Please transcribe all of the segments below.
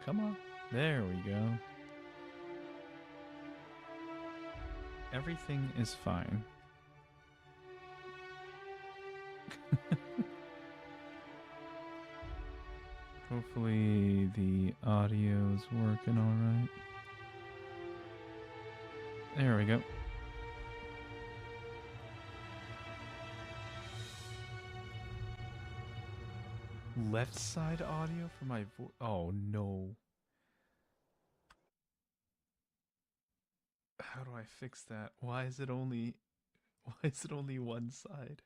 Come on. There we go. Everything is fine. Hopefully the audio's working alright. There we go. Left side audio for my voice. Oh no. How do I fix that? Why is it only one side?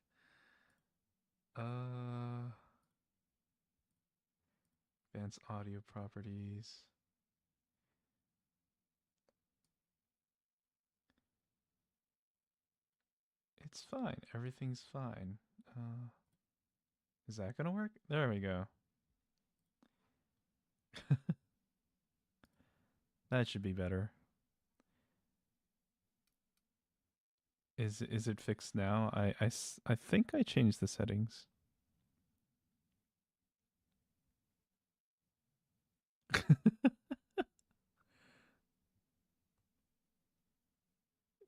Advanced audio properties. It's fine. Everything's fine. Is that gonna work? There we go. That should be better. Is it fixed now? I think I changed the settings.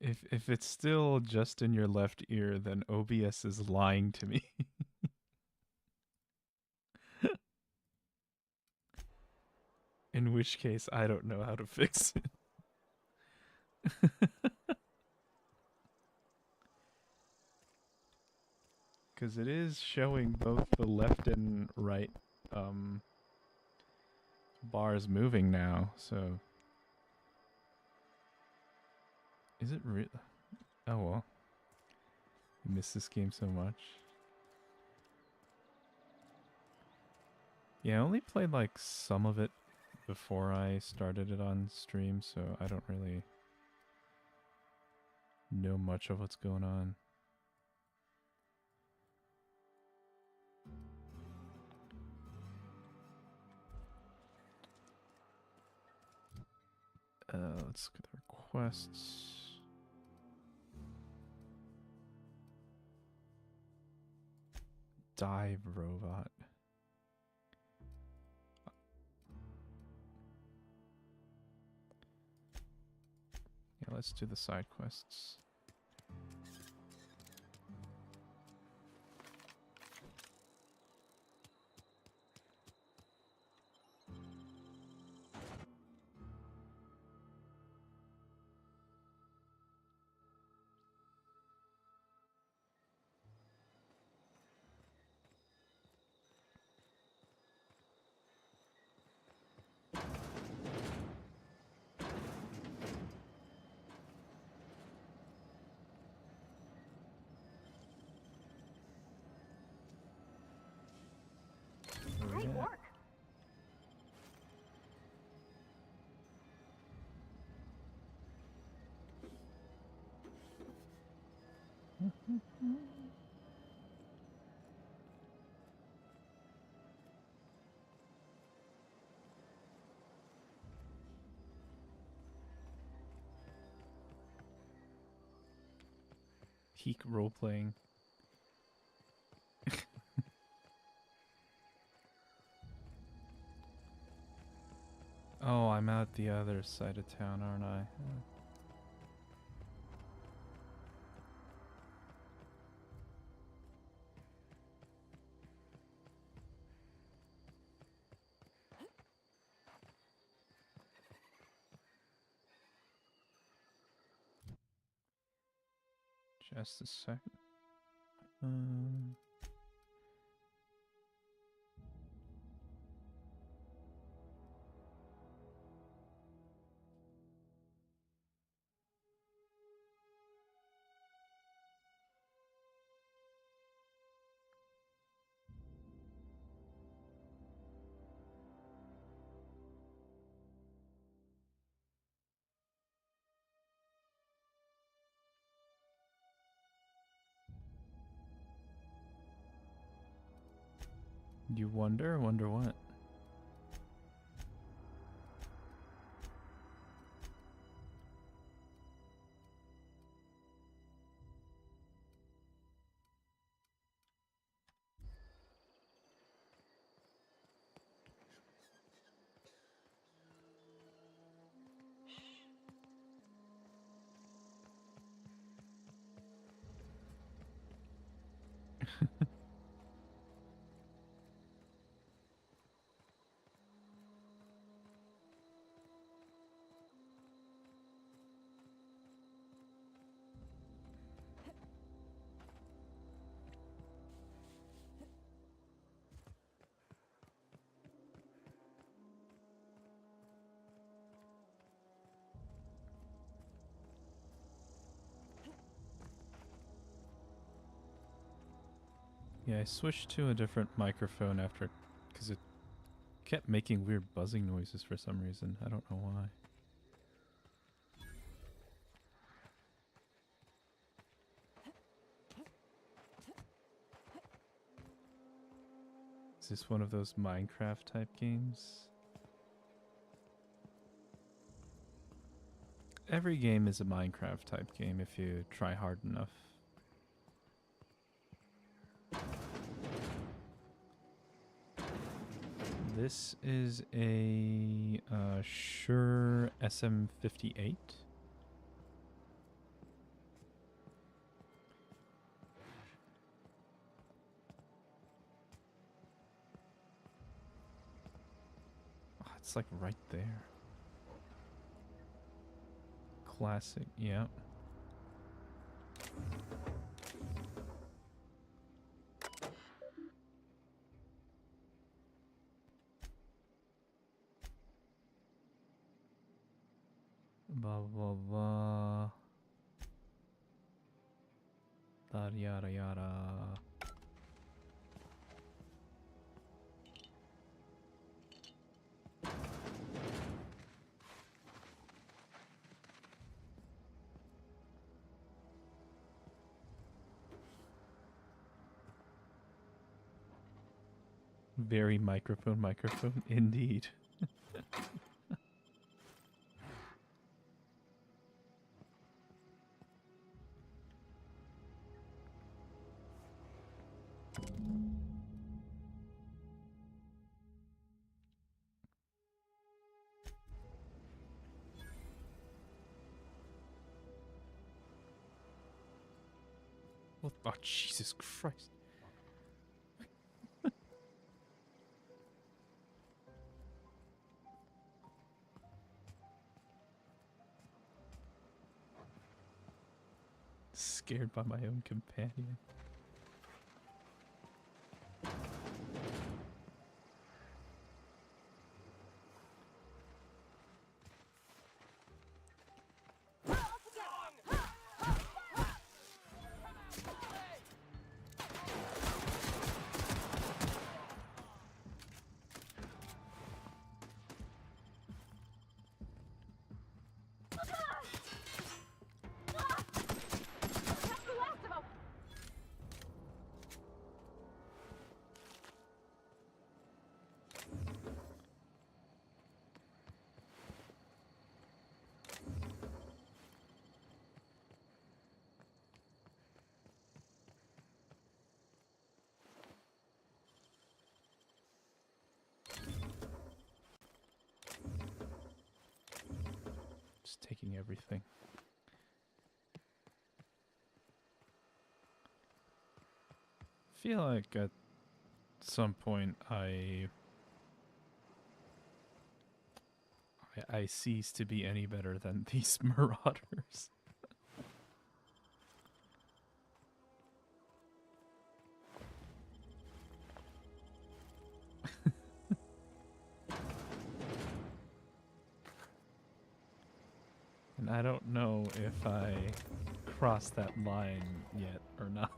If it's still just in your left ear, then OBS is lying to me. In which case, I don't know how to fix it. Because it is showing both the left and right bars moving now, so... Is it real? Oh well. I miss this game so much. Yeah, I only played like some of it before I started it on stream, so I don't really know much of what's going on. Let's look at the requests. Dive robot. Yeah, let's do the side quests. Great work. Peak role-playing. Oh, I'm out the other side of town, aren't I? Just a second. You wonder? Wonder what? Yeah, I switched to a different microphone after, because it kept making weird buzzing noises for some reason. I don't know why. Is this one of those Minecraft type games? Every game is a Minecraft type game if you try hard enough. This is a Shure SM58. Oh, it's like right there. Classic, yeah. Blah blah blah. Yada yada yada. Very microphone indeed. What? Oh, Jesus Christ. Scared by my own companion. Just taking everything. Feel like at some point I cease to be any better than these marauders. And I don't know if I crossed that line yet or not.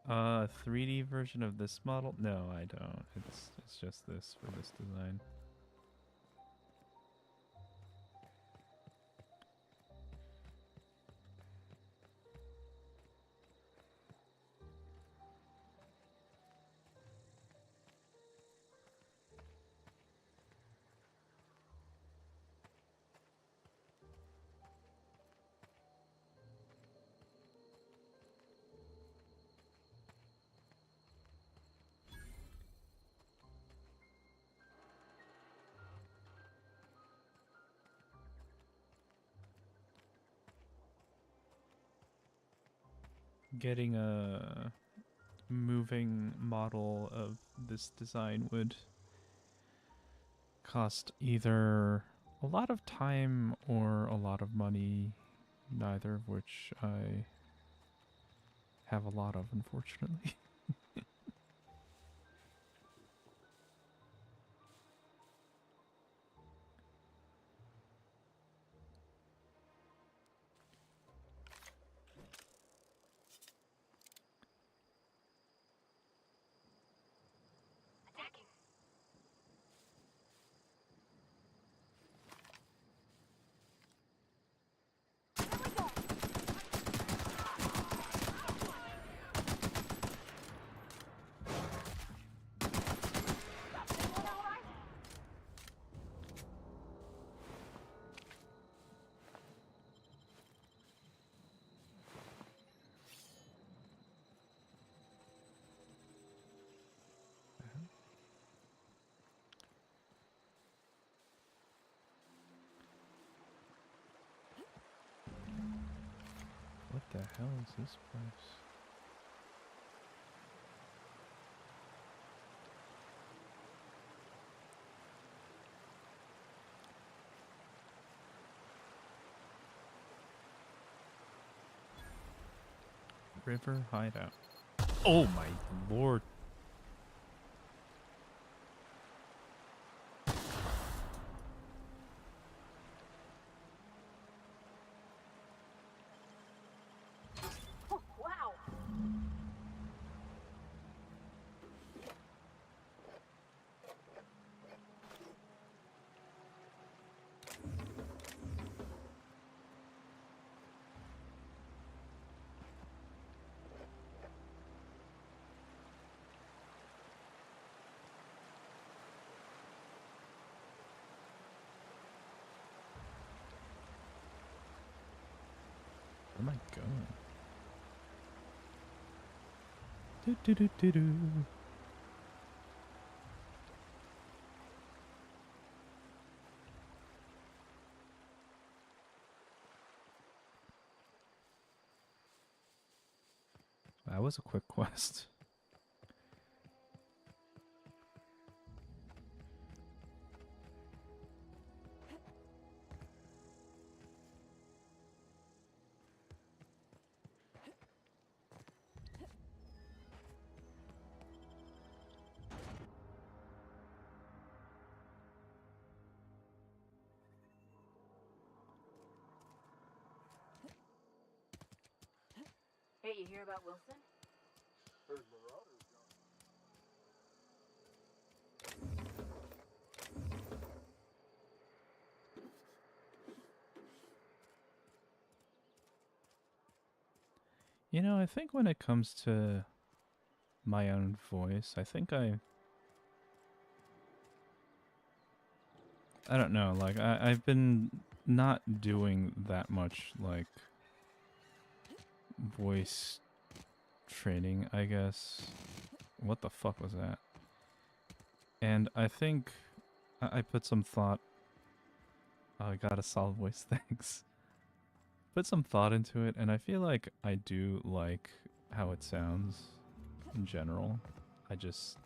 A 3D version of this model? No, I don't. It's just this for this design. getting a moving model of this design would cost either a lot of time or a lot of money, neither of which I have a lot of, unfortunately. What the hell is this place? River hideout. Oh my lord. Wow. Where am I going? Do do do do do. That was a quick quest. Hey, you hear about Wilson? Heard Marauders gone. You know, I think when it comes to my own voice, I think I don't know, like I've been not doing that much like voice training, I guess. What the fuck was that? And I think I put some thought. Oh, I got a solid voice, thanks. Put some thought into it, and I feel like I do like how it sounds in general. I just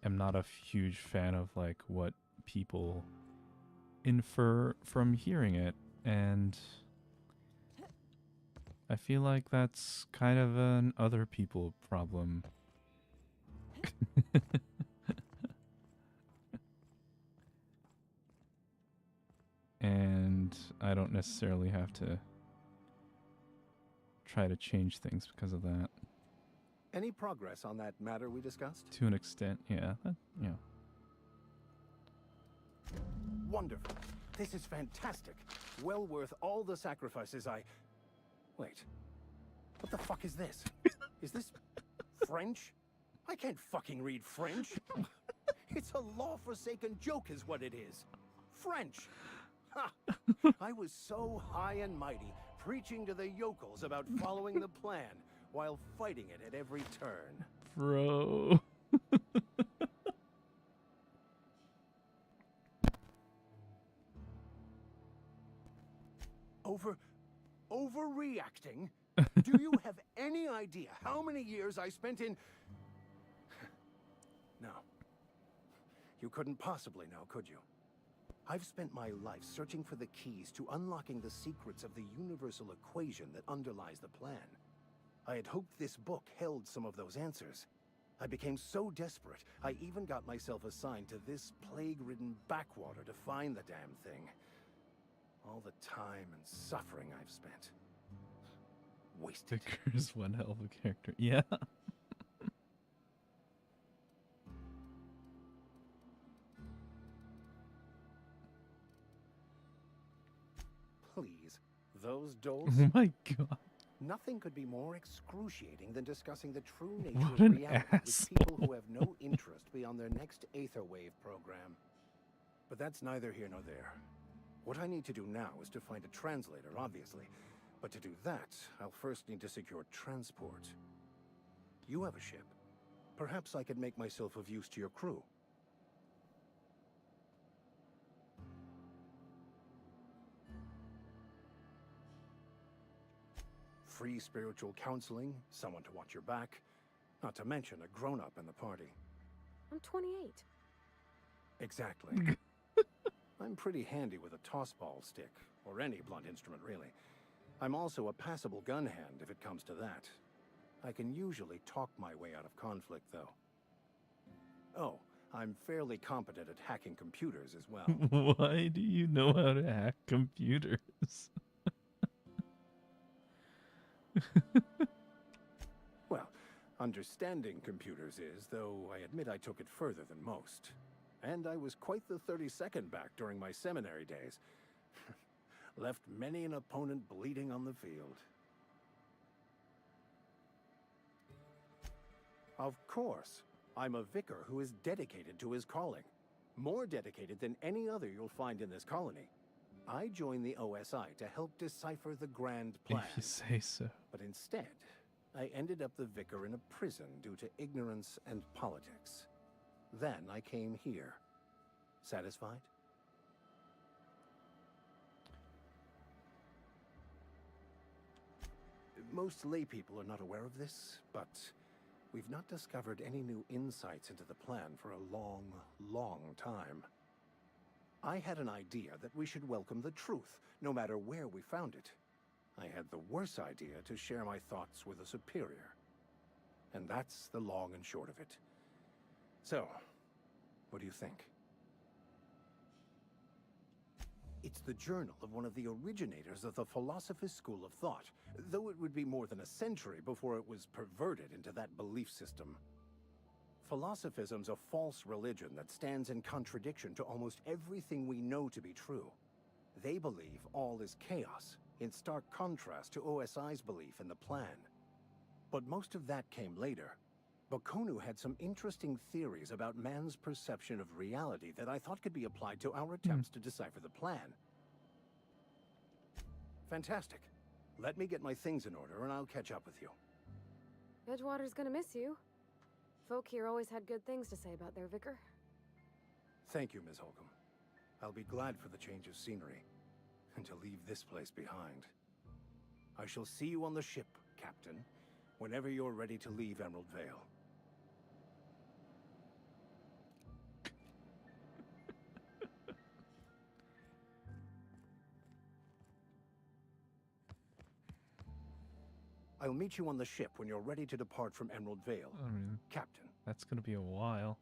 am not a huge fan of like what people infer from hearing it, and I feel like that's kind of an other people problem. And I don't necessarily have to try to change things because of that. Any progress on that matter we discussed? To an extent, yeah. Yeah. Wonderful. This is fantastic. Well worth all the sacrifices I... Wait. What the fuck is this? Is this French? I can't fucking read French. It's a law-forsaken joke is what it is. French. Ha! I was so high and mighty, preaching to the yokels about following the plan while fighting it at every turn. Bro. Overreacting? Do you have any idea how many years I spent in... No. You couldn't possibly know, could you? I've spent my life searching for the keys to unlocking the secrets of the universal equation that underlies the plan. I had hoped this book held some of those answers. I became so desperate, I even got myself assigned to this plague-ridden backwater to find the damn thing. All the time and suffering I've spent. Wasted. Vicar's one hell of a character. Yeah. Please, those dolls? Oh my god. Nothing could be more excruciating than discussing the true nature What of an reality with asshole. people who have no interest beyond their next Aetherwave program. But that's neither here nor there. What I need to do now is to find a translator, obviously. But to do that, I'll first need to secure transport. You have a ship. Perhaps I could make myself of use to your crew. Free spiritual counseling, someone to watch your back, not to mention a grown-up in the party. I'm 28. Exactly. I'm pretty handy with a tossball stick, or any blunt instrument really. I'm also a passable gun hand if it comes to that. I can usually talk my way out of conflict, though. Oh, I'm fairly competent at hacking computers as well. Why do you know how to hack computers? Well, understanding computers is, though I admit I took it further than most. And I was quite the 32nd back during my seminary days. Left many an opponent bleeding on the field. Of course, I'm a vicar who is dedicated to his calling. More dedicated than any other you'll find in this colony. I joined the OSI to help decipher the grand plan. If you say so. But instead, I ended up the vicar in a prison due to ignorance and politics. Then I came here. Satisfied? Most laypeople are not aware of this, but we've not discovered any new insights into the plan for a long, long time. I had an idea that we should welcome the truth, no matter where we found it. I had the worse idea to share my thoughts with a superior. And that's the long and short of it. So, what do you think? It's the journal of one of the originators of the Philosopher's School of Thought, though it would be more than a century before it was perverted into that belief system. Philosophism's a false religion that stands in contradiction to almost everything we know to be true. They believe all is chaos, in stark contrast to OSI's belief in the plan. But most of that came later. Bakonu had some interesting theories about man's perception of reality that I thought could be applied to our attempts to decipher the plan. Fantastic. Let me get my things in order and I'll catch up with you. Edgewater's gonna miss you. Folk here always had good things to say about their vicar. Thank you, Ms. Holcomb. I'll be glad for the change of scenery, and to leave this place behind. I shall see you on the ship, Captain, whenever you're ready to leave Emerald Vale. I'll meet you on the ship when you're ready to depart from Emerald Vale, I mean, Captain. that's gonna be a while.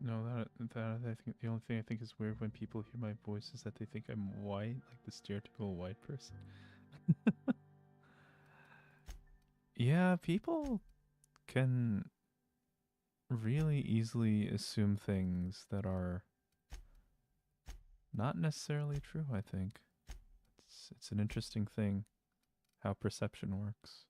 No, that I think the only thing I think is weird when people hear my voice is that they think I'm white, like the stereotypical white person. Yeah, people can really easily assume things that are not necessarily true, I think. It's an interesting thing how perception works.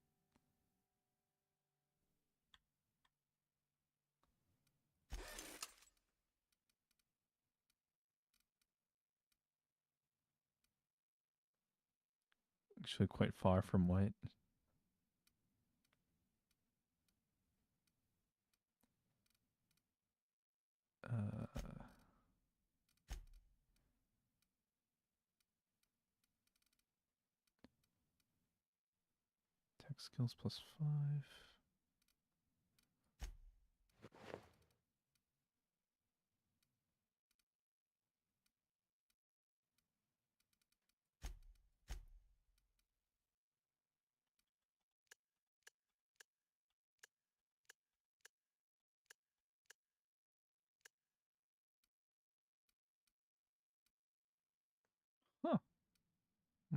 Actually quite far from white. Uh, tech skills +5. Huh. Hmm.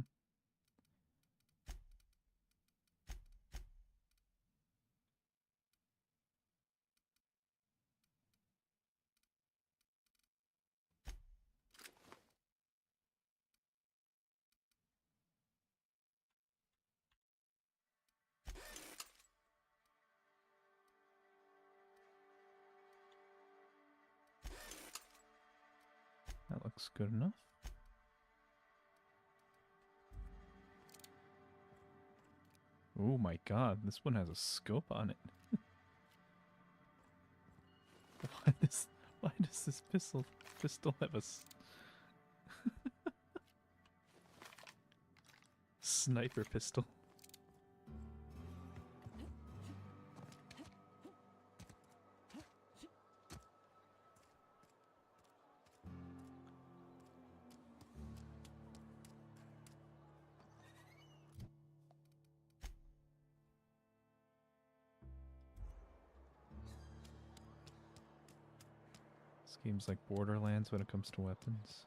That looks good enough. Oh my god, this one has a scope on it. Why does this pistol have a sniper pistol? This game's like Borderlands when it comes to weapons.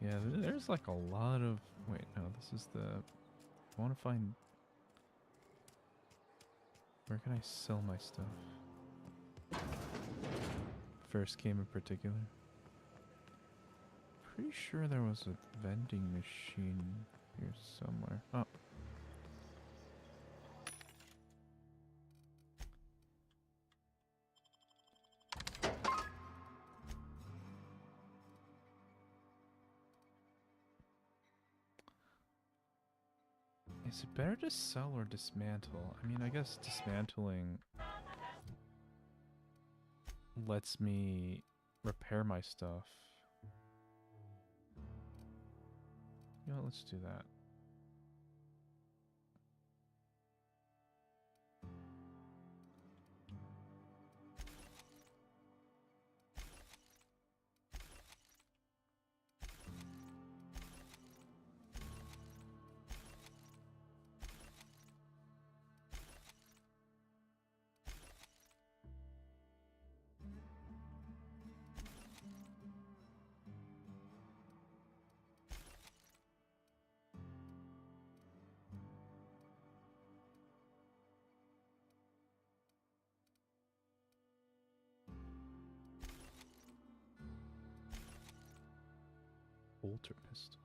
Yeah, there's like a lot of... Wait, no, this is the... I want to find... Where can I sell my stuff? First game in particular. Pretty sure there was a vending machine here somewhere. Oh. Is it better to sell or dismantle? I mean, I guess dismantling lets me repair my stuff. You know what, let's do that. Bolter pistol.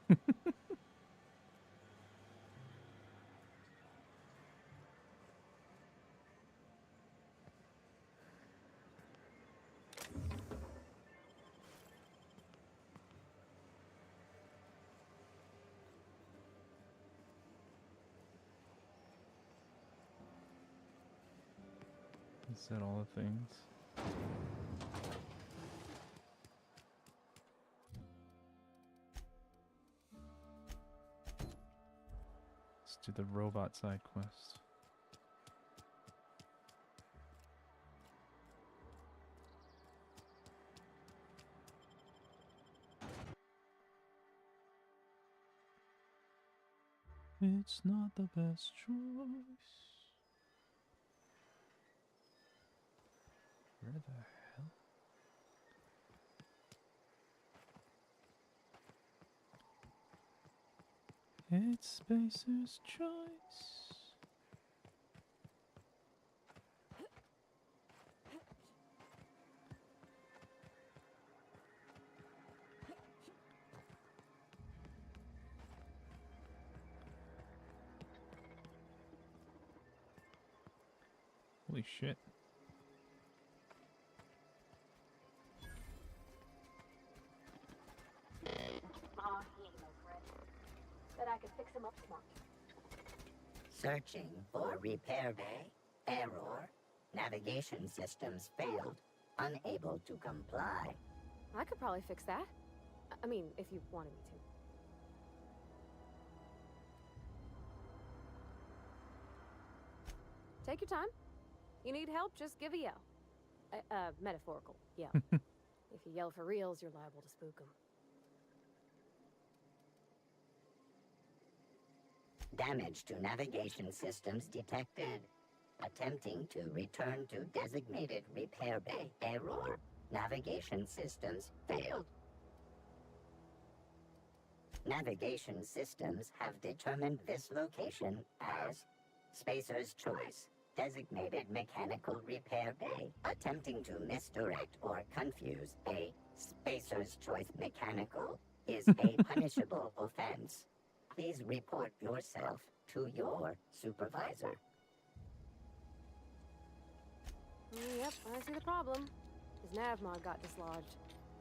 Is that all the things? Let's do the robot side quest. It's not the best choice. Where the hell? It's Spacer's choice. Holy shit. Aw, he ain't no threat. Bet I could fix him up smart. Searching for repair bay. Error. Navigation systems failed. Unable to comply. I could probably fix that. I mean, if you wanted me to. Take your time. You need help, just give a yell. Metaphorical yell. If you yell for reals, you're liable to spook 'em. Damage to navigation systems detected. Attempting to return to designated repair bay. Error. Navigation systems failed. Navigation systems have determined this location as Spacer's Choice, designated mechanical repair bay. Attempting to misdirect or confuse a Spacer's Choice mechanical is a punishable offense. Please report yourself to your supervisor. Yep, I see the problem. His nav mod got dislodged.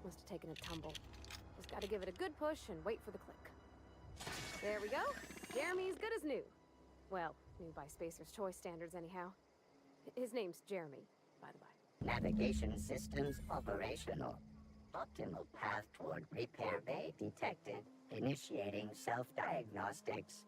Must have taken a tumble. Just gotta give it a good push and wait for the click. There we go. Jeremy's good as new. Well, new by Spacer's Choice standards anyhow. His name's Jeremy, by the by. Navigation systems operational. Optimal path toward repair bay detected. Initiating self-diagnostics.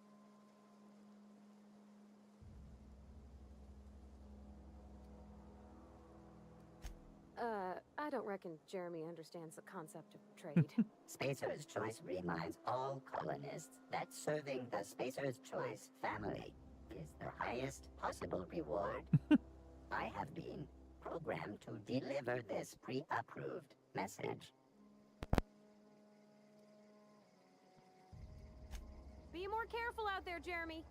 I don't reckon Jeremy understands the concept of trade. Spacer's Choice reminds all colonists that serving the Spacer's Choice family is the highest possible reward. I have been programmed to deliver this pre-approved message. Be more careful out there, Jeremy.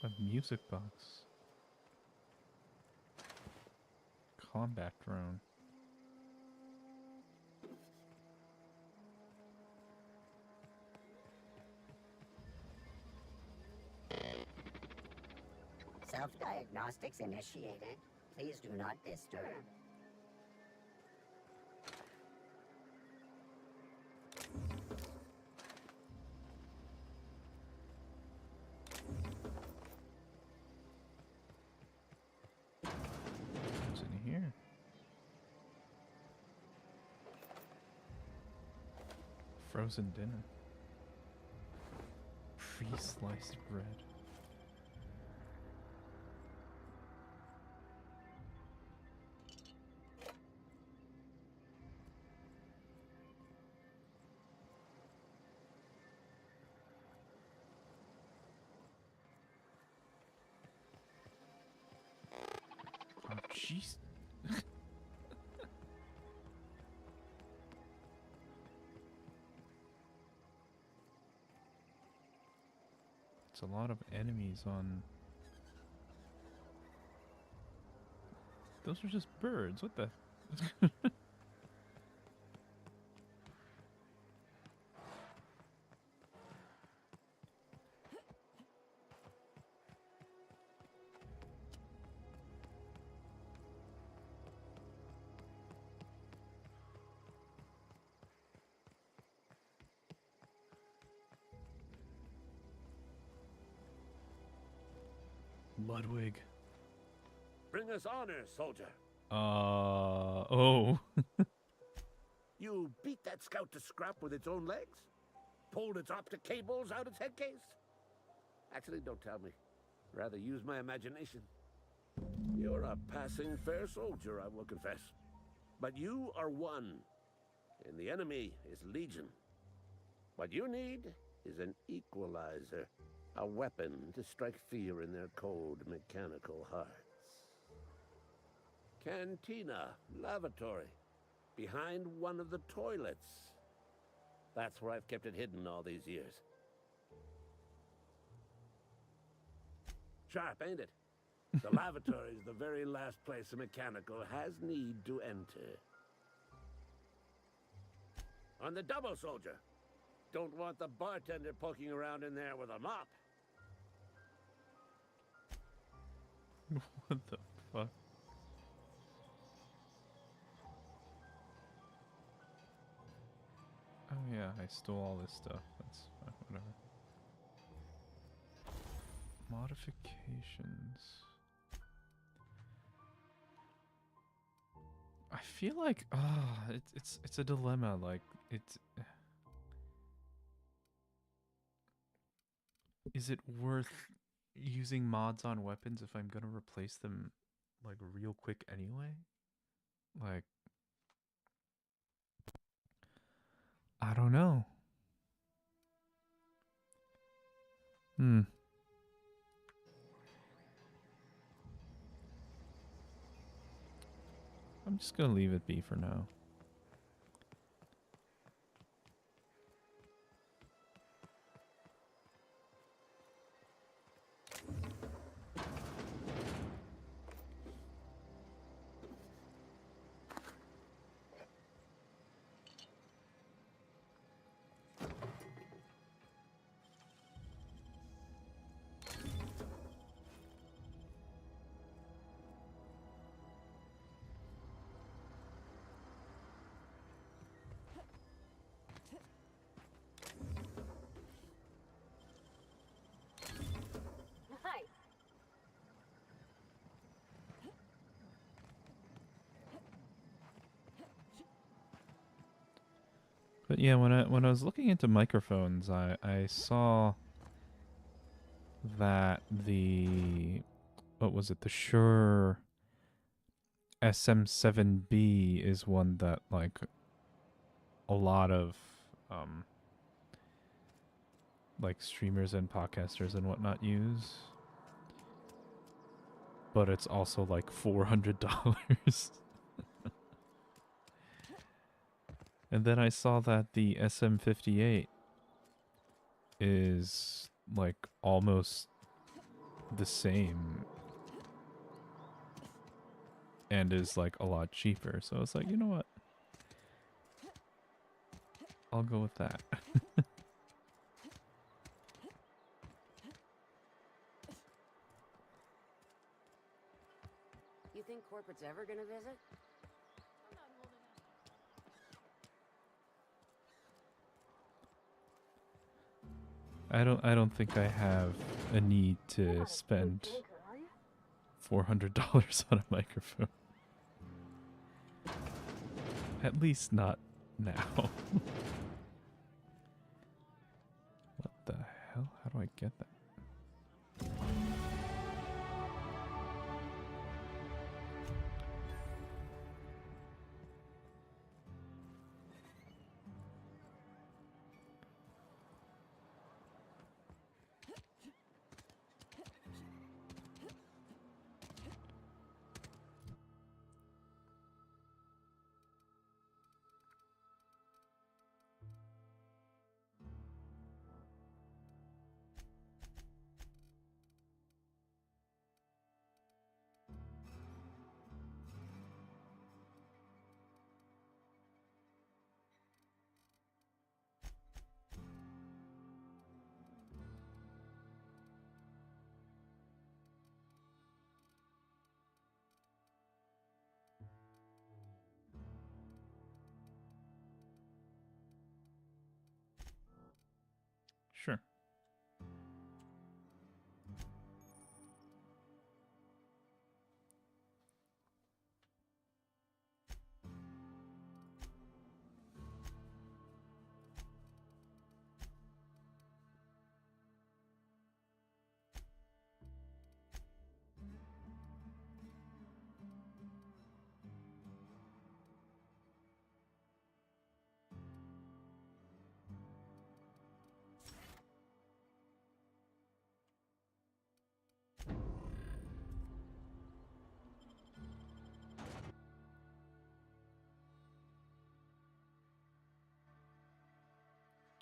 A music box. Combat drone. Self-diagnostics initiated. Please do not disturb. What's in here? Frozen dinner. Pre-sliced bread. Oh, jeez. there's a lot of enemies on... Those are just birds. What the... Ludwig. Bring us honor, soldier. Oh. You beat that scout to scrap with its own legs? Pulled its optic cables out its head case? Actually, don't tell me. Rather use my imagination. You're a passing fair soldier, I will confess. But you are one, and the enemy is legion. What you need is an equalizer. A weapon to strike fear in their cold, mechanical hearts. Cantina, lavatory, behind one of the toilets. That's where I've kept it hidden all these years. Sharp, ain't it? The lavatory is the very last place a mechanical has need to enter. On the double, soldier. Don't want the bartender poking around in there with a mop. What the fuck? Oh yeah, I stole all this stuff. That's fine, whatever. Modifications. I feel like it's a dilemma. Like is it worth using mods on weapons if I'm gonna replace them like real quick anyway? Like I don't know. I'm just gonna leave it be for now. Nice. But yeah, when I was looking into microphones, I saw that the what was it? The Shure SM7B is one that like a lot of like streamers and podcasters and whatnot use. But it's also like $400. And then I saw that the SM58 is like almost the same and is like a lot cheaper. So I was like, you know what? I'll go with that. You think corporate's ever gonna visit? I don't think I have a need You're to not a big spend drinker, are you? $400 on a microphone. At least not now. What the hell? How do I get that?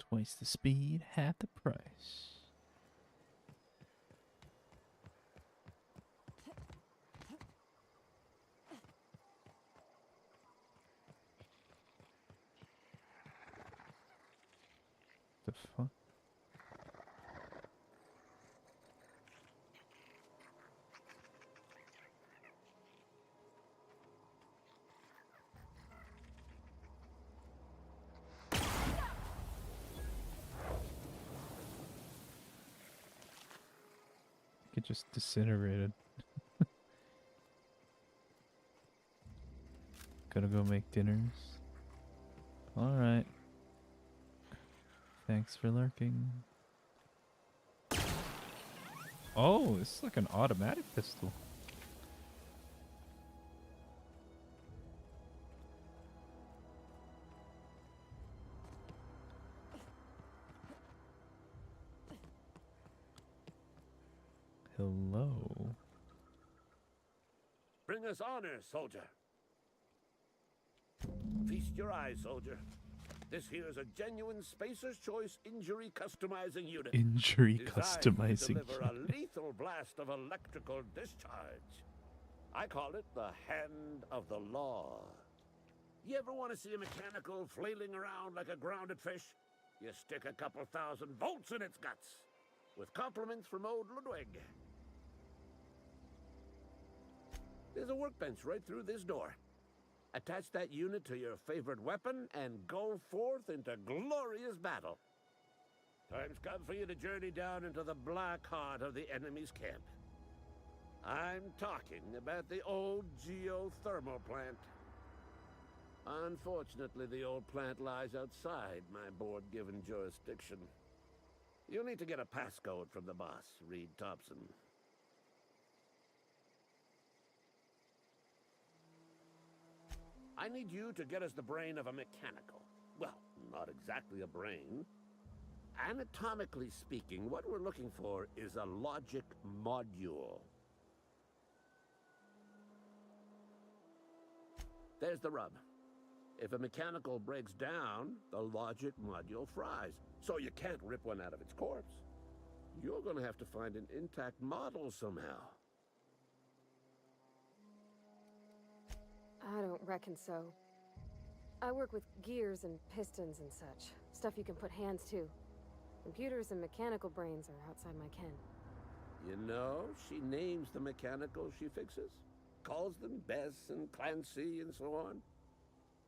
Twice the speed, half the price. The fuck? It just disintegrated. Gotta go make dinners. Alright. Thanks for lurking. Oh, this is like an automatic pistol. Hello. Bring us honor, soldier. Feast your eyes, soldier. This here's a genuine Spacer's Choice injury customizing unit. Injury designed customizing to deliver a unit. lethal blast of electrical discharge. I call it the hand of the law. You ever want to see a mechanical flailing around like a grounded fish? You stick a couple thousand volts in its guts. With compliments from old Ludwig. There's a workbench right through this door. Attach that unit to your favorite weapon and go forth into glorious battle. Time's come for you to journey down into the black heart of the enemy's camp. I'm talking about the old geothermal plant. Unfortunately, the old plant lies outside my board-given jurisdiction. You'll need to get a passcode from the boss, Reed Thompson. I need you to get us the brain of a mechanical. Well, not exactly a brain. Anatomically speaking, what we're looking for is a logic module. There's the rub. If a mechanical breaks down, the logic module fries. So you can't rip one out of its corpse. You're gonna have to find an intact model somehow. I don't reckon so. I work with gears and pistons and such. Stuff you can put hands to. Computers and mechanical brains are outside my ken. You know, she names the mechanicals she fixes. Calls them Bess and Clancy and so on.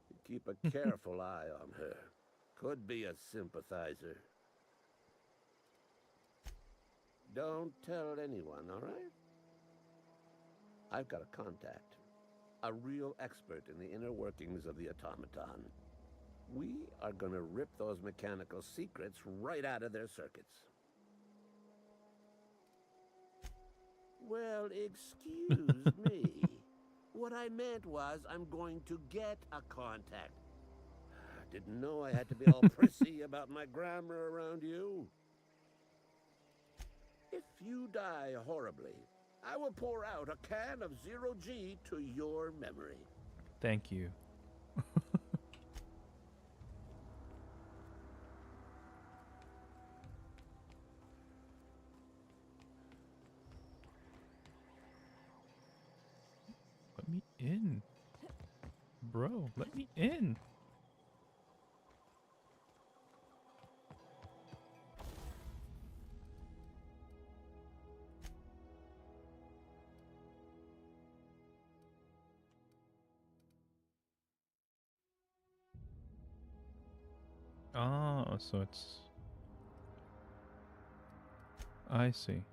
You keep a careful eye on her. Could be a sympathizer. Don't tell anyone, all right? I've got a contact. A real expert in the inner workings of the automaton. We are gonna rip those mechanical secrets right out of their circuits. Well, excuse me. What I meant was I'm going to get a contact. Didn't know I had to be all prissy about my grammar around you. If you die horribly, I will pour out a can of 0G to your memory. Thank you. Let me in. Bro, let me in. Oh, so it's... I see.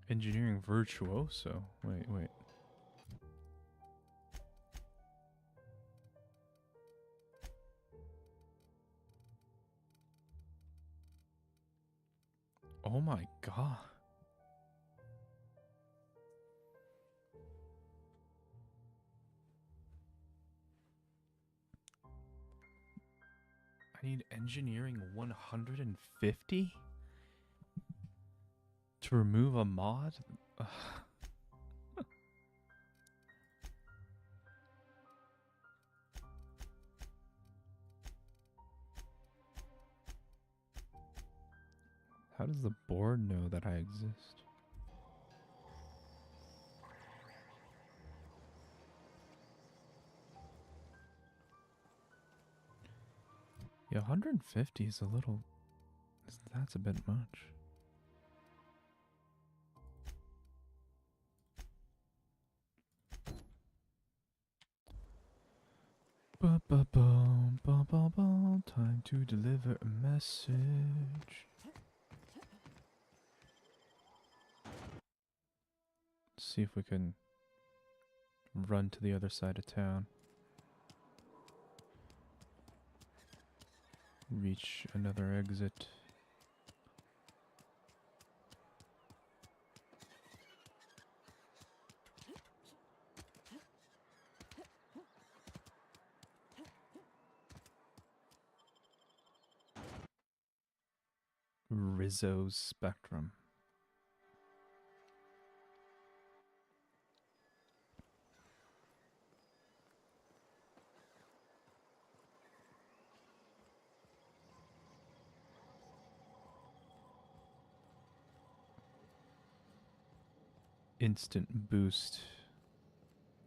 Engineering virtuoso. Wait. Oh my god. I need engineering 150 to remove a mod? Ugh. How does the board know that I exist? Yeah, 150 is a little... That's a bit much. Ba-ba-bum, ba-ba-bum, time to deliver a message. Let's see if we can run to the other side of town. Reach another exit. Rizzo's Spectrum. Instant boost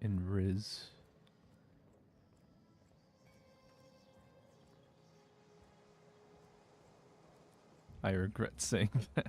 in Riz. I regret saying that.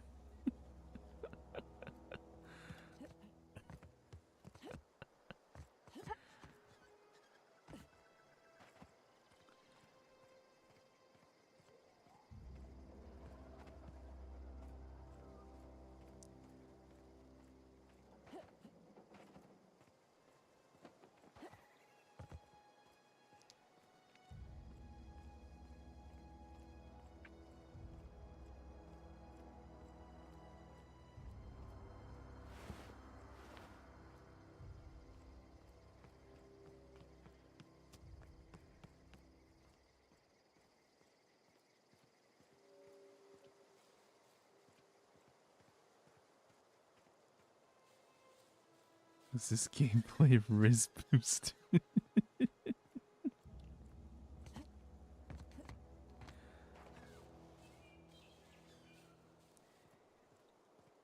Is this gameplay Riz boost?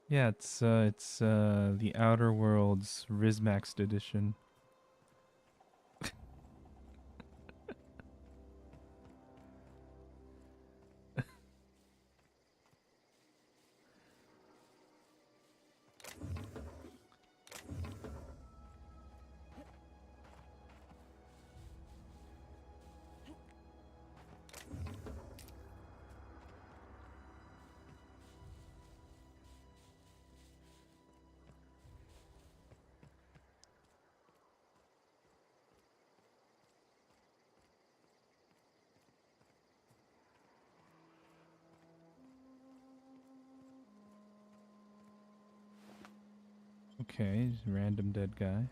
Yeah, it's the Outer Worlds Rizmaxed edition. Okay, random dead guy.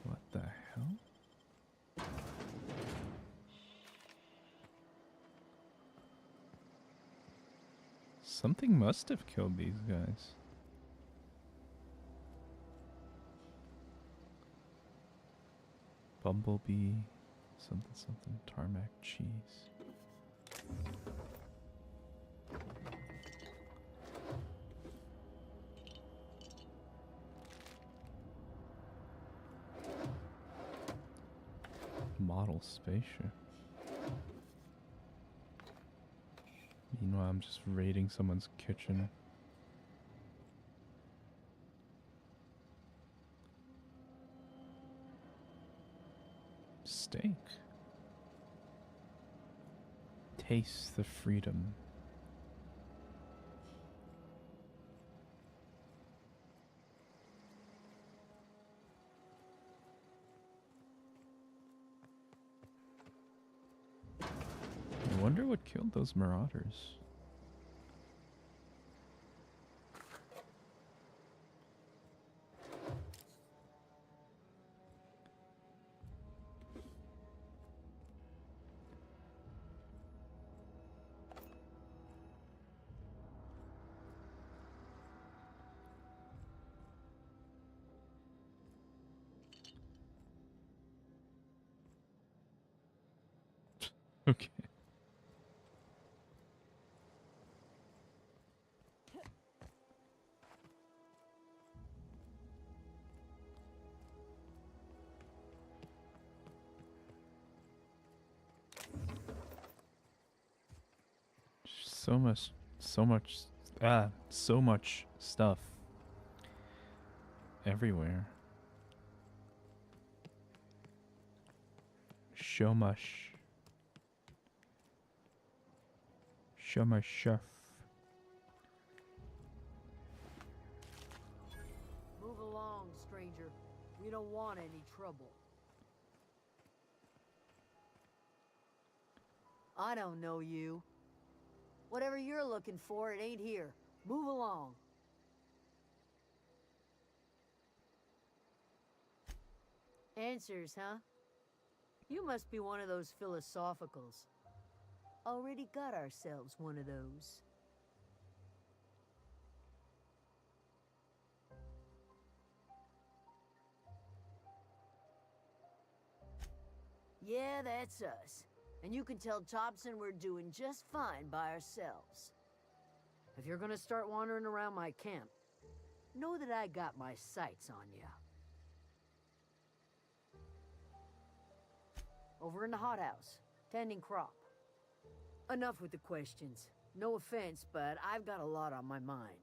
What the hell? Something must have killed these guys. Bumblebee, something, tarmac cheese. Model spaceship. Meanwhile, I'm just raiding someone's kitchen. Steak. Taste the freedom. killed those marauders? Okay. So much stuff everywhere. So much. So much stuff. Move along, stranger. We don't want any trouble. I don't know you. Whatever you're looking for, it ain't here. Move along. Answers, huh? You must be one of those philosophicals. Already got ourselves one of those. Yeah, that's us. And you can tell Thompson we're doing just fine by ourselves. If you're gonna start wandering around my camp, know that I got my sights on you. Over in the hothouse, tending crop. Enough with the questions. No offense, but I've got a lot on my mind.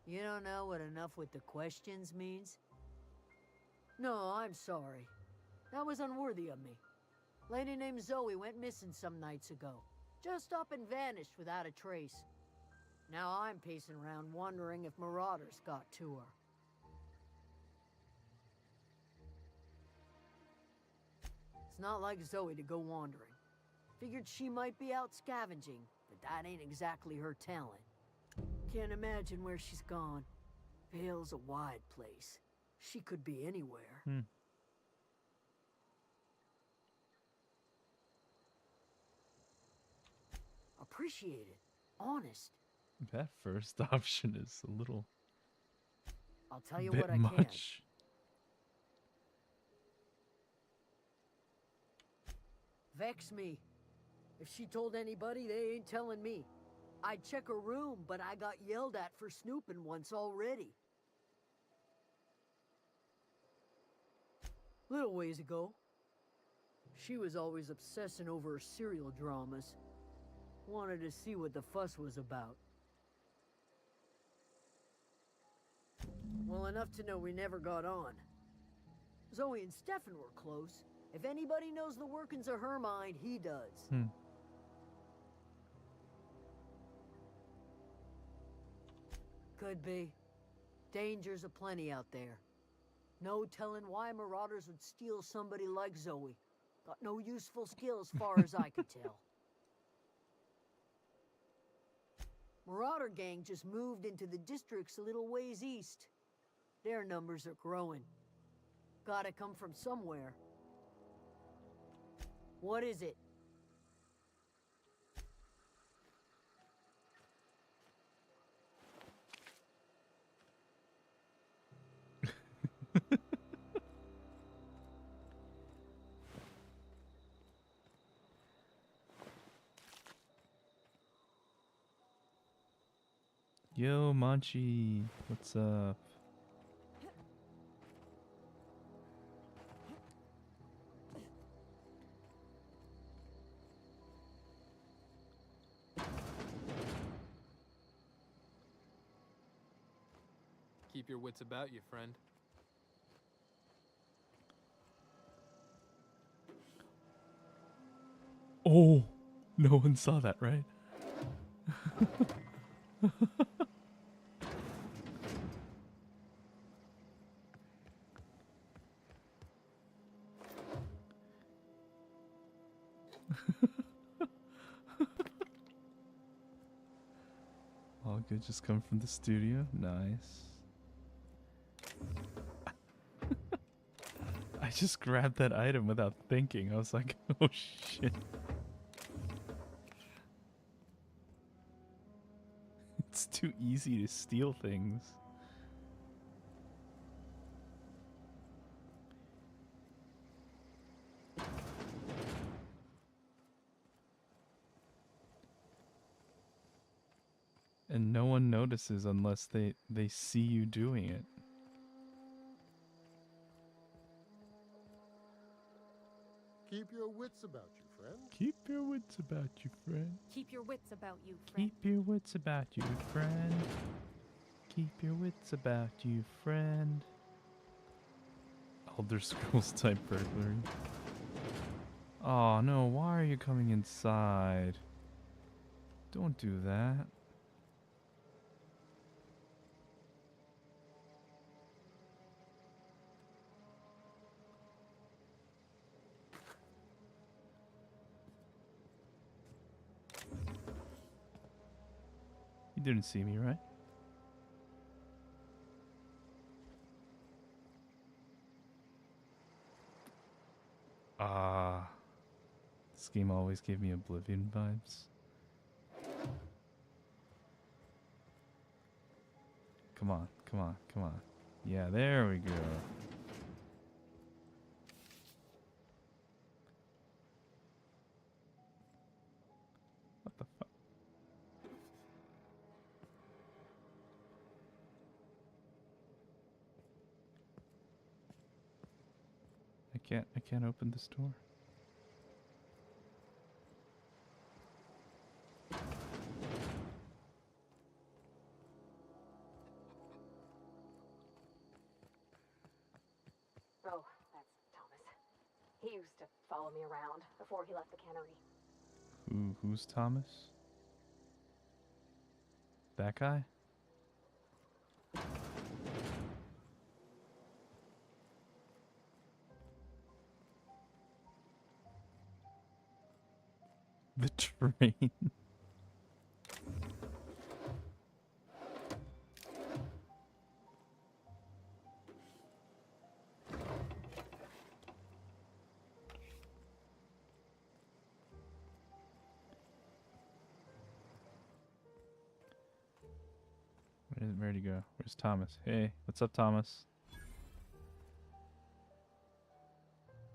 You don't know what enough with the questions means? No, I'm sorry. That was unworthy of me. Lady named Zoe went missing some nights ago. Just up and vanished without a trace. Now I'm pacing around wondering if marauders got to her. It's not like Zoe to go wandering. Figured she might be out scavenging, but that ain't exactly her talent. Can't imagine where she's gone. Vale's a wide place. She could be anywhere. Appreciate it. Honest. That first option is a little I'll tell you bit what I much. can. Vex me. If she told anybody, they ain't telling me. I'd check her room, but I got yelled at for snooping once already. Little ways ago. She was always obsessing over her serial dramas. Wanted to see what the fuss was about. Well, enough to know we never got on. Zoe and Stefan were close. If anybody knows the workings of her mind, he does. Could be. Dangers aplenty out there. No telling why marauders would steal somebody like Zoe. Got no useful skill as far as I could tell. Marauder gang just moved into the districts a little ways east. Their numbers are growing. Gotta come from somewhere. What is it? Yo, Manchi, what's up? Keep your wits about you, friend. Oh, no one saw that, right? All good, just come from the studio. Nice. I just grabbed that item without thinking. I was like, oh shit. It's too easy to steal things. And no one notices unless they see you doing it. Keep your wits about you, friend. Keep your wits about you, friend. Keep your wits about you, friend. Keep your wits about you, friend. Keep your wits about you, friend. Elder Scrolls type burglary. Oh no, why are you coming inside? Don't do that. You didn't see me, right? Ah. This game always gave me Oblivion vibes. Come on, come on, come on. Yeah, there we go. What the fuck? I can't open this door. Oh, that's Thomas. He used to follow me around before he left the cannery. Who's Thomas? That guy? The train. Where'd he go? Where's Thomas? Hey, what's up, Thomas?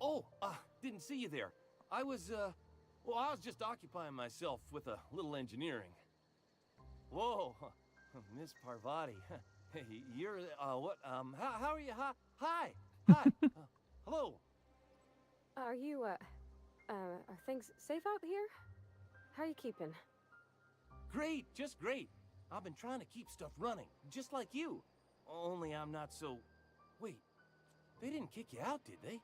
Oh, didn't see you there. I was just occupying myself with a little engineering. Whoa, Miss Parvati. Hey, you're, what, how are you? Hi. Hello. Are you, are things safe out here? How are you keeping? Great, just great. I've been trying to keep stuff running, just like you. Only I'm not so... Wait, they didn't kick you out, did they?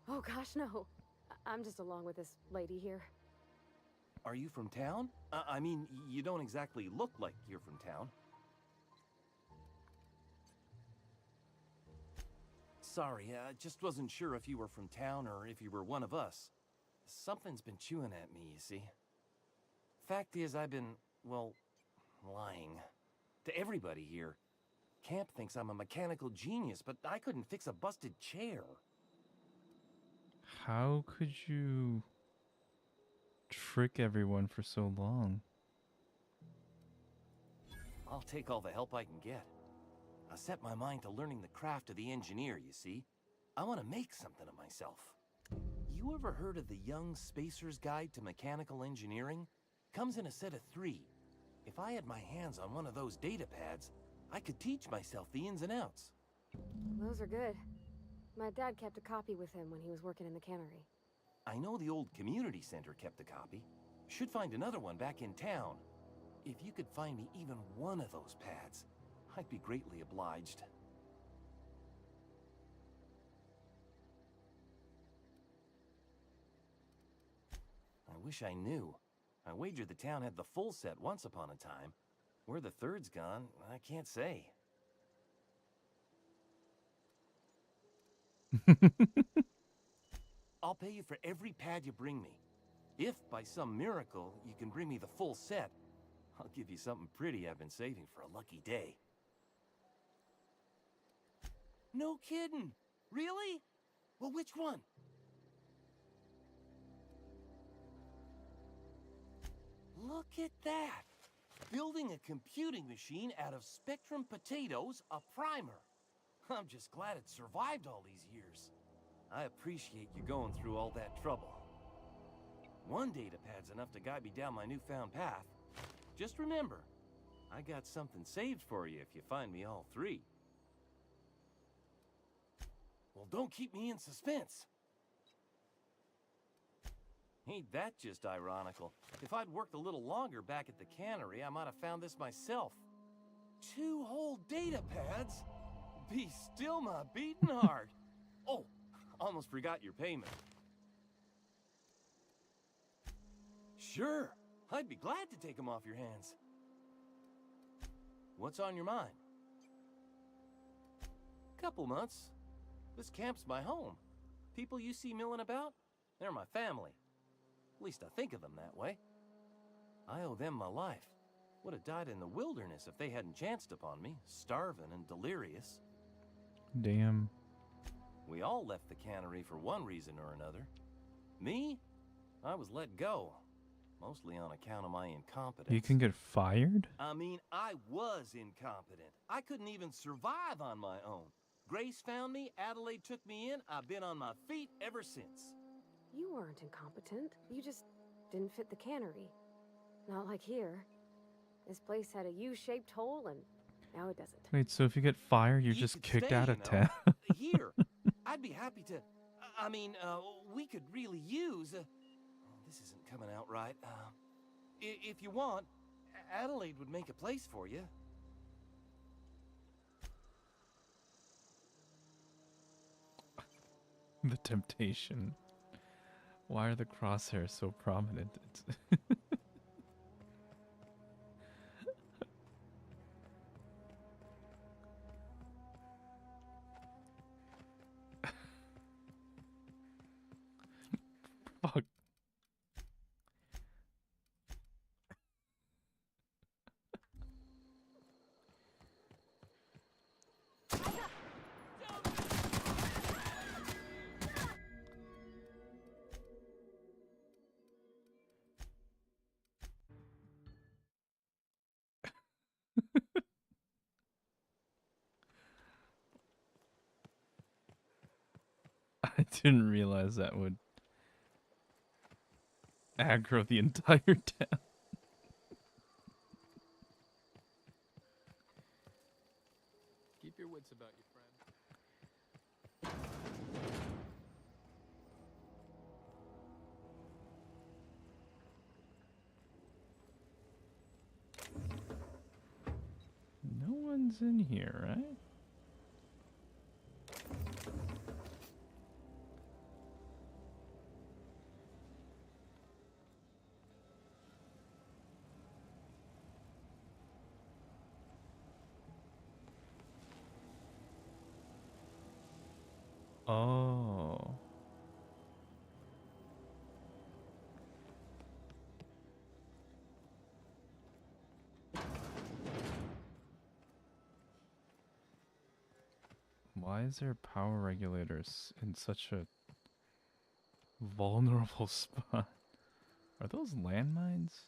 Oh gosh, no. I'm just along with this lady here. Are you from town? I mean, you don't exactly look like you're from town. Sorry, I just wasn't sure if you were from town or if you were one of us. Something's been chewing at me, you see. Fact is, I've been, well, lying. To everybody here. Camp thinks I'm a mechanical genius, but I couldn't fix a busted chair. How could you trick everyone for so long? I'll take all the help I can get. I set my mind to learning the craft of the engineer, you see. I want to make something of myself. You ever heard of the Young Spacer's Guide to Mechanical Engineering? Comes in a set of 3. If I had my hands on one of those data pads, I could teach myself the ins and outs. Those are good. My dad kept a copy with him when he was working in the cannery. I know the old community center kept a copy. Should find another one back in town. If you could find me even one of those pads, I'd be greatly obliged. I wish I knew. I wager the town had the full set once upon a time. Where the third's gone, I can't say. I'll pay you for every pad you bring me. If by some miracle you can bring me the full set, I'll give you something pretty I've been saving for a lucky day. No kidding. Really? Well, which one? Look at that. Building a computing machine out of Spectrum potatoes, a primer. I'm just glad it survived all these years. I appreciate you going through all that trouble. One datapad's enough to guide me down my newfound path. Just remember, I got something saved for you if you find me all three. Well, don't keep me in suspense. Ain't that just ironical? If I'd worked a little longer back at the cannery, I might have found this myself. 2 whole datapads? Be still my beating heart. Oh, almost forgot your payment. Sure, I'd be glad to take them off your hands. What's on your mind? Couple months. This camp's my home. People you see milling about, they're my family. At least I think of them that way. I owe them my life. Would have died in the wilderness if they hadn't chanced upon me, starving and delirious. Damn. We all left the cannery for one reason or another. Me? I was let go. Mostly on account of my incompetence. You can get fired? I mean, I was incompetent. I couldn't even survive on my own. Grace found me, Adelaide took me in, I've been on my feet ever since. You weren't incompetent. You just didn't fit the cannery. Not like here. This place had a U-shaped hole, and now it doesn't. Wait, so if you get fired, you're You just could kicked stay, out you of know. town? Here, I'd be happy to. I mean, we could really use. Oh, this isn't coming out right. If you want, Adelaide would make a place for you. The temptation. Why are the crosshairs so prominent? Fuck. I didn't realize that would aggro the entire town. Keep your wits about you, friend. No one's in here, right? Oh. Why is there power regulators in such a vulnerable spot? Are those landmines?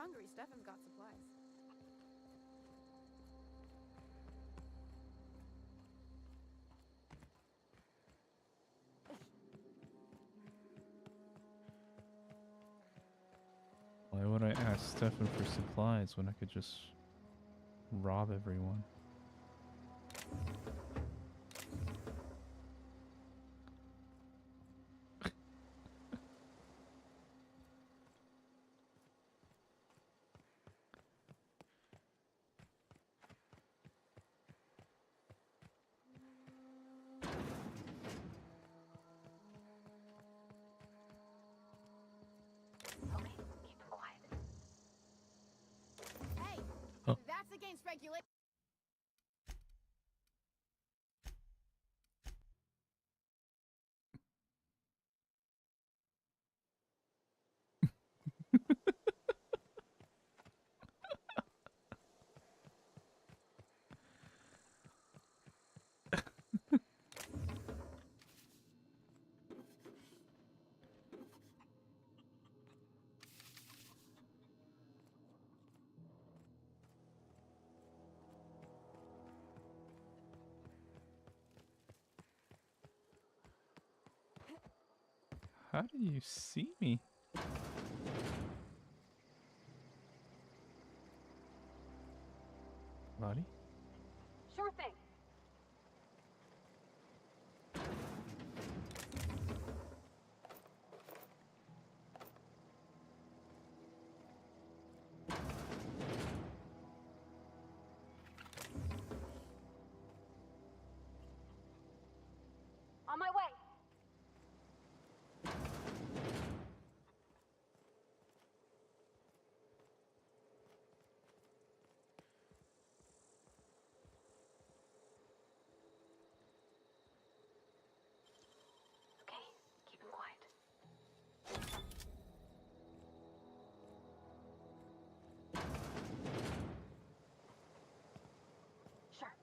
hungry, Stefan's got supplies. Why would I ask Stefan for supplies when I could just rob everyone? Hey, Oh. that's against regulation. How do you see me? Buddy? Sure thing. On my way. Okay, keep him quiet. Sure.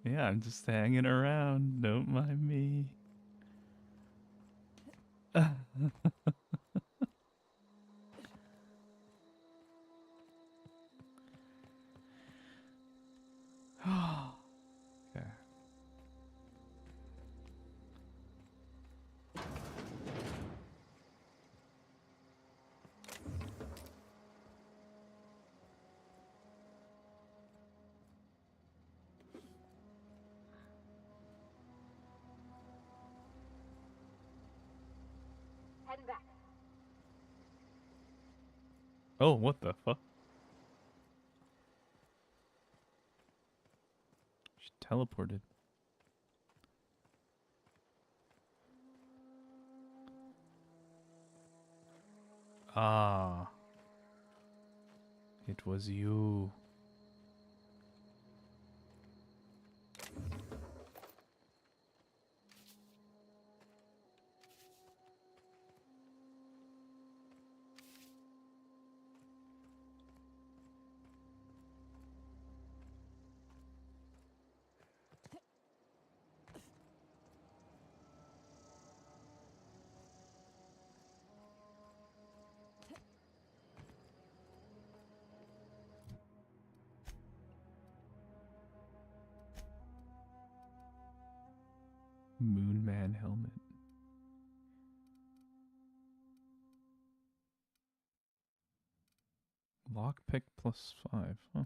Yeah, I'm just hanging around. Don't mind me. Okay. Heading back. Oh, what the fuck? She teleported. Ah. It was you. Moonman helmet. Lockpick +5. Huh.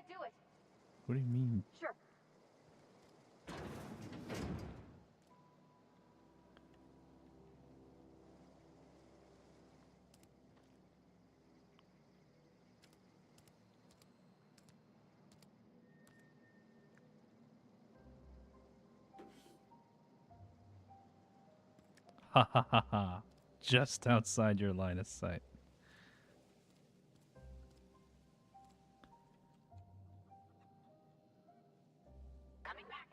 can't do it. What do you mean? Sure. Ha ha ha ha. Just outside your line of sight. Coming back.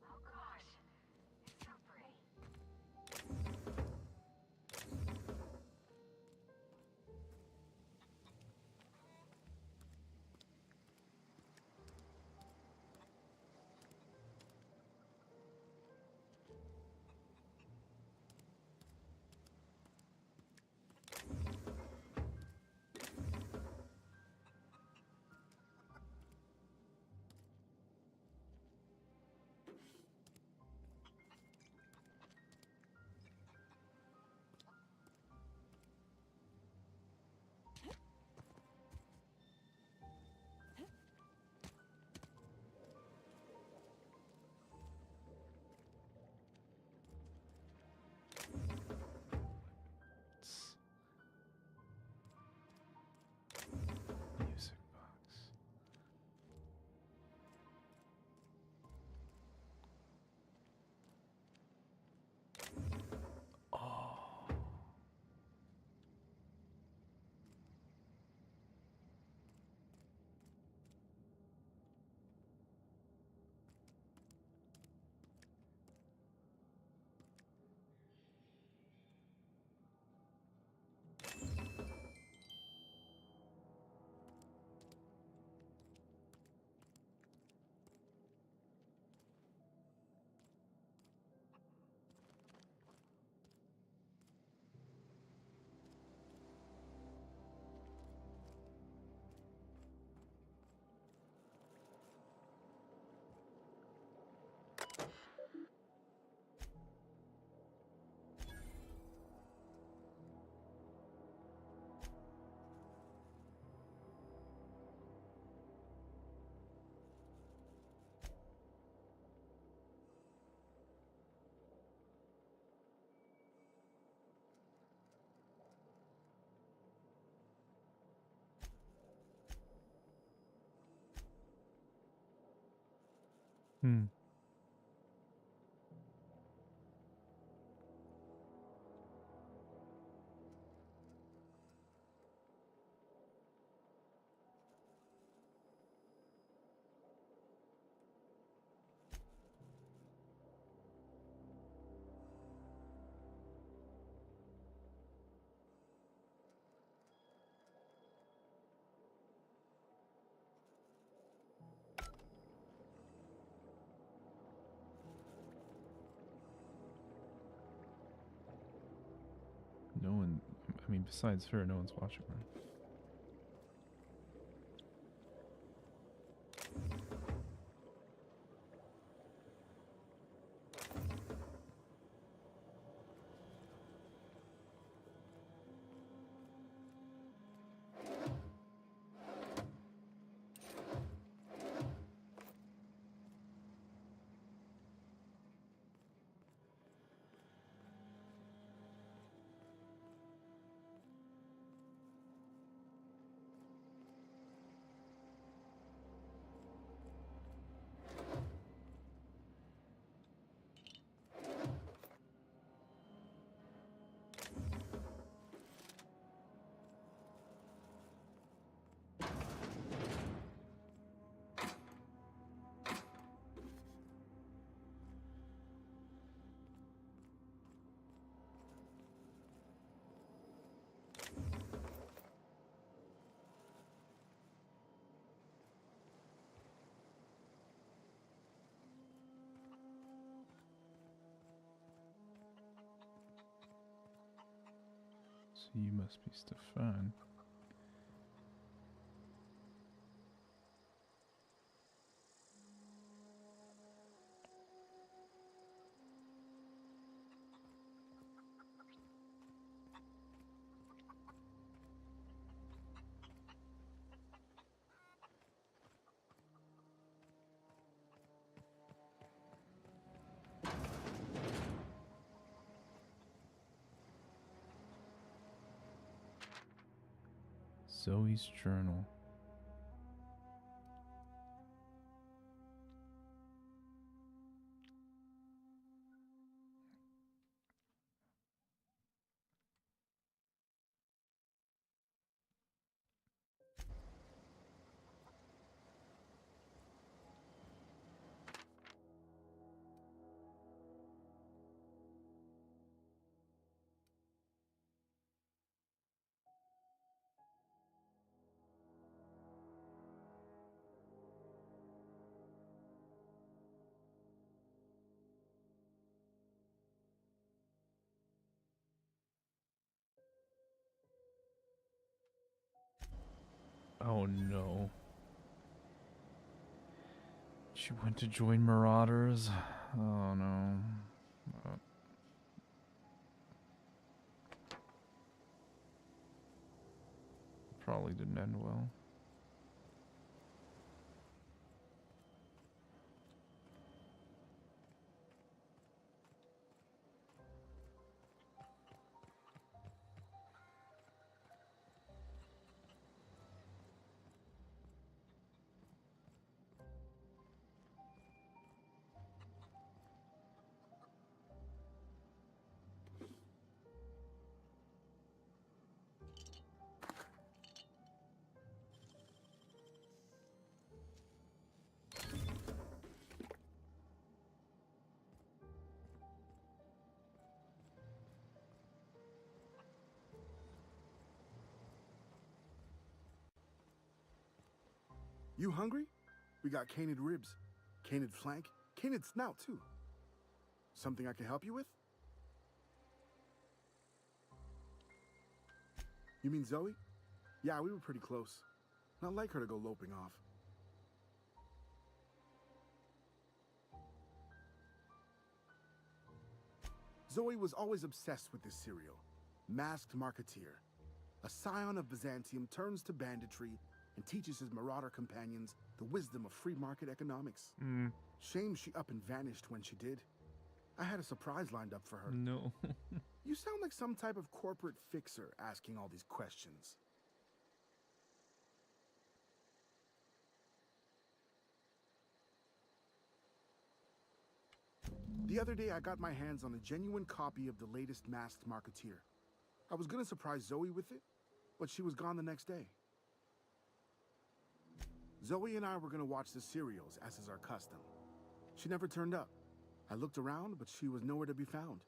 Oh gosh, it's so pretty. Music box. Oh. Hmm. No one, I mean, besides her, no one's watching her. So you must be Stefan. Zoe's journal. Oh no. She went to join Marauders. Oh no. Probably didn't end well. You hungry? We got canid ribs, canid flank, canid snout too. Something I can help you with? You mean Zoe? Yeah, we were pretty close. Not like her to go loping off. Zoe was always obsessed with this serial. Masked Marketeer. A scion of Byzantium turns to banditry and teaches his marauder companions the wisdom of free market economics. Shame she up and vanished when she did. I had a surprise lined up for her. No. You sound like some type of corporate fixer asking all these questions. The other day I got my hands on a genuine copy of the latest Masked Marketeer. I was gonna surprise Zoe with it, but she was gone the next day. Zoe and I were gonna watch the serials, as is our custom. She never turned up. I looked around, but she was nowhere to be found.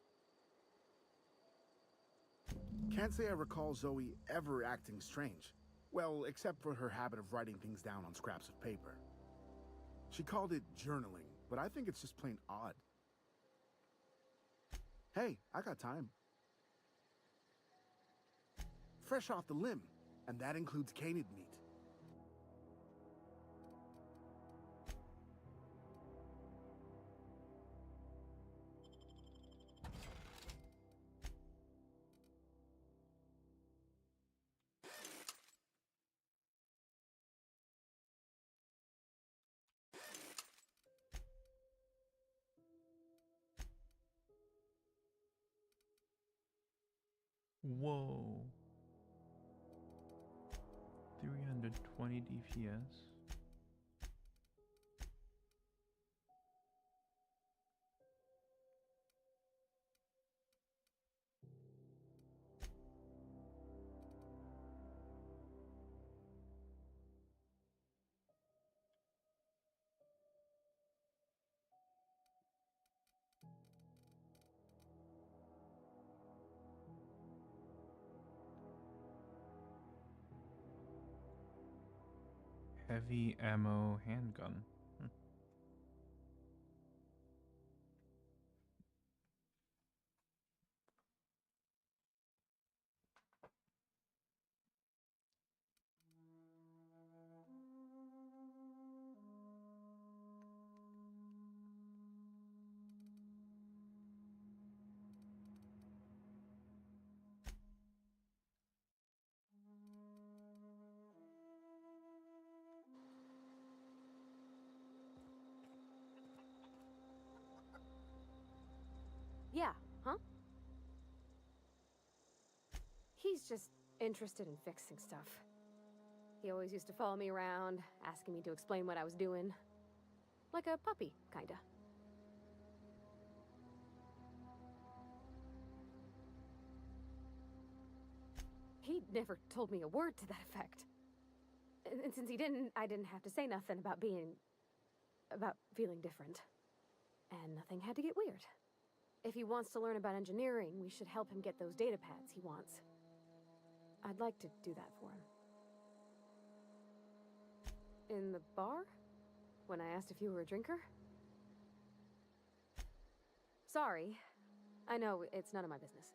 Can't say I recall Zoe ever acting strange. Well, except for her habit of writing things down on scraps of paper. She called it journaling, but I think it's just plain odd. Hey, I got time. Fresh off the limb, and that includes canid meat. Whoa. 320 DPS. Heavy ammo handgun. Yeah, huh? He's just interested in fixing stuff. He always used to follow me around, asking me to explain what I was doing. Like a puppy, kinda. He never told me a word to that effect. And since he didn't, I didn't have to say nothing about feeling different. And nothing had to get weird. If he wants to learn about engineering, we should help him get those data pads he wants. I'd like to do that for him. In the bar? When I asked if you were a drinker? Sorry. I know, it's none of my business.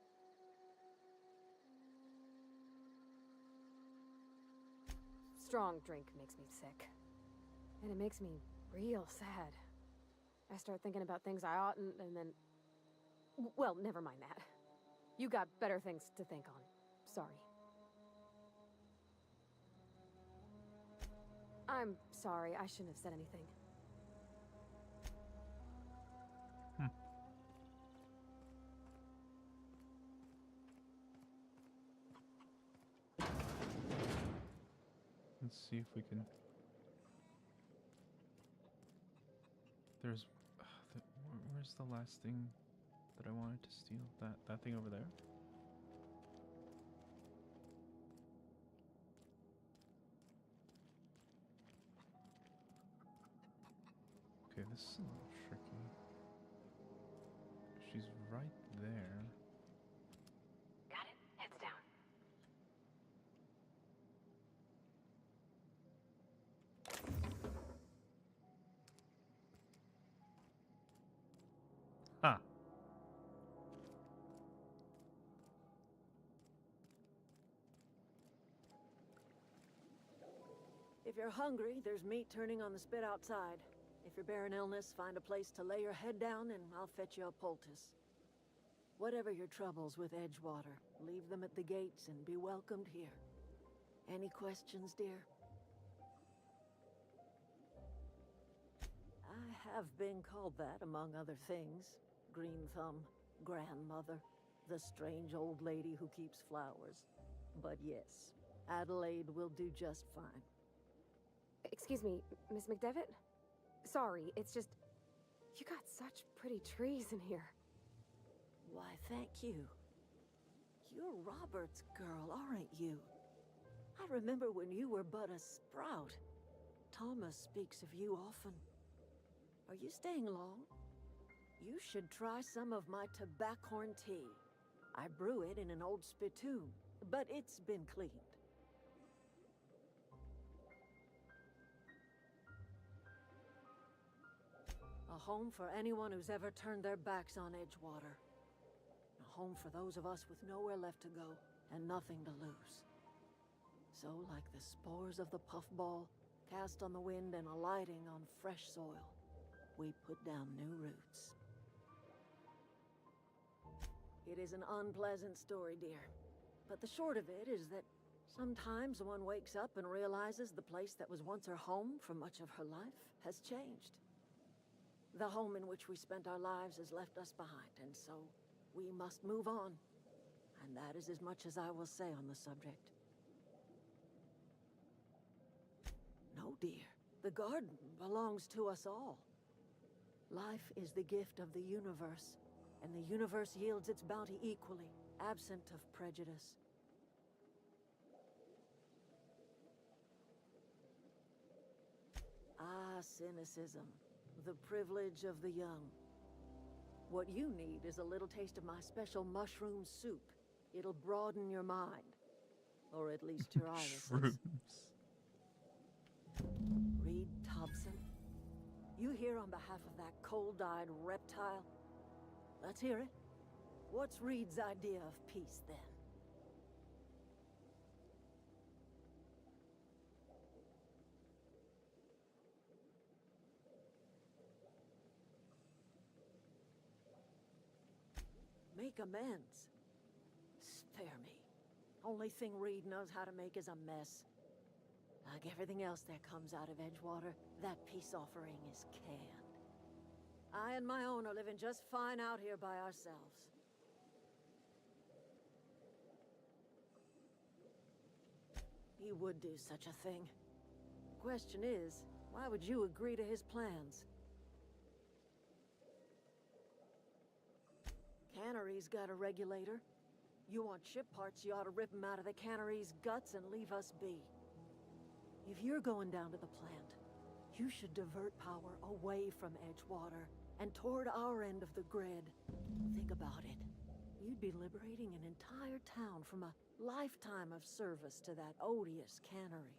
Strong drink makes me sick. And it makes me real sad. I start thinking about things I oughtn't, and then... Well, never mind that. You got better things to think on. Sorry. I'm sorry, I shouldn't have said anything. Let's see if we can... There's... where's the last thing that I wanted to steal? That thing over there? Okay, this is a little tricky. She's right there. Got it. Heads down. Huh. If you're hungry, there's meat turning on the spit outside. If you're bearing illness, find a place to lay your head down and I'll fetch you a poultice. Whatever your troubles with Edgewater, leave them at the gates and be welcomed here. Any questions, dear? I have been called that, among other things. Green Thumb, grandmother, the strange old lady who keeps flowers. But yes, Adelaide will do just fine. Excuse me, Miss McDevitt? Sorry, it's just... You got such pretty trees in here. Why, thank you. You're Robert's girl, aren't you? I remember when you were but a sprout. Thomas speaks of you often. Are you staying long? You should try some of my tobaccorn tea. I brew it in an old spittoon, but it's been cleaned. A home for anyone who's ever turned their backs on Edgewater. A home for those of us with nowhere left to go and nothing to lose. So, like the spores of the puffball, cast on the wind and alighting on fresh soil, we put down new roots. It is an unpleasant story, dear. But the short of it is that sometimes one wakes up and realizes the place that was once her home for much of her life has changed. The home in which we spent our lives has left us behind, and so we must move on. And that is as much as I will say on the subject. No, dear. The garden belongs to us all. Life is the gift of the universe, and the universe yields its bounty equally, absent of prejudice. Ah, cynicism. The privilege of the young. What you need is a little taste of my special mushroom soup. It'll broaden your mind. Or at least your irises. Shrooms. Reed Thompson? You here on behalf of that cold-eyed reptile? Let's hear it. What's Reed's idea of peace, then? Make amends. Spare me. Only thing Reed knows how to make is a mess. Like everything else that comes out of Edgewater, that peace offering is canned. I and my own are living just fine out here by ourselves. he would do such a thing. Question is, why would you agree to his plans? Cannery's got a regulator. You want ship parts, you ought to rip them out of the cannery's guts and leave us be. If you're going down to the plant, you should divert power away from Edgewater and toward our end of the grid. Think about it. You'd be liberating an entire town from a lifetime of service to that odious cannery.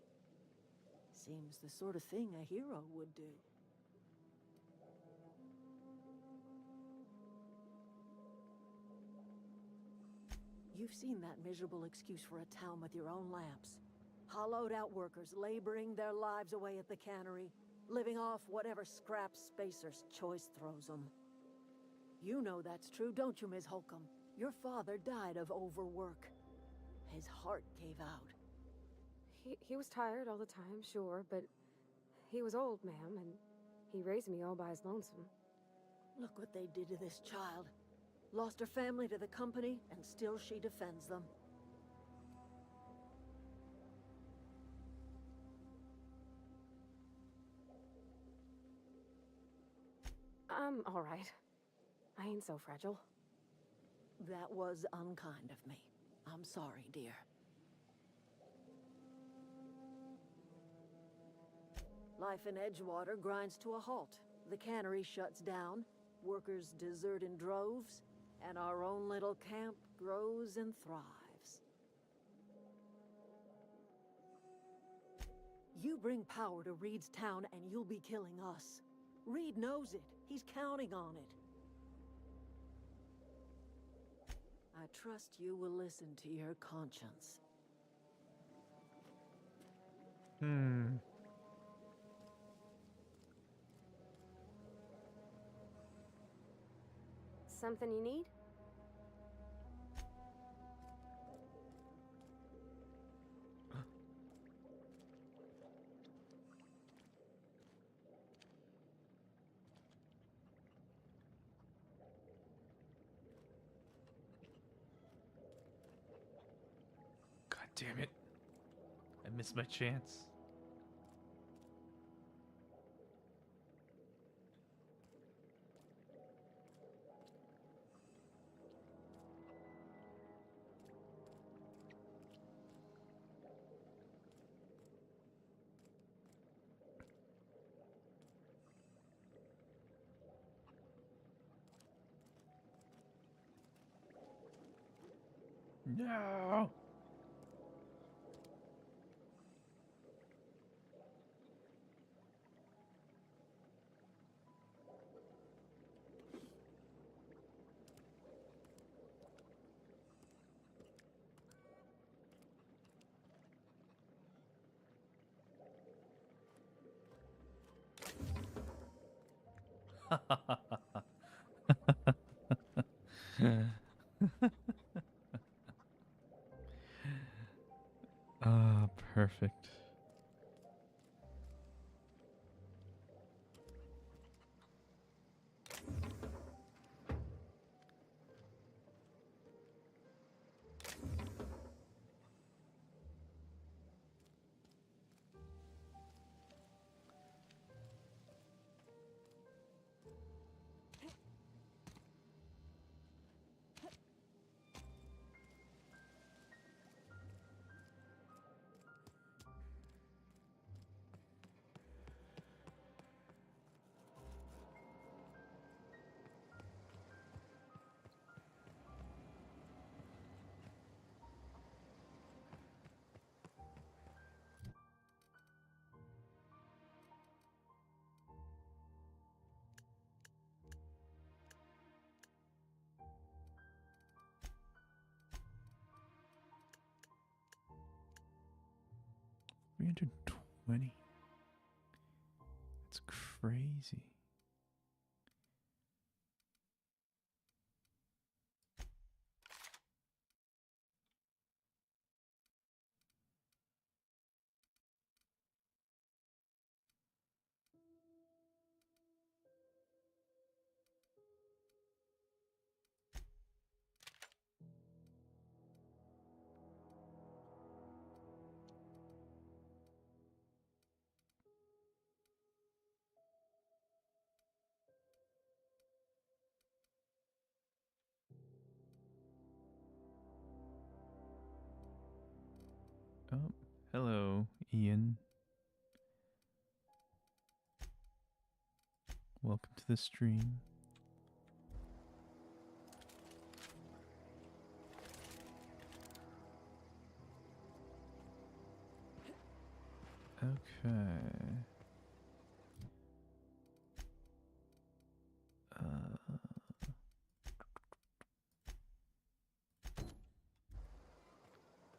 Seems the sort of thing a hero would do. You've seen that miserable excuse for a town with your own lamps. Hollowed out workers laboring their lives away at the cannery, living off whatever scraps Spacer's choice throws them. You know that's true, don't you, Ms. Holcomb? Your father died of overwork. His heart gave out. He was tired all the time, sure, but he was old, ma'am, and he raised me all by his lonesome. Look what they did to this child. Lost her family to the company, and still she defends them. I'm all right. I ain't so fragile. That was unkind of me. I'm sorry, dear. Life in Edgewater grinds to a halt. The cannery shuts down, workers desert in droves, and our own little camp grows and thrives. You bring power to Reed's town and you'll be killing us. Reed knows it. He's counting on it. I trust you will listen to your conscience. Something you need? God damn it. I missed my chance. No. Ah, perfect. $320. That's crazy. Oh, hello, Ian. Welcome to the stream. Okay.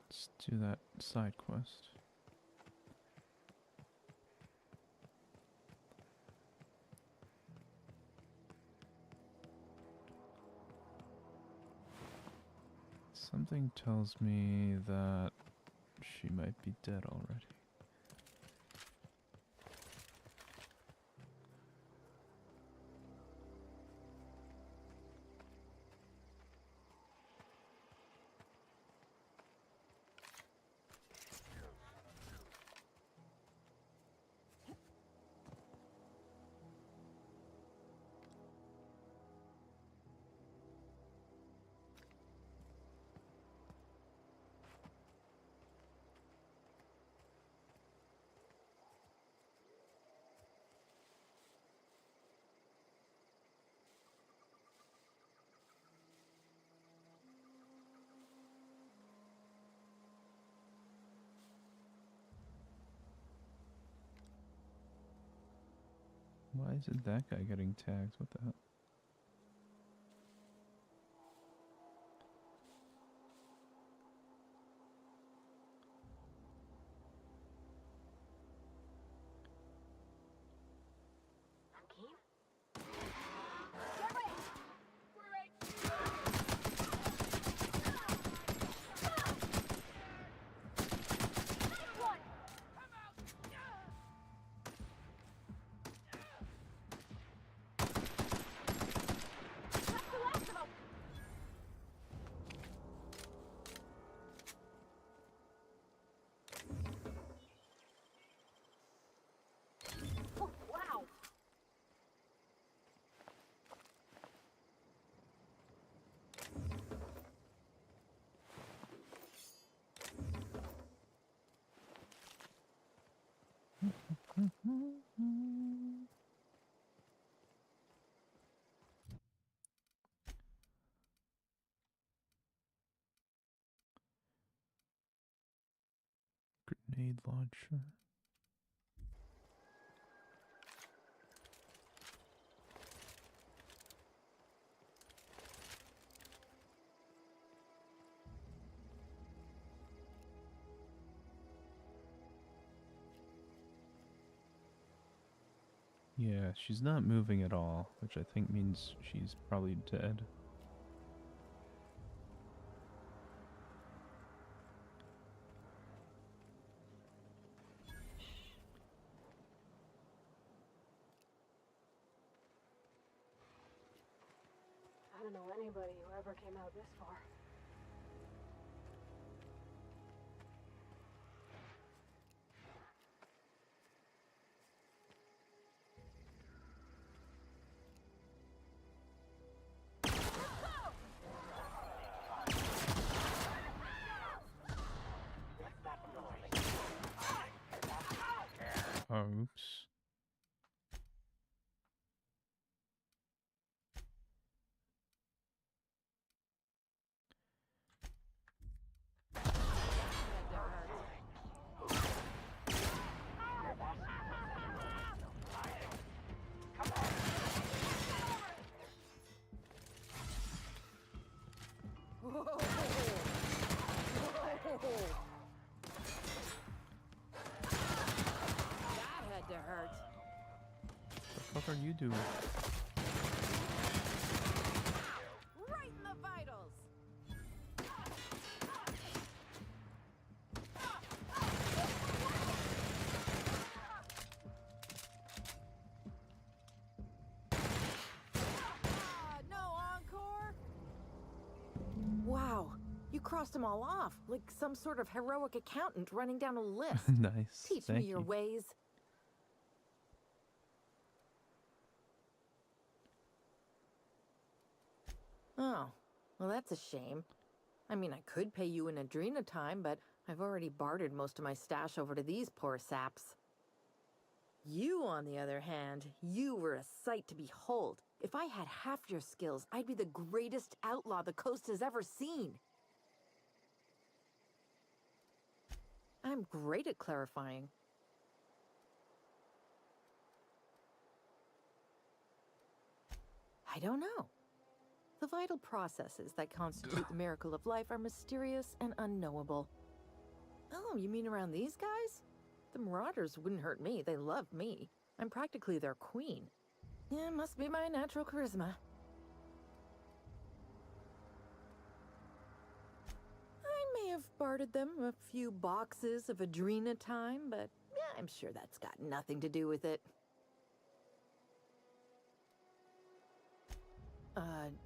Let's do that side quest. Something tells me that she might be dead already. Why is it that guy getting tagged? What the hell? Grenade launcher. Yeah, she's not moving at all, which I think means she's probably dead. I don't know anybody who ever came out this far. Oh, oops. That had to hurt. What the fuck are you doing? Right in the vitals. No encore. Wow, you crossed them all off, like some sort of heroic accountant running down a list. Nice. Teach Thank me your you. ways. Oh, well that's a shame. I mean, I could pay you in Adrena time, but I've already bartered most of my stash over to these poor saps. You, on the other hand, you were a sight to behold. If I had half your skills, I'd be the greatest outlaw the coast has ever seen. I'm great at clarifying. I don't know. The vital processes that constitute the miracle of life are mysterious and unknowable. Oh, you mean around these guys? The Marauders wouldn't hurt me. They love me. I'm practically their queen. Yeah, must be my natural charisma. I may have bartered them a few boxes of Adrena time, but yeah, I'm sure that's got nothing to do with it.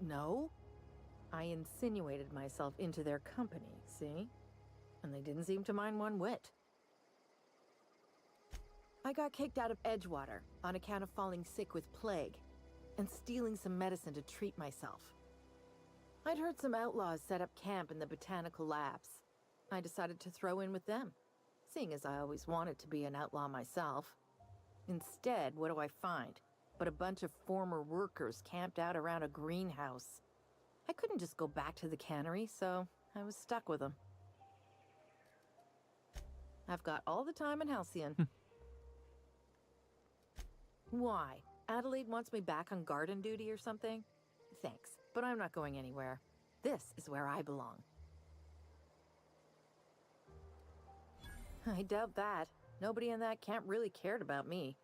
No. I insinuated myself into their company, see? And they didn't seem to mind one whit. I got kicked out of Edgewater on account of falling sick with plague and stealing some medicine to treat myself. I'd heard some outlaws set up camp in the botanical labs. I decided to throw in with them, seeing as I always wanted to be an outlaw myself. Instead, what do I find? But a bunch of former workers camped out around a greenhouse. I couldn't just go back to the cannery, so I was stuck with them. I've got all the time in Halcyon. Why? Adelaide wants me back on garden duty or something? Thanks, but I'm not going anywhere. This is where I belong. I doubt that. Nobody in that camp really cared about me.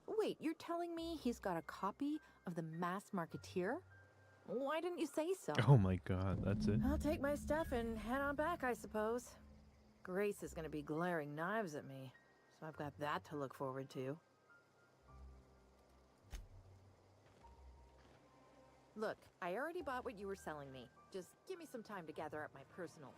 Wait, you're telling me he's got a copy of the Mass Marketeer? Why didn't you say so? Oh my god, that's it. I'll take my stuff and head on back, I suppose. Grace is gonna be glaring knives at me, so I've got that to look forward to. Look, I already bought what you were selling me. Just give me some time to gather up my personals.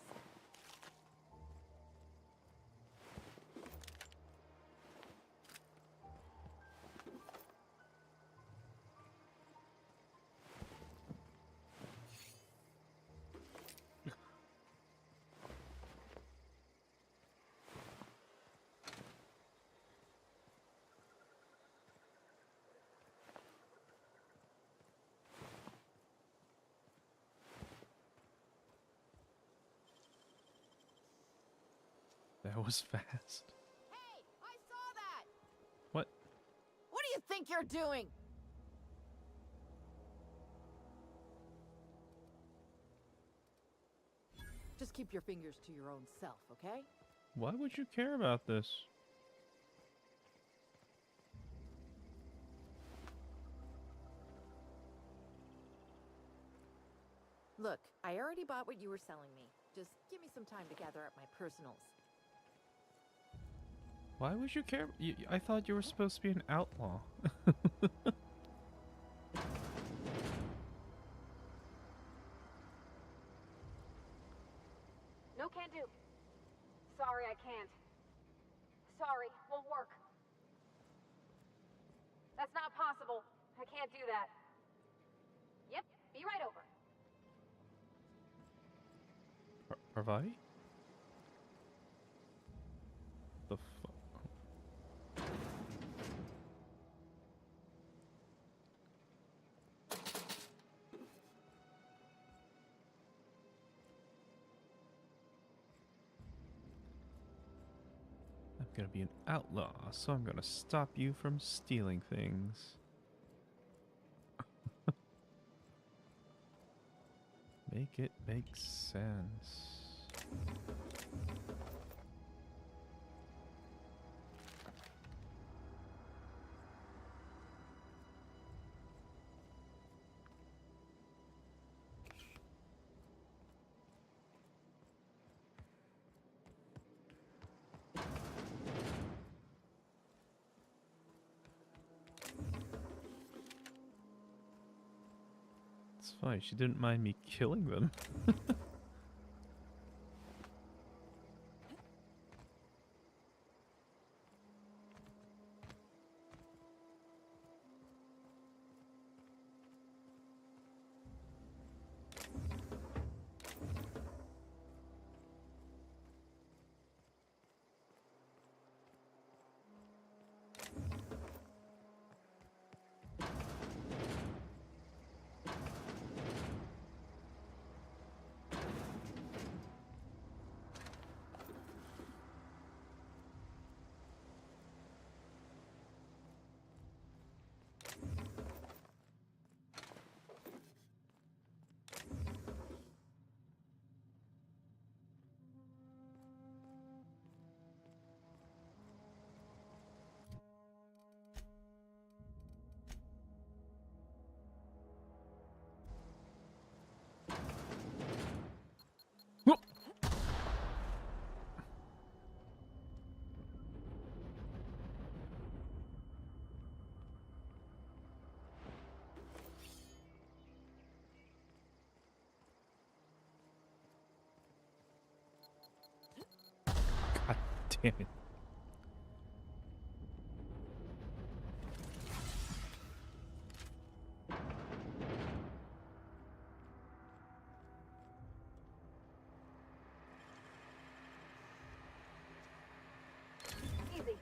That was fast. Hey, I saw that! What? What do you think you're doing? Just keep your fingers to your own self, okay? Why would you care about this? Look, I already bought what you were selling me. Just give me some time to gather up my personals. Why would you care? I thought you were supposed to be an outlaw. No, can't do. Sorry, I can't. Sorry, won't work. That's not possible. I can't do that. Yep, be right over. Parvati? The fuck? I'm gonna be an outlaw, so I'm gonna stop you from stealing things. Make it make sense. It's fine, she didn't mind me killing them. Damn it. Easy.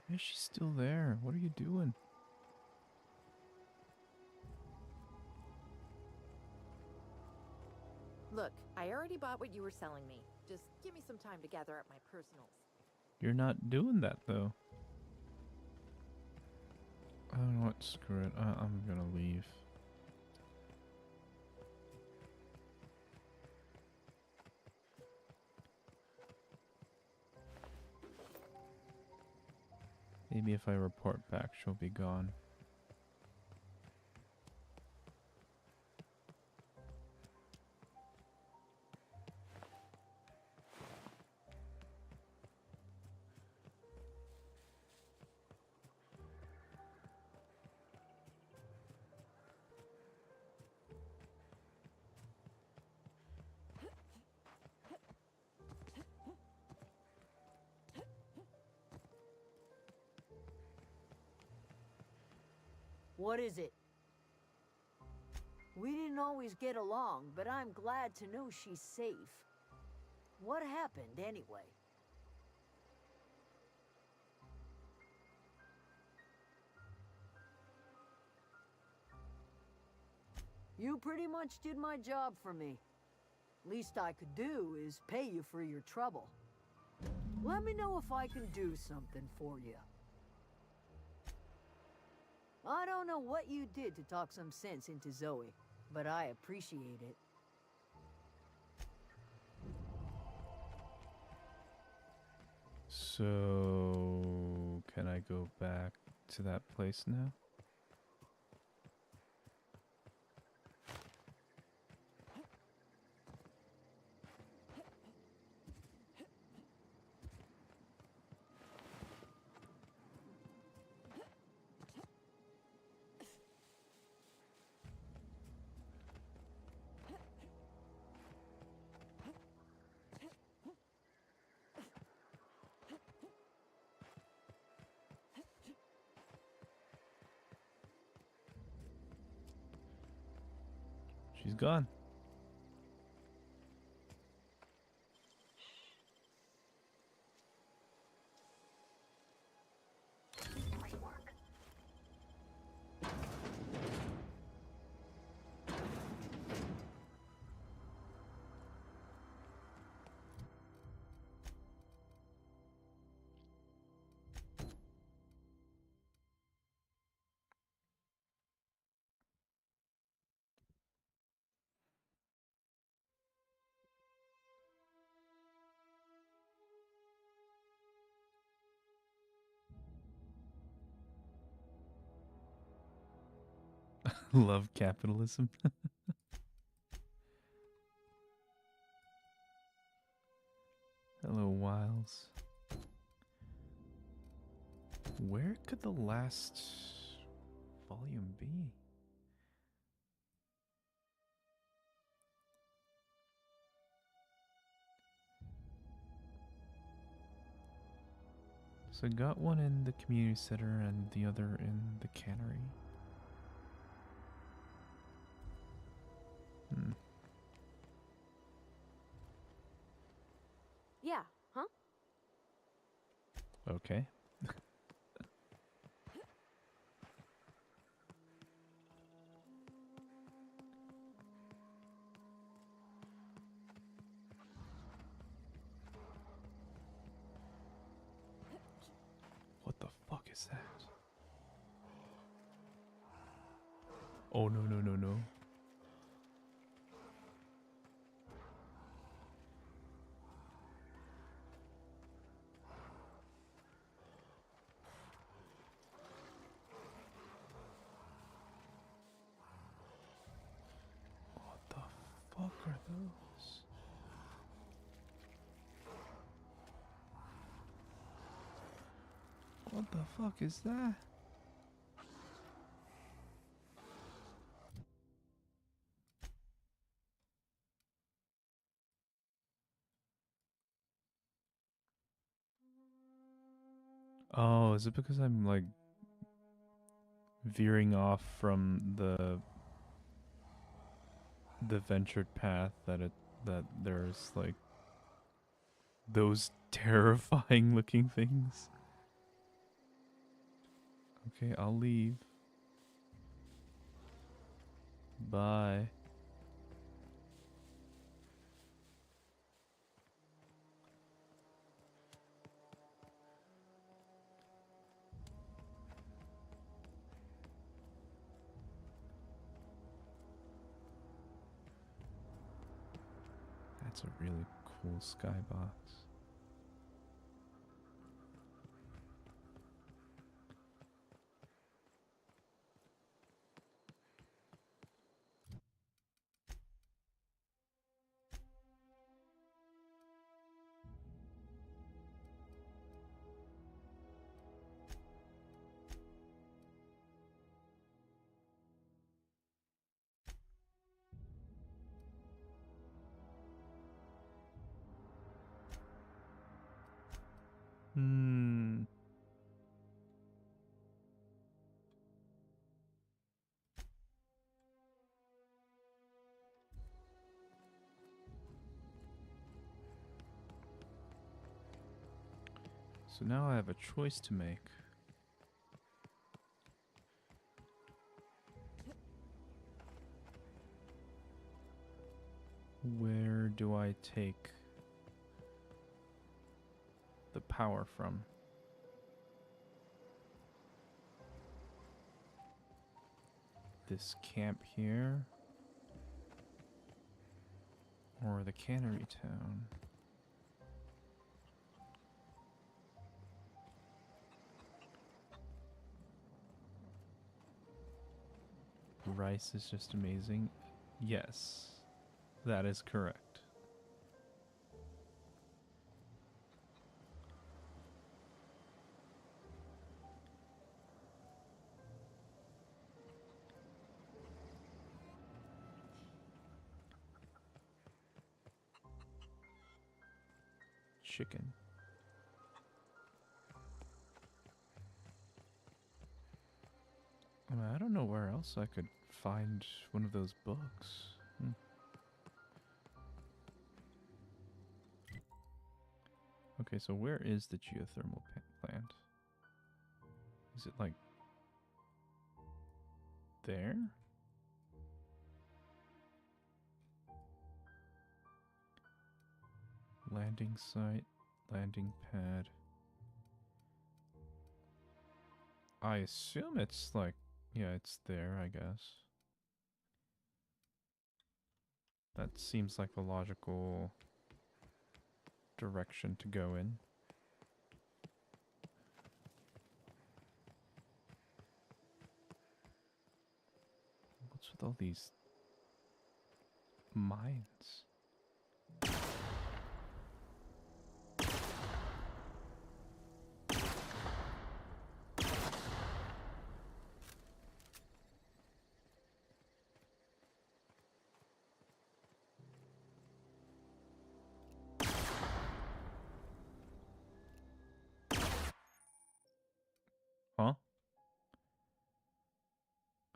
Why is she still there? What are you doing? Look, I already bought what you were selling me. Just give me some time to gather up my personals. You're not doing that, though. I don't know what. Screw it. I'm gonna leave. Maybe if I report back, she'll be gone. What is it? We didn't always get along, but I'm glad to know she's safe. What happened, anyway? You pretty much did my job for me. Least I could do is pay you for your trouble. Let me know if I can do something for you. I don't know what you did to talk some sense into Zoe, but I appreciate it. So, can I go back to that place now? She's gone. Love capitalism. Hello, Wiles. Where could the last volume be? So I got one in the community center and the other in the cannery. Yeah, huh? Okay. What the fuck is that? Oh, no, no, no, no. The fuck is that? Oh, is it because I'm like veering off from the ventured path that there's like those terrifying looking things? Okay, I'll leave. Bye. That's a really cool skybox. Hmm. So now I have a choice to make. Where do I take the power from? This camp here? Or the cannery town? Rice is just amazing. Yes, that is correct. Chicken. I don't know where else I could find one of those books. Okay, so where is the geothermal plant? Is it like there? Landing site, landing pad. I assume it's like, yeah, it's there, I guess. That seems like the logical direction to go in. What's with all these mines? Huh?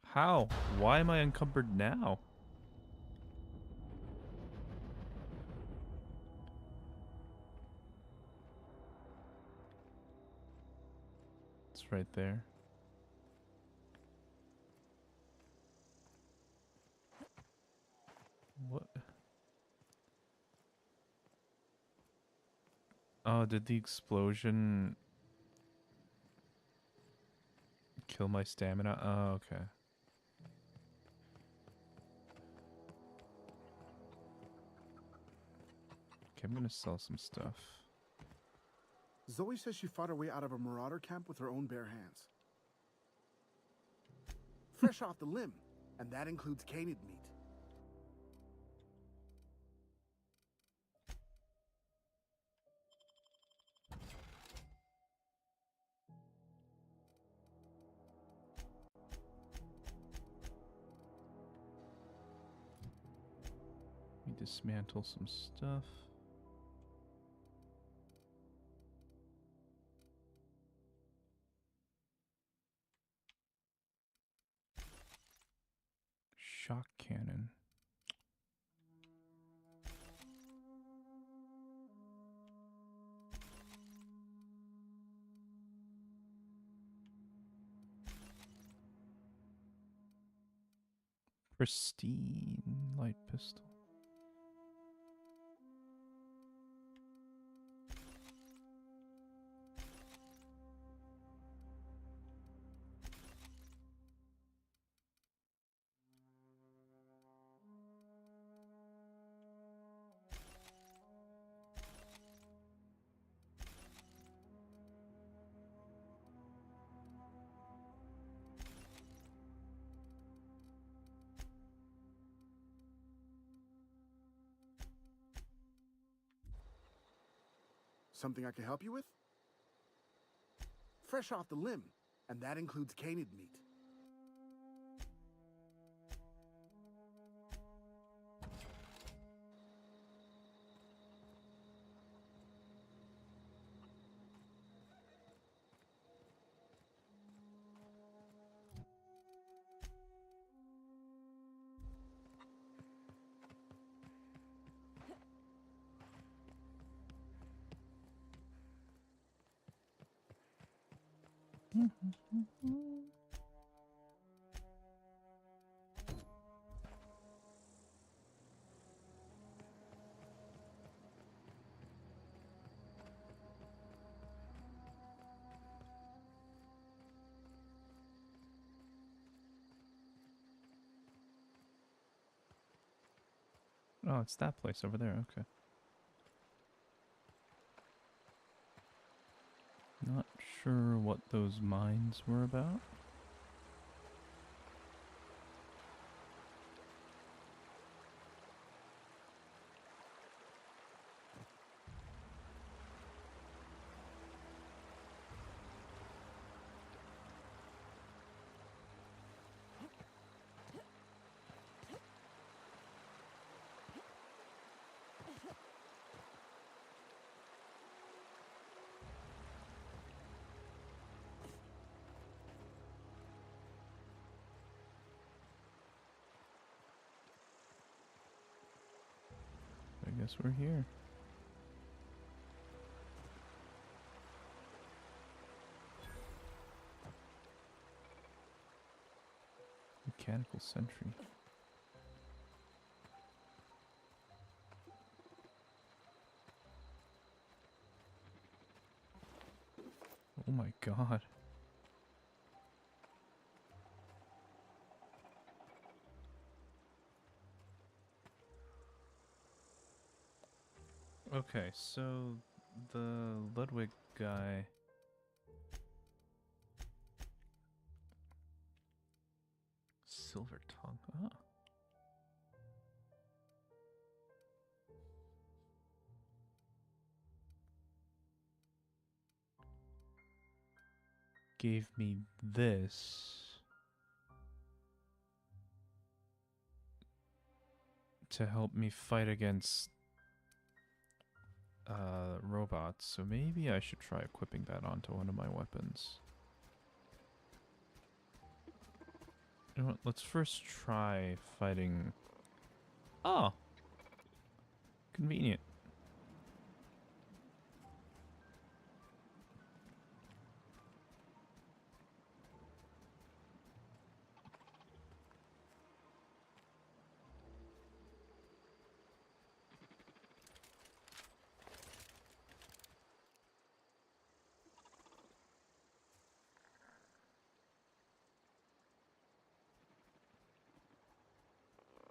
How? Why am I encumbered now? It's right there. What? Oh, did the explosion kill my stamina? Oh, okay. Okay, I'm gonna sell some stuff. Zoe says she fought her way out of a marauder camp with her own bare hands. Fresh off the limb, and that includes canid meat. dismantle some stuff. Shock cannon. Pristine light pistol. Something I can help you with? Fresh off the limb, and that includes canid meat. Oh, it's that place over there, okay. Not sure what those mines were about. I guess we're here. Mechanical sentry. Oh my god. Okay, so the Ludwig guy Silver tongue. Ah. Gave me this to help me fight against robots, so maybe I should try equipping that onto one of my weapons. You know what, let's first try fighting... Oh! Convenient.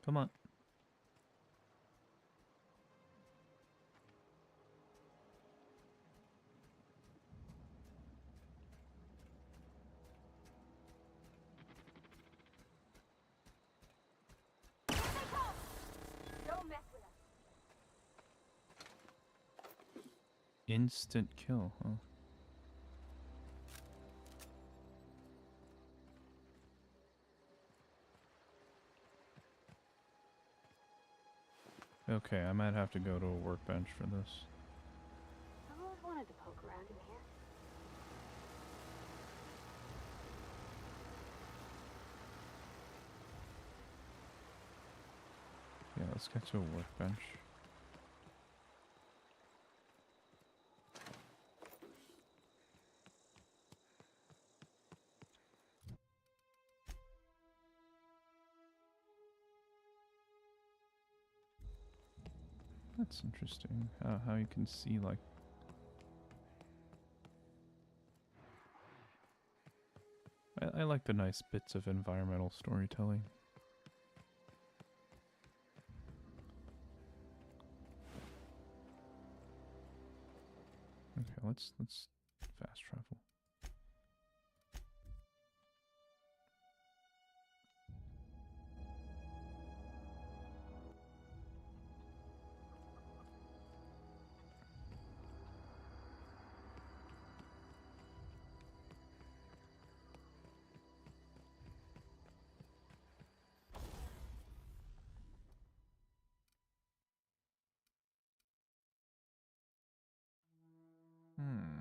Come on. Don't mess with us. Instant kill, huh? Okay, I might have to go to a workbench for this. I've always wanted to poke around in here. Yeah, let's get to a workbench. That's interesting. How you can see like. I like the nice bits of environmental storytelling. Okay, let's fast travel. Hmm.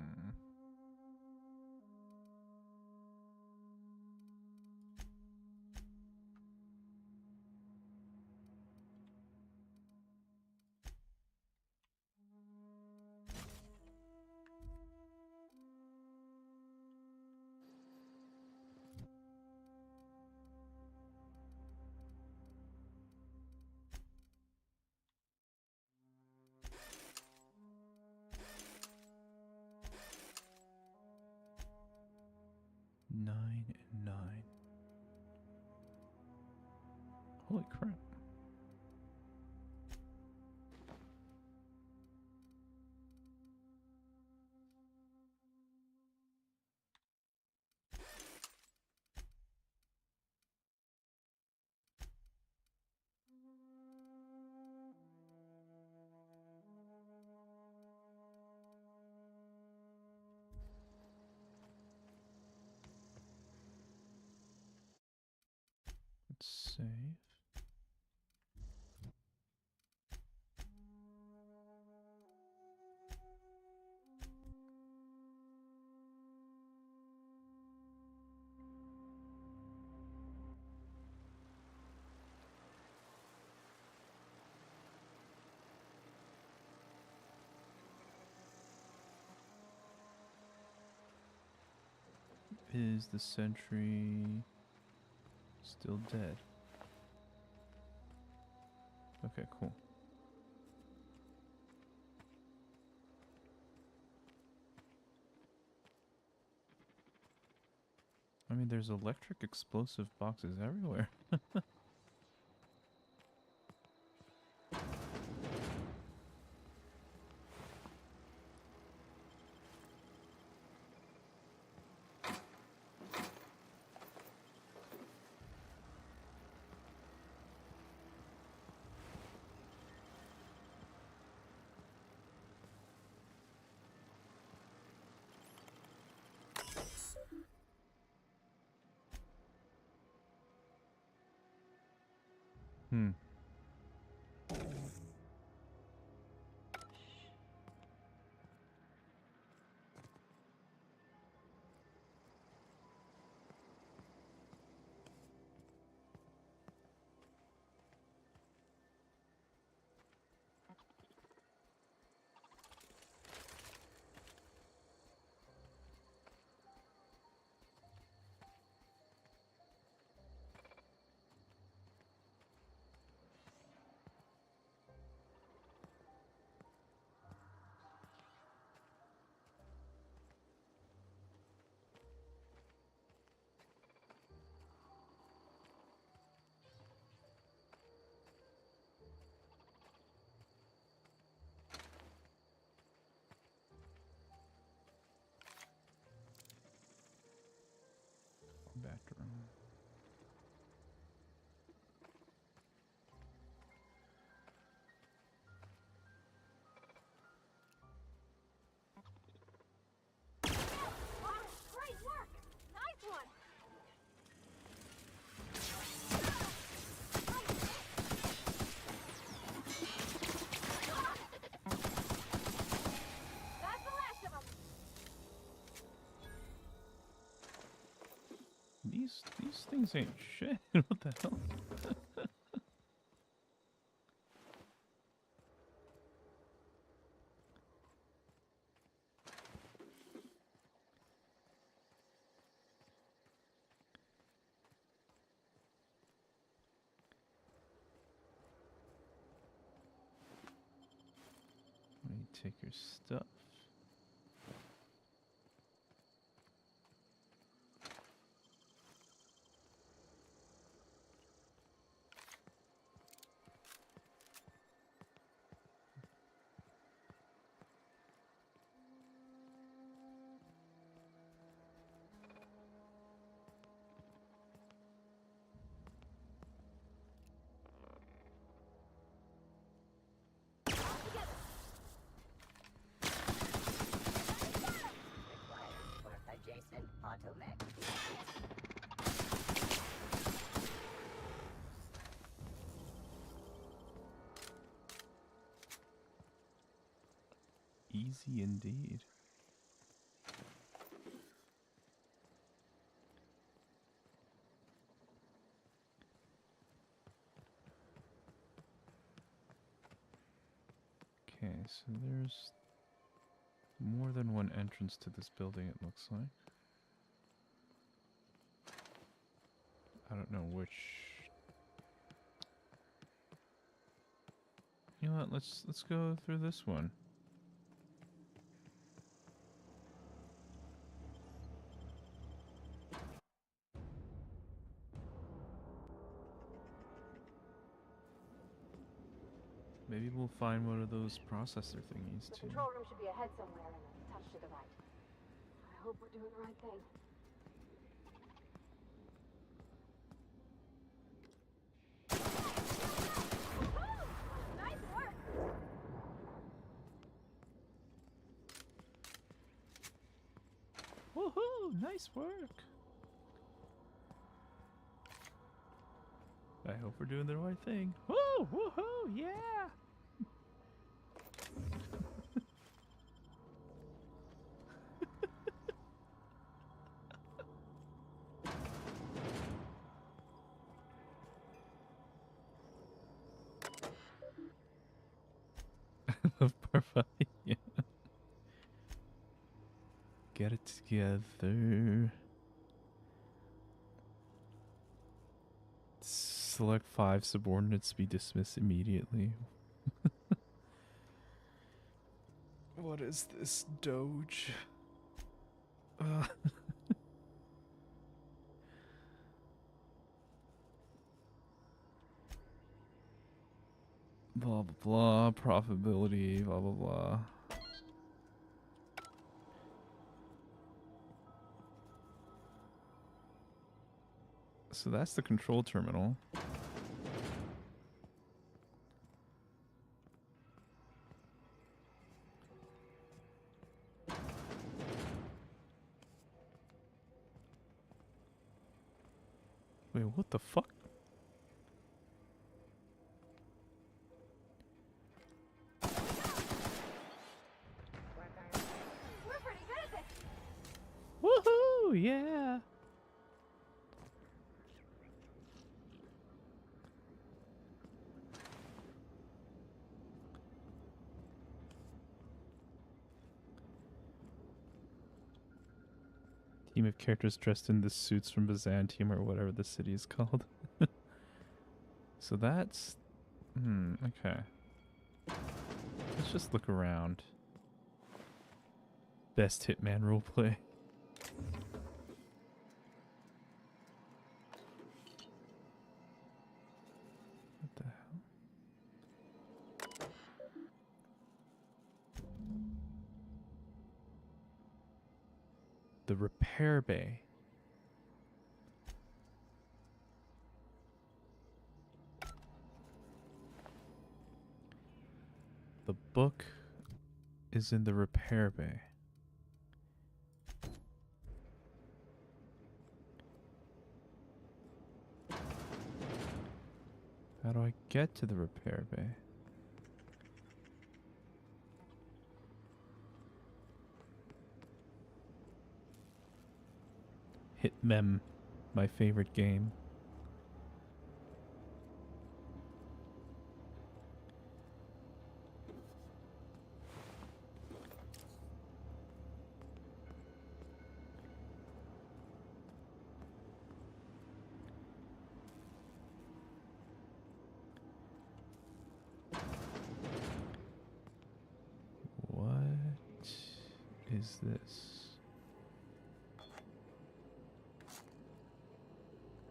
Nine and 9. Holy crap. Let's save. Is the sentry still dead? Okay, cool. I mean, there's electric explosive boxes everywhere. Hmm. things ain't shit. What the hell? Let me take your stuff. Adjacent automech. Easy indeed. Okay, so there's more than one entrance to this building, it looks like. I don't know which. You know what? Let's go through this one. Maybe we'll find one of those processor thingies The too. control room should be ahead somewhere and a touch to the right. I hope we're doing the right thing. Nice work! Woohoo! Nice work! I hope we're doing the right thing. Woo! Woohoo! Yeah! Perfect. Yeah. Get it together. Select 5 subordinates to be dismissed immediately. What is this, Doge? Blah blah blah, profitability, blah blah blah. So that's the control terminal. Wait, what the fuck? We're pretty good at this! Woohoo! Yeah! Team of characters dressed in the suits from Byzantium or whatever the city is called. So that's... okay. Let's just look around. Best Hitman roleplay. What the hell? The repair bay. The book is in the repair bay. How do I get to the repair bay? Hit mem. my favorite game. What is this?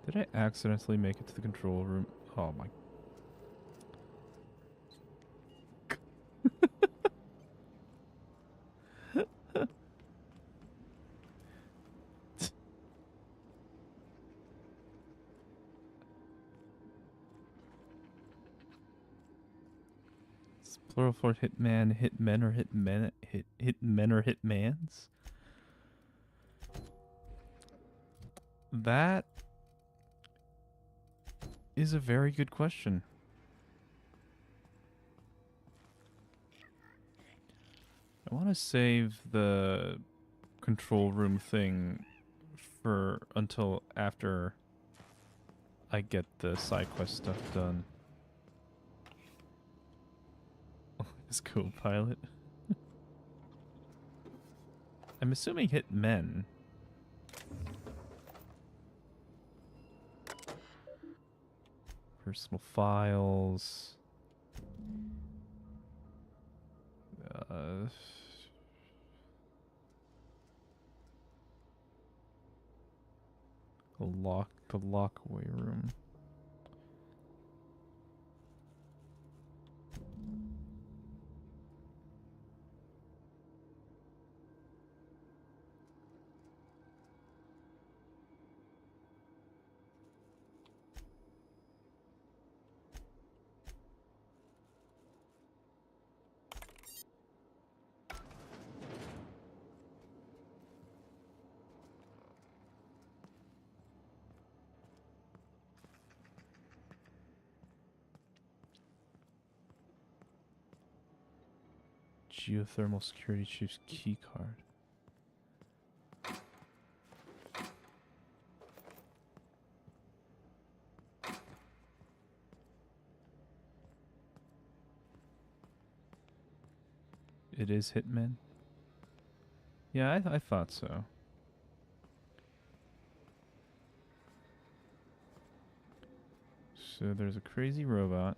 Did I accidentally make it to the control room? Oh my. It's plural for hitman, hitmen, or hitmen, hitmen or hitmans? That is a very good question. I want to save the control room thing for until after I get the side quest stuff done. His co-pilot. I'm assuming hit men. Personal files. The lockaway room. Geothermal security chief's key card. It is Hitman? Yeah, I thought so. So there's a crazy robot.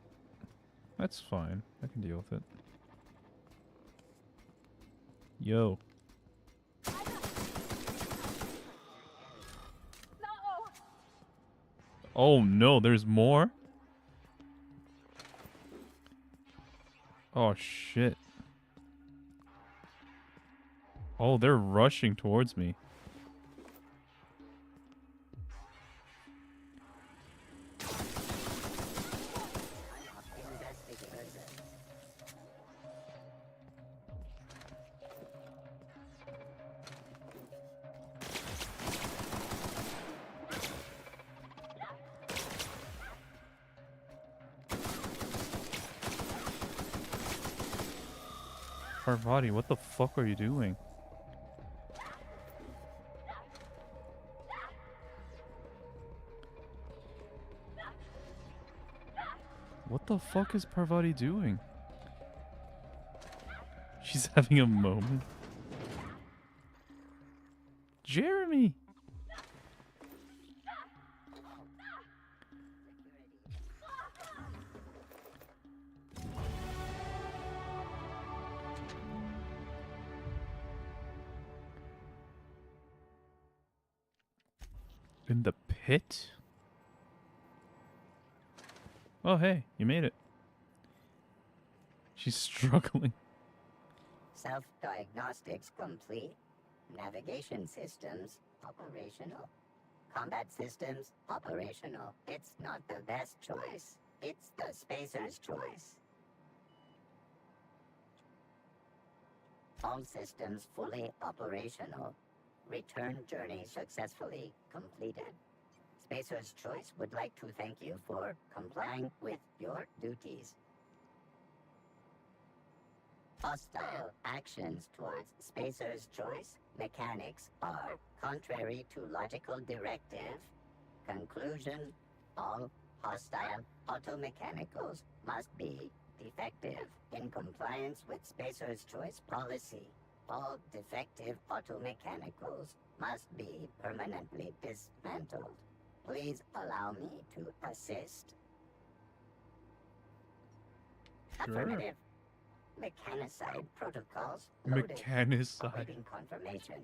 That's fine. I can deal with it. Yo. Oh no, there's more? Oh shit. Oh, they're rushing towards me. Parvati, what the fuck are you doing? What the fuck is Parvati doing? She's having a moment. Jeremy! In the pit? Oh, hey, you made it. She's struggling. Self-diagnostics complete. Navigation systems operational. Combat systems operational. It's not the best choice. It's the spacer's choice. All systems fully operational. Return journey successfully completed. Spacer's Choice would like to thank you for complying with your duties. Hostile actions towards Spacer's Choice mechanics are contrary to logical directive Conclusion, all hostile automechanicals must be defective in compliance with Spacer's Choice policy. All defective automechanicals must be permanently dismantled. Please allow me to assist. Sure. Affirmative. Mechanicide protocols loaded. Mechanicide. Awaiting confirmation.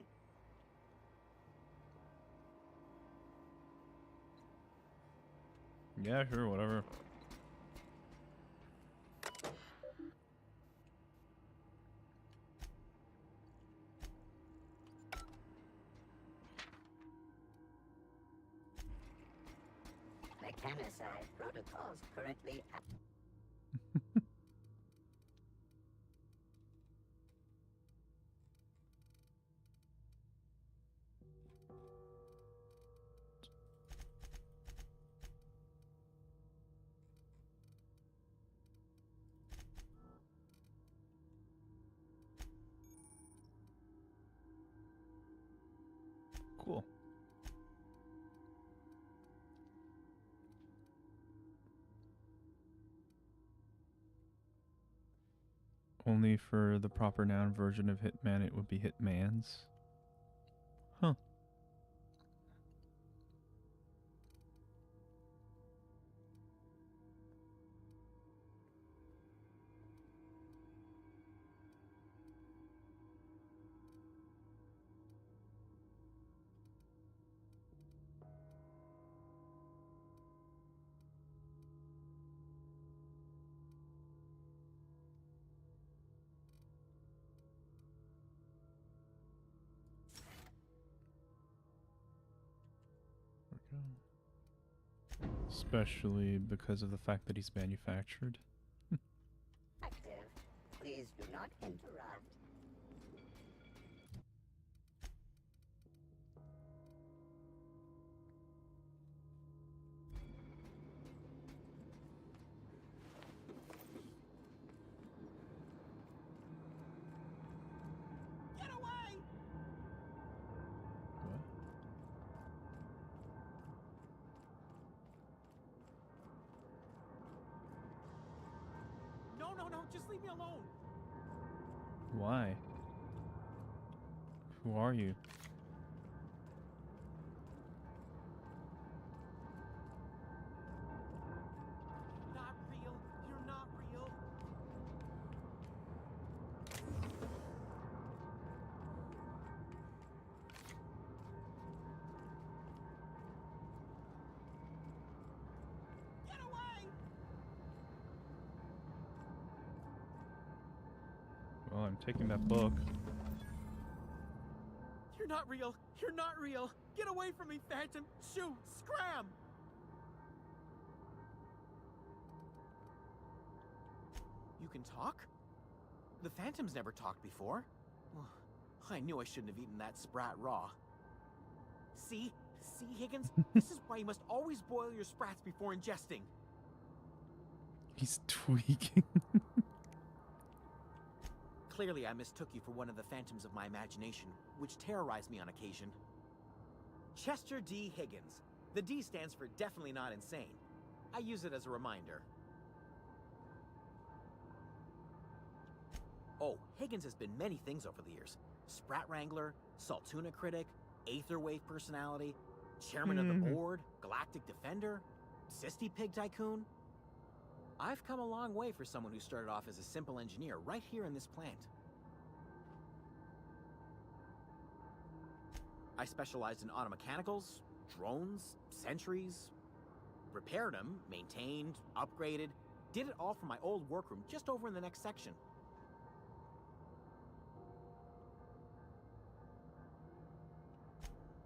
Yeah, sure, whatever. Mechanicide protocols currently active. Cool. Only for the proper noun version of Hitman, it would be Hitman's. Huh. Especially because of the fact that he's manufactured. Active. Please do not interrupt. Get away! No, just leave me alone. Why? Who are you? Not real. You're not real. Get away! Well, I'm taking that book. You're not real. You're not real. Get away from me, Phantom. Shoot! Scram! You can talk? The Phantom's never talked before. I knew I shouldn't have eaten that sprat raw. See, Higgins? This is why you must always boil your sprats before ingesting. He's tweaking. Clearly, I mistook you for one of the phantoms of my imagination, which terrorized me on occasion. Chester D. Higgins. The D stands for definitely not insane. I use it as a reminder. Oh, Higgins has been many things over the years. Sprat Wrangler, Saltuna Critic, Aetherwave Personality, Chairman of the Board, Galactic Defender, Sisty Pig Tycoon. I've come a long way for someone who started off as a simple engineer right here in this plant. I specialized in automechanicals, drones, sentries, repaired them, maintained, upgraded, did it all from my old workroom just over in the next section.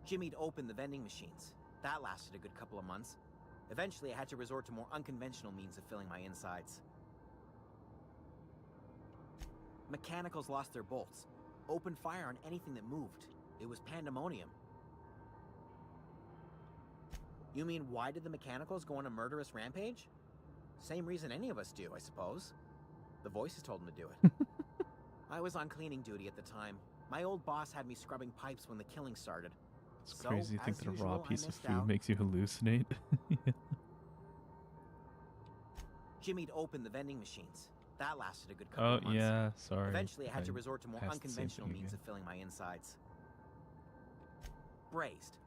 Jimmy'd opened the vending machines. That lasted a good couple of months. Eventually, I had to resort to more unconventional means of filling my insides. Mechanicals lost their bolts, opened fire on anything that moved. It was pandemonium. You mean, why did the mechanicals go on a murderous rampage? Same reason any of us do, I suppose. The voices told them to do it. I was on cleaning duty at the time. My old boss had me scrubbing pipes when the killing started. It's So, crazy to think as that a raw usual, I piece of missed food out. makes you hallucinate. Jimmy'd opened the vending machines. That lasted a good couple Oh, of months. yeah, sorry. Eventually, I had to I resort to more passed the same unconventional thing means again. of filling my insides. Braised,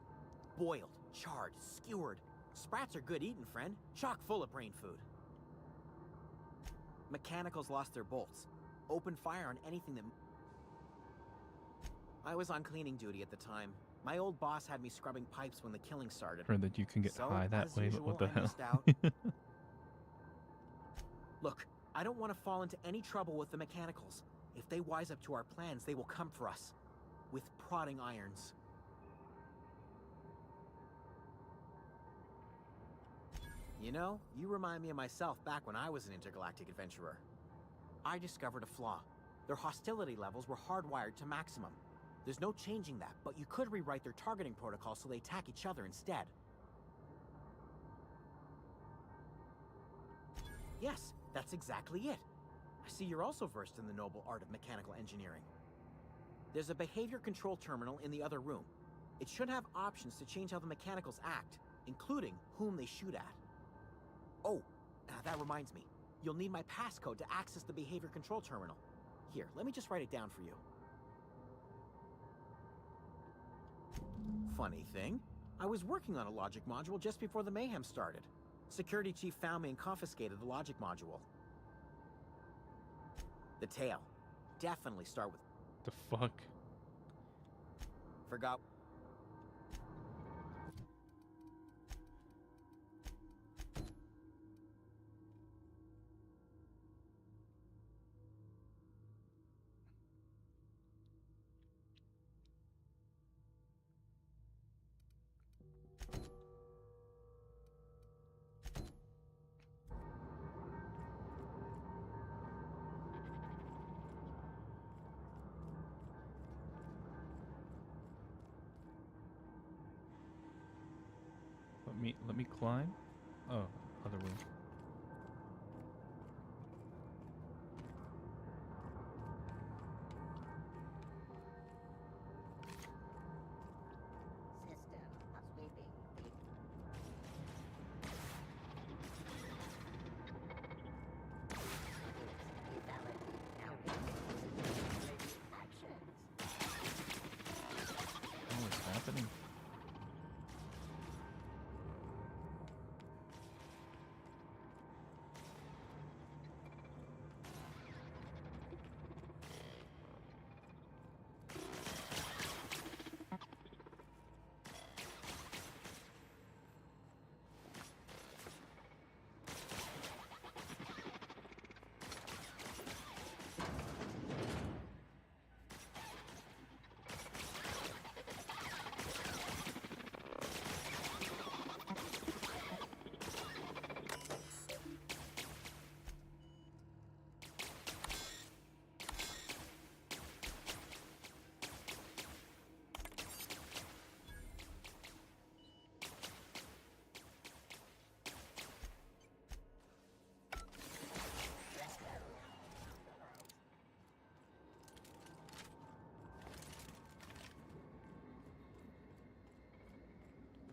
boiled, charred, skewered. Sprats are good eating, friend. Chock full of brain food. Mechanicals lost their bolts. Opened fire on anything that... I was on cleaning duty at the time. My old boss had me scrubbing pipes when the killing started. Heard that you can get So, high that as way, usual, but what the I hell? missed out. Look, I don't want to fall into any trouble with the mechanicals. If they wise up to our plans, they will come for us. With prodding irons. You know, you remind me of myself back when I was an intergalactic adventurer. I discovered a flaw. Their hostility levels were hardwired to maximum. There's no changing that, but you could rewrite their targeting protocol so they attack each other instead. Yes, that's exactly it. I see you're also versed in the noble art of mechanical engineering. There's a behavior control terminal in the other room. It should have options to change how the mechanicals act, including whom they shoot at. Oh, that reminds me. You'll need my passcode to access the behavior control terminal. Here, let me just write it down for you. Funny thing, I was working on a logic module just before the mayhem started. Security chief found me and confiscated the logic module. The tail. Definitely start with... The fuck? Forgot... Let me climb? Oh, other way. Oh, what's happening?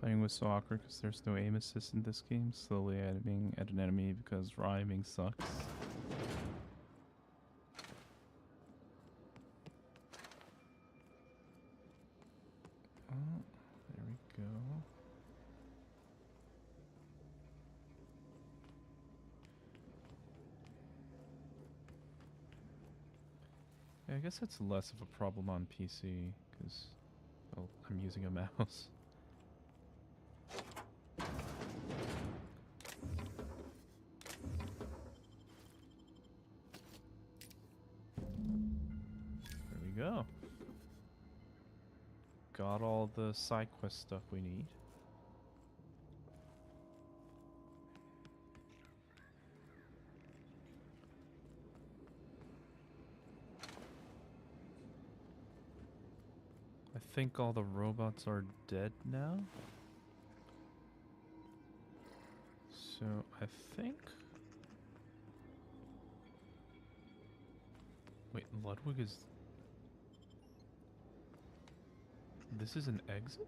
Fighting was so awkward because there's no aim assist in this game. Slowly aiming at an enemy because raw aiming sucks. Oh, there we go. Yeah, I guess it's less of a problem on PC because, well, I'm using a mouse. There we go. Got all the side quest stuff we need. I think all the robots are dead now. So I think... Wait, Ludwig is... This is an exit?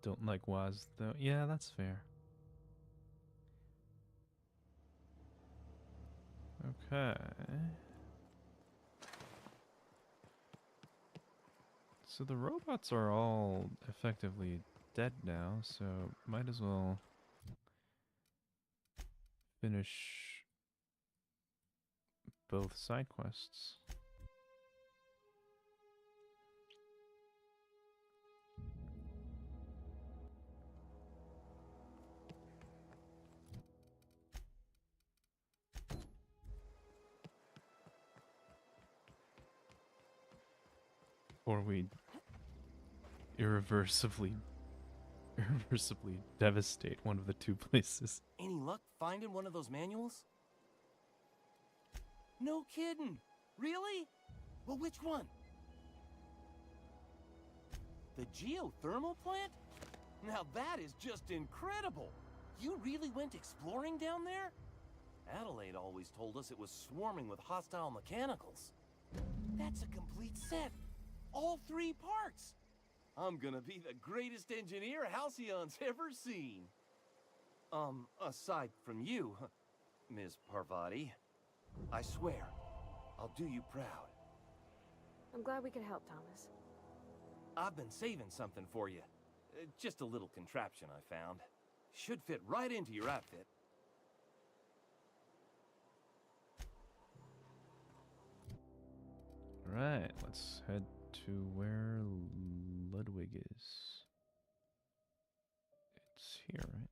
Don't like Waz though. Yeah, that's fair. Okay. So the robots are all effectively dead now, so might as well finish both side quests. Or we irreversibly devastate one of the two places. Any luck finding one of those manuals? No kidding. Really? Well, which one? The geothermal plant? Now that is just incredible. You really went exploring down there? Adelaide always told us it was swarming with hostile mechanicals. That's a complete set. All 3 parts. I'm gonna be the greatest engineer Halcyon's ever seen. Aside from you, Ms. Parvati. I swear, I'll do you proud. I'm glad we could help, Thomas. I've been saving something for you. Just a little contraption I found. Should fit right into your outfit. Right, let's head to where Ludwig is. It's here, right?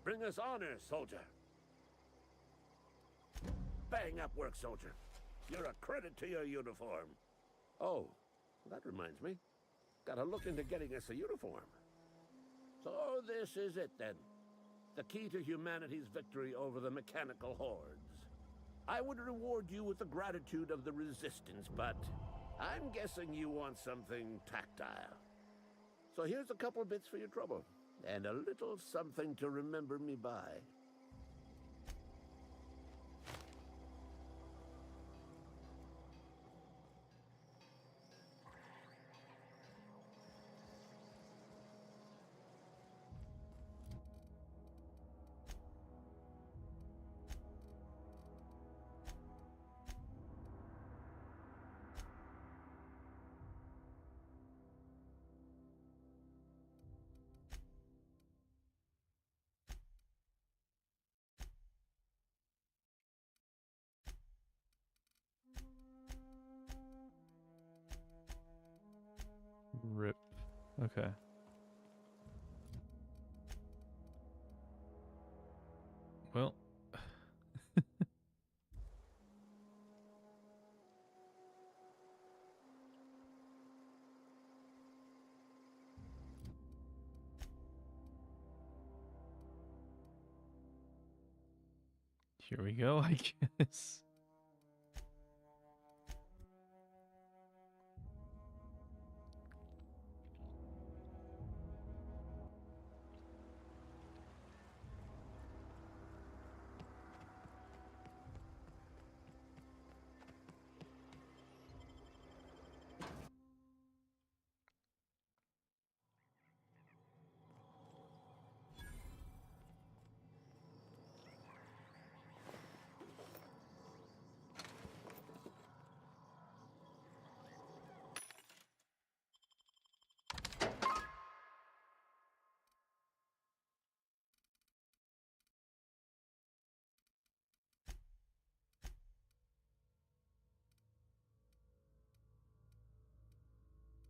Bring us honor, soldier. Bang up work, soldier. You're a credit to your uniform. Oh, that reminds me. Gotta look into getting us a uniform. So this is it then. The key to humanity's victory over the mechanical hordes. I would reward you with the gratitude of the resistance, but I'm guessing you want something tactile. So here's a couple bits for your trouble, and a little something to remember me by. Rip. Okay. Well. Here we go, I guess.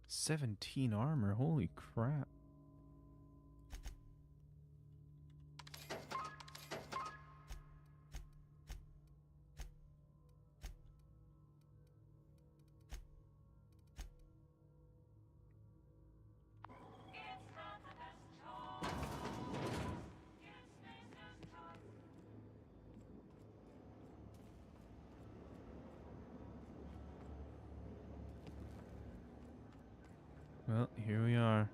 "17 armor, holy crap." Well, here we are.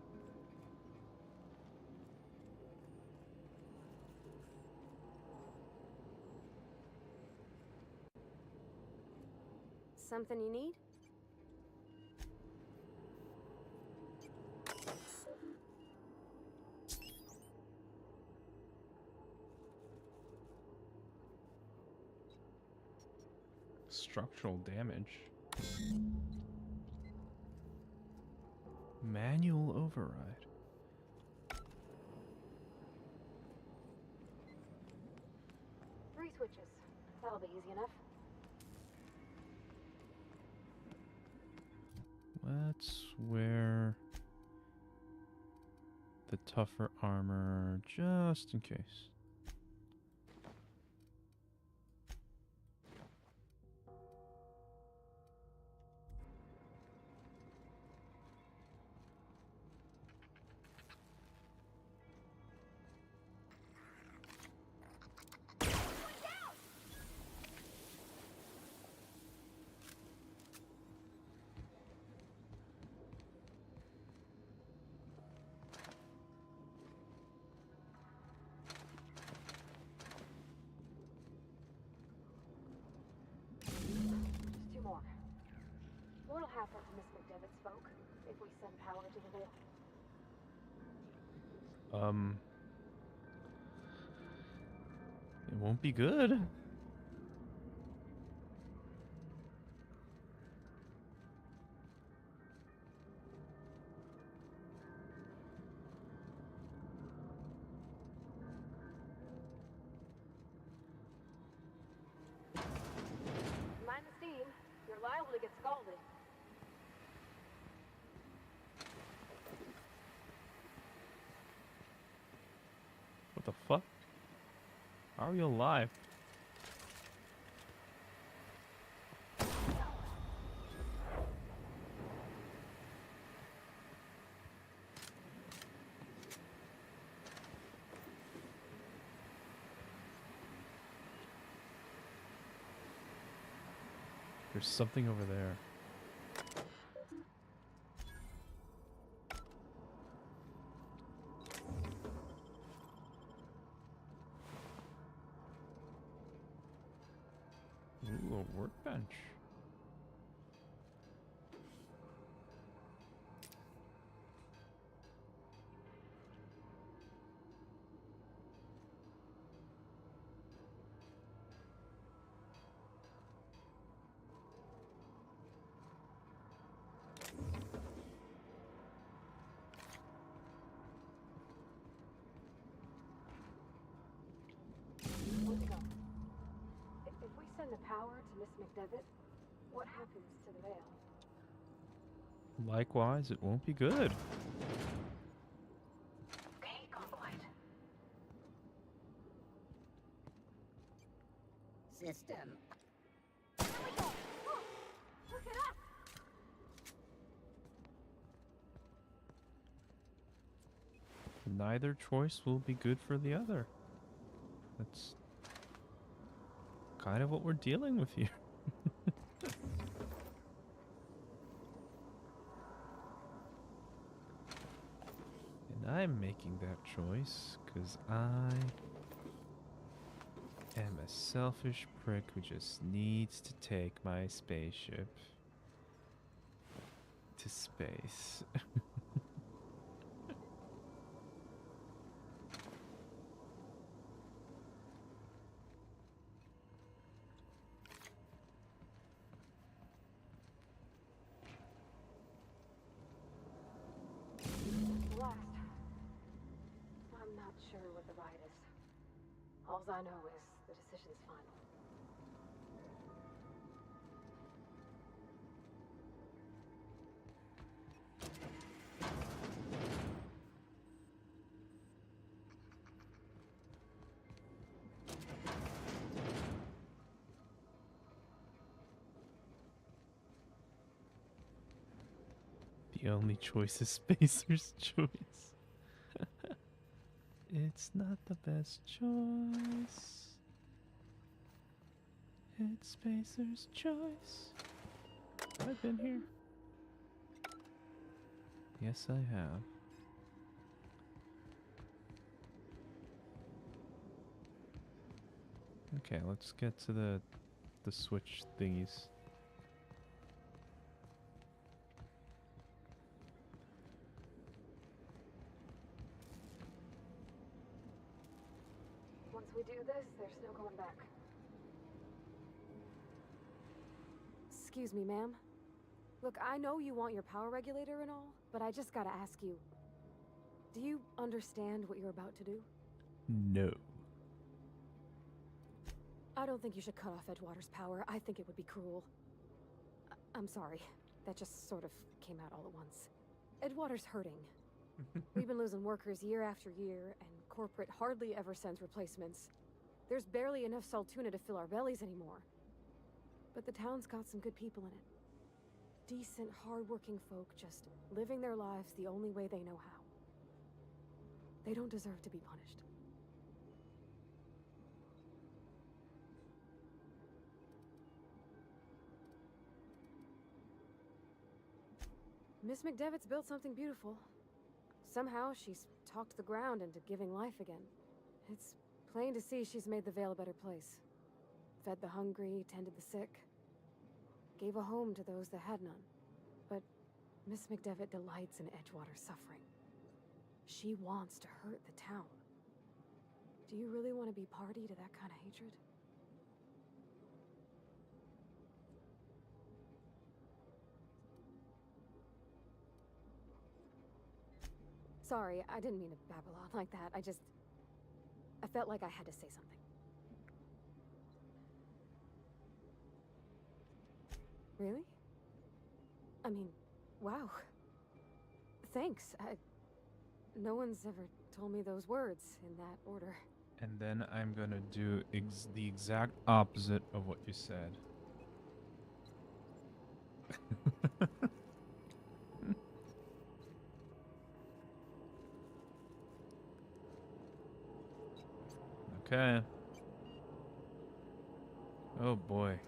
something you need? Structural damage. Manual override. 3 switches. That'll be easy enough. Let's wear the tougher armor just in case. Just 2 more. What'll happen to Miss McDevitt's folk if we send power to the Veil? It won't be good. Mind the steam. You're liable to get scalded. What the fuck? How are you alive? There's something over there. Ooh, a workbench. Let's go. If we send the power to Miss McDevitt, what happens to the Veil? Likewise, it won't be good. Okay, go quiet. System. Here we go! Oh, look it up! Neither choice will be good for the other. That's kind of what we're dealing with here. And I'm making that choice because I am a selfish prick who just needs to take my spaceship to space. Last. I'm not sure what the ride is. All I know is the decision's final. The only choice is Spacer's choice. It's not the best choice. It's Spacer's choice. I've been here. Yes, I have. Okay, let's get to the switch thingies. Once we do this, there's no going back. Excuse me, ma'am. Look, I know you want your power regulator and all, but I just gotta ask you. Do you understand what you're about to do? No. I don't think you should cut off Edgewater's power. I think it would be cruel. I'm sorry. That just sort of came out all at once. Edgewater's hurting. We've been losing workers year after year, and corporate hardly ever sends replacements. There's barely enough Saltuna to fill our bellies anymore. But the town's got some good people in it. Decent, hard-working folk just living their lives the only way they know how. They don't deserve to be punished. Miss McDevitt's built something beautiful. Somehow she's talked the ground into giving life again. It's plain to see she's made the Vale a better place. Fed the hungry, tended the sick. Gave a home to those that had none. But Miss McDevitt delights in Edgewater's suffering. She wants to hurt the town. Do you really want to be party to that kind of hatred? Sorry, I didn't mean to babble on like that. I felt like I had to say something. Really? I mean, wow. Thanks. No one's ever told me those words in that order. And then I'm gonna do the exact opposite of what you said. Okay. Oh boy.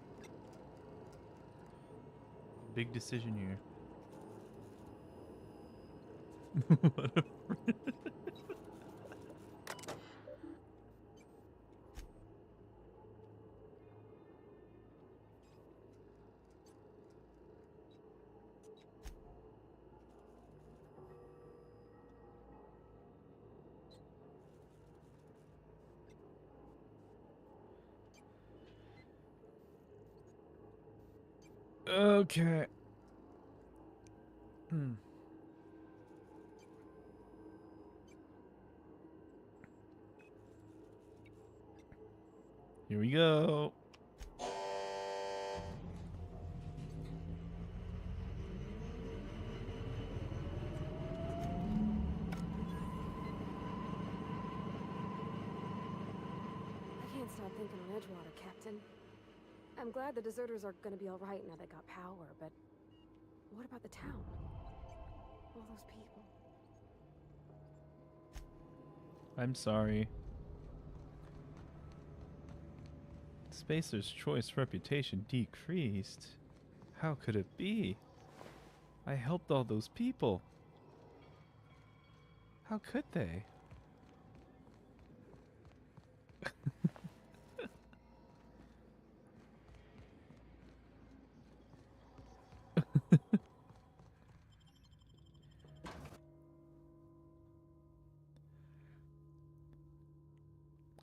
Big decision here. What a Okay. Here we go. I can't stop thinking on Edgewater, Captain. I'm glad the deserters are gonna be alright now they got power, but what about the town? All those people. I'm sorry. Spacer's Choice reputation decreased. How could it be? I helped all those people. How could they?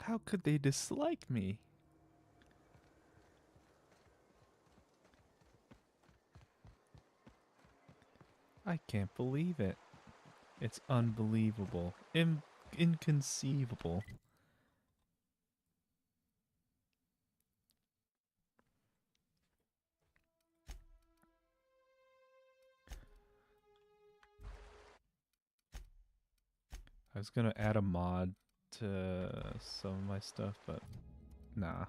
How could they dislike me? I can't believe it. It's unbelievable. Inconceivable. I was gonna add a mod to some of my stuff, but nah.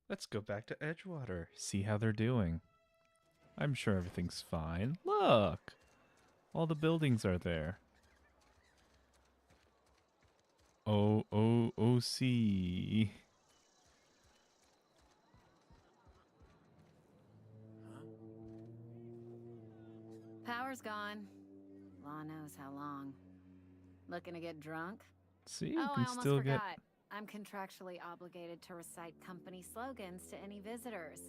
Let's go back to Edgewater, see how they're doing. I'm sure everything's fine. Look! All the buildings are there. OC. Power's gone. Law knows how long. Looking to get drunk? See, you Oh, can I almost still forgot. get... I'm contractually obligated to recite company slogans to any visitors.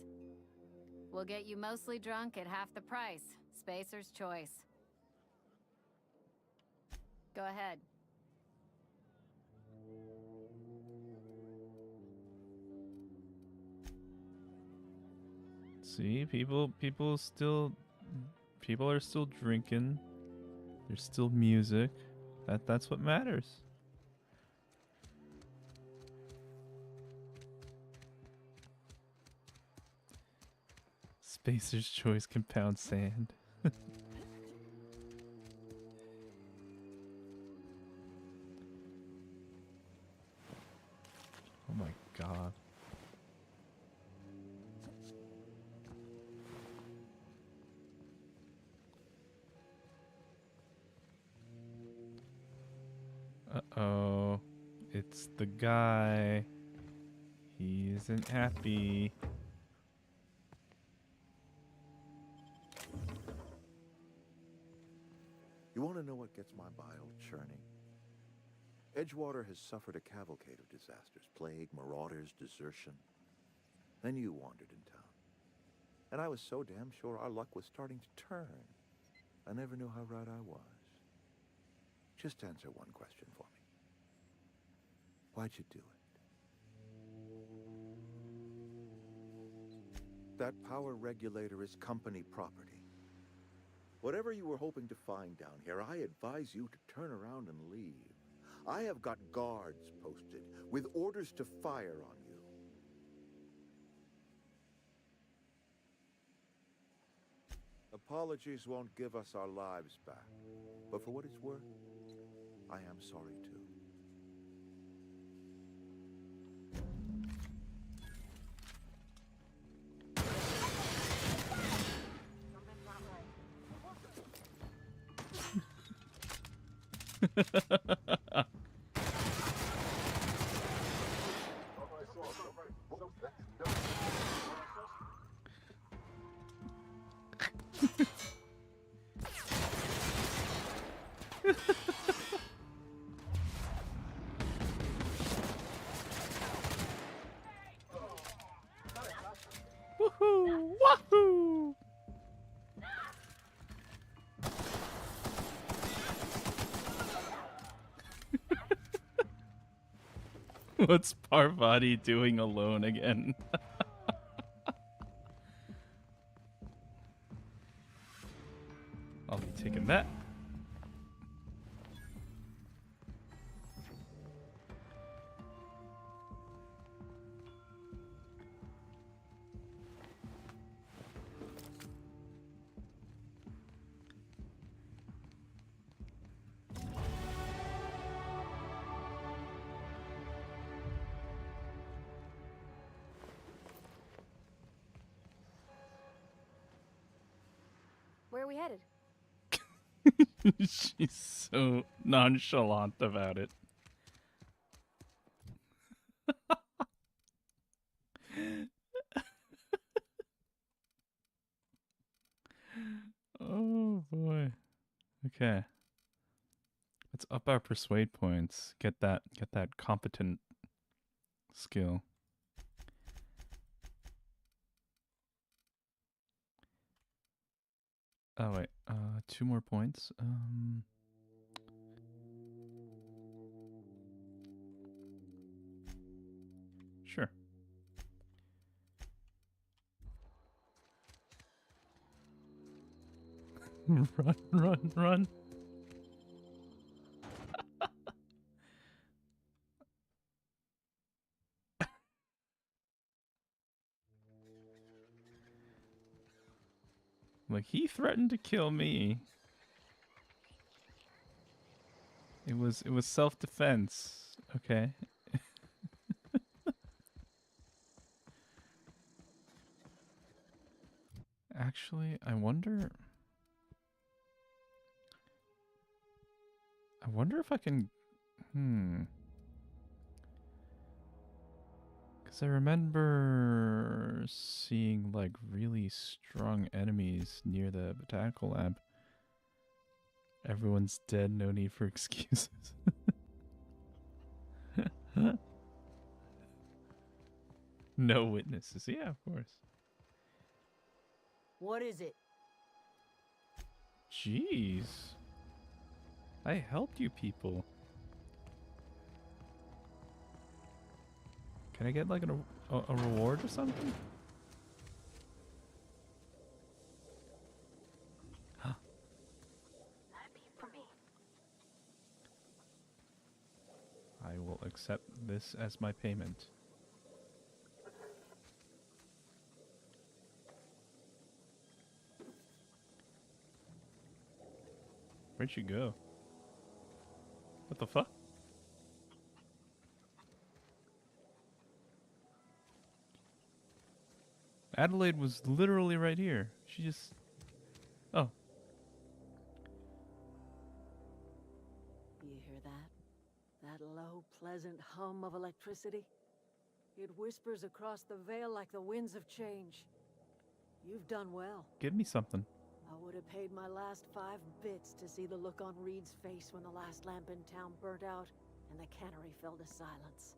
We'll get you mostly drunk at half the price. Spacer's Choice. Go ahead. See, people are still drinking. There's still music. That's what matters. Spacer's Choice Compound Sand. Oh my god. Uh-oh. It's the guy. He isn't happy. You want to know what gets my bile churning? Edgewater has suffered a cavalcade of disasters. Plague, marauders, desertion. Then you wandered in town. And I was so damn sure our luck was starting to turn. I never knew how right I was. Just answer one question for me. Why'd you do it? That power regulator is company property. Whatever you were hoping to find down here, I advise you to turn around and leave. I have got guards posted with orders to fire on you. Apologies won't give us our lives back, but for what it's worth, I am sorry too. Woohoo! Wahoo! What's Parvati doing alone again? I'll be taking that. Where are we headed? She's so nonchalant about it. Oh boy. Okay. Let's up our persuade points. Get that competent skill. Oh wait, 2 more points. Sure. Run, run, run. Like, he threatened to kill me. It was self-defense, okay? Actually, I wonder if I can... Because I remember seeing, like, really strong enemies near the botanical lab. Everyone's dead, no need for excuses. No witnesses. Yeah, of course. What is it? Jeez. I helped you people. Can I get like a reward or something? I will accept this as my payment. Where'd she go? What the fuck? Adelaide was literally right here. She just... Oh. You hear that? That low, pleasant hum of electricity? It whispers across the veil like the winds of change. You've done well. Give me something. I would have paid my last 5 bits to see the look on Reed's face when the last lamp in town burnt out and the cannery fell to silence.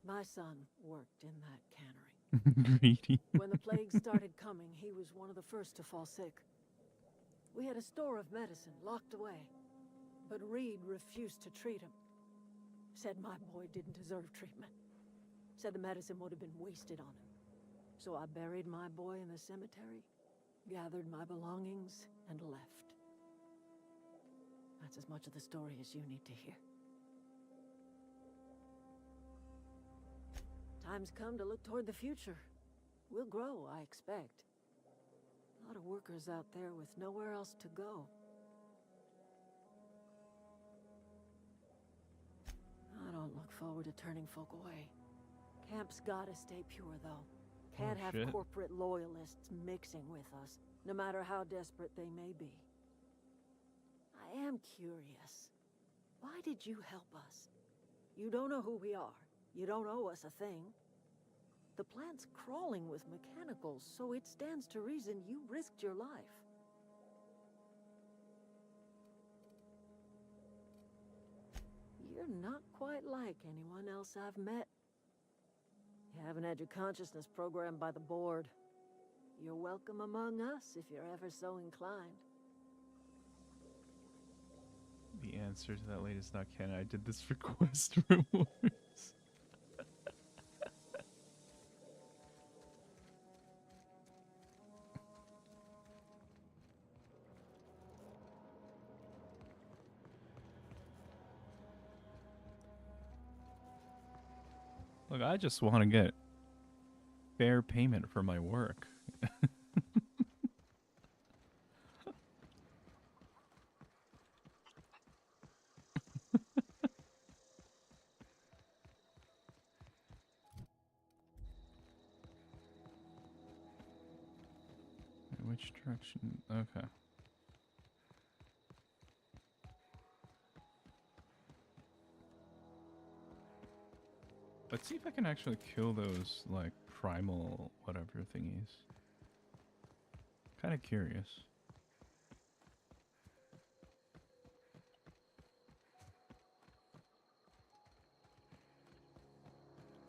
My son worked in that cannery. Greedy. When the plague started coming, he was one of the first to fall sick. We had a store of medicine locked away, but Reed refused to treat him. Said my boy didn't deserve treatment. Said the medicine would have been wasted on him. So I buried my boy in the cemetery, gathered my belongings, and left. That's as much of the story as you need to hear. Time's come to look toward the future. We'll grow, I expect. A lot of workers out there with nowhere else to go. I don't look forward to turning folk away. Camp's gotta stay pure, though. Can't have shit. corporate loyalists mixing with us, no matter how desperate they may be. I am curious. Why did you help us? You don't know who we are. You don't owe us a thing. The plant's crawling with mechanicals, so it stands to reason you risked your life. You're not quite like anyone else I've met. You haven't had your consciousness programmed by the board. You're welcome among us if you're ever so inclined. The answer to that lady is not canon. I did this for quest rewards. Look, I just want to get fair payment for my work. Which direction? Okay. Let's see if I can actually kill those, like, primal whatever thingies. Kind of curious.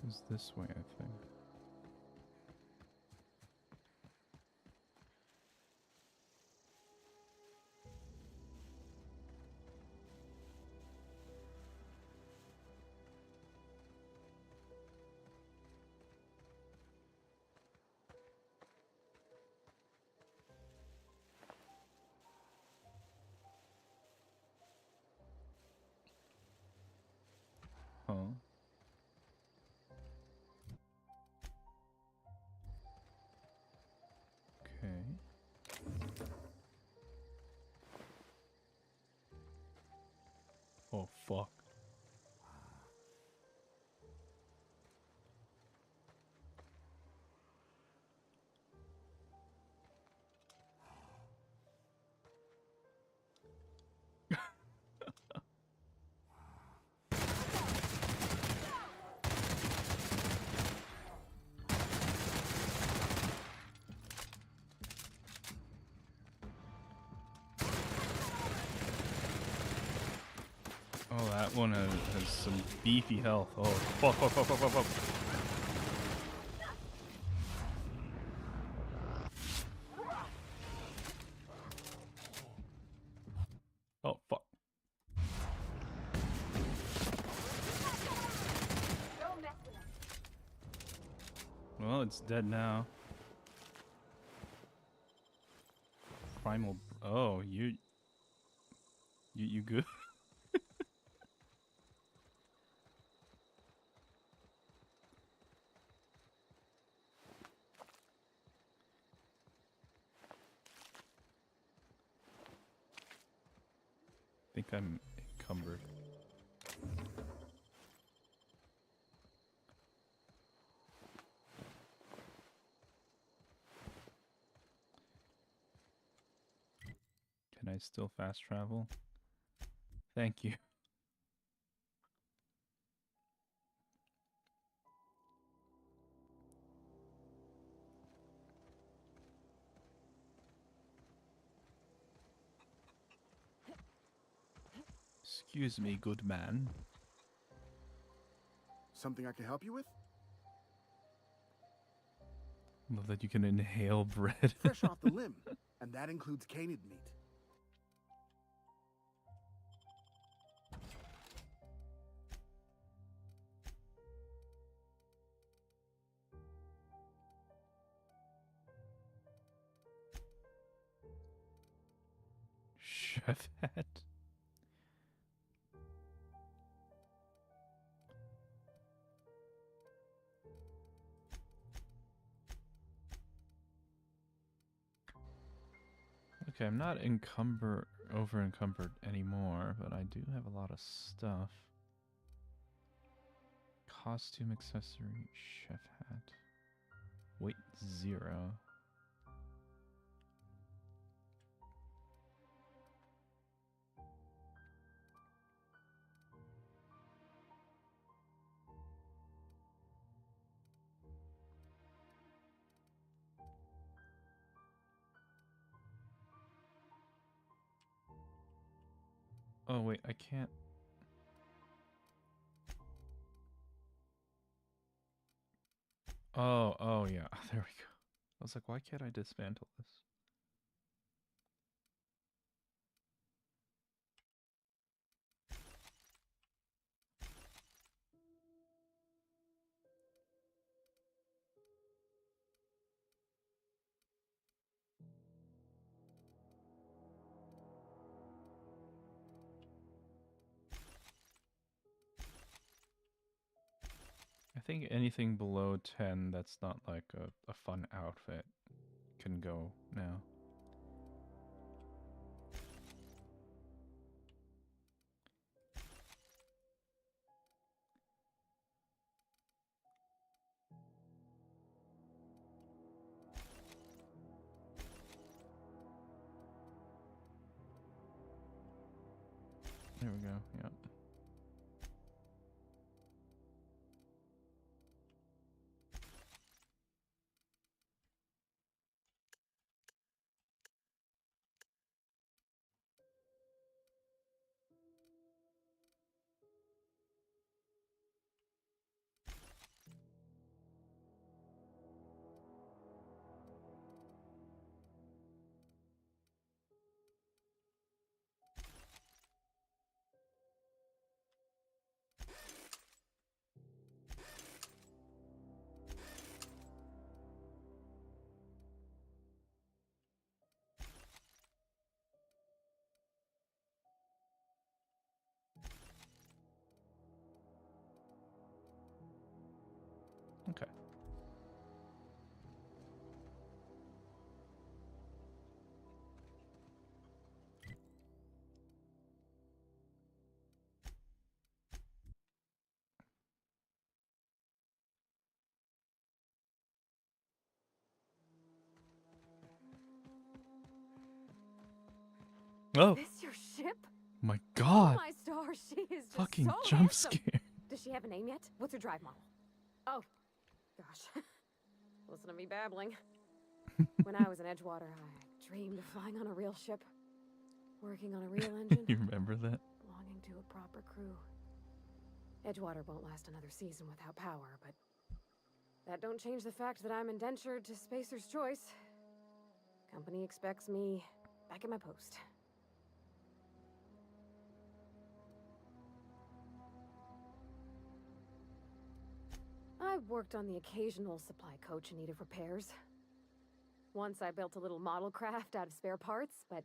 It's this way, I think. Huh? Okay. Oh, fuck. Oh, that one has some beefy health. Oh, fuck, fuck, fuck, fuck, fuck, fuck. Well, it's dead now. Primal. Oh, you good? I think I'm encumbered. Can I still fast travel? Thank you. Excuse me, good man. Something I can help you with? Love that you can inhale bread. Fresh off the limb, and that includes canid meat. Chef hat. Okay, I'm not over encumbered anymore, but I do have a lot of stuff. Costume, accessory, chef hat. Weight 0. Oh wait, I can't. Oh yeah, there we go. I was like, why can't I dismantle this? I think anything below 10 that's not like a fun outfit can go now. There we go, yep. Okay. Oh! Is this your ship? My Oh god! my stars, she is just Fucking so jump handsome. scare. Does she have a name yet? What's her drive model? Oh, gosh. Listen to me babbling. When I was in Edgewater, I dreamed of flying on a real ship, working on a real engine, You remember that? belonging to a proper crew. Edgewater won't last another season without power, but that don't change the fact that I'm indentured to Spacer's Choice. Company expects me back at my post. I worked on the occasional supply coach in need of repairs. Once I built a little model craft out of spare parts, but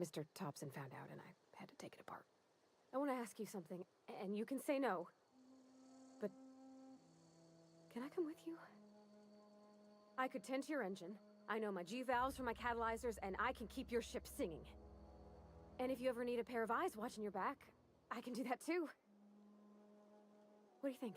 Mr. Thompson found out and I had to take it apart. I want to ask you something, and you can say no. But can I come with you? I could tend to your engine. I know my G-valves for my catalyzers, and I can keep your ship singing. And if you ever need a pair of eyes watching your back, I can do that too. What do you think?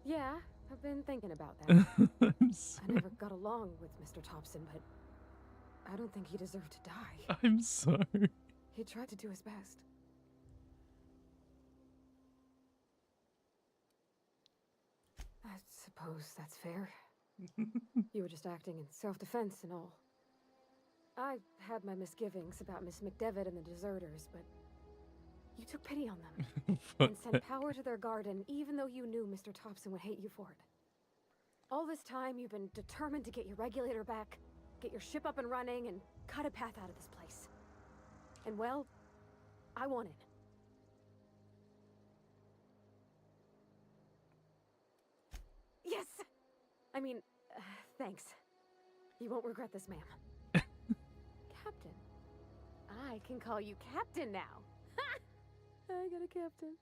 Yeah, I've been thinking about that. I never got along with Mr. Thompson, but I don't think he deserved to die. I'm sorry. He tried to do his best. I suppose that's fair. You were just acting in self-defense and all. I had my misgivings about Miss McDevitt and the deserters, but you took pity on them and sent power to their garden, even though you knew Mr. Thompson would hate you for it. All this time, you've been determined to get your regulator back, get your ship up and running, and cut a path out of this place. And well, I won it. Yes! I mean, thanks. You won't regret this, ma'am. Captain. I can call you Captain now. I got a captain.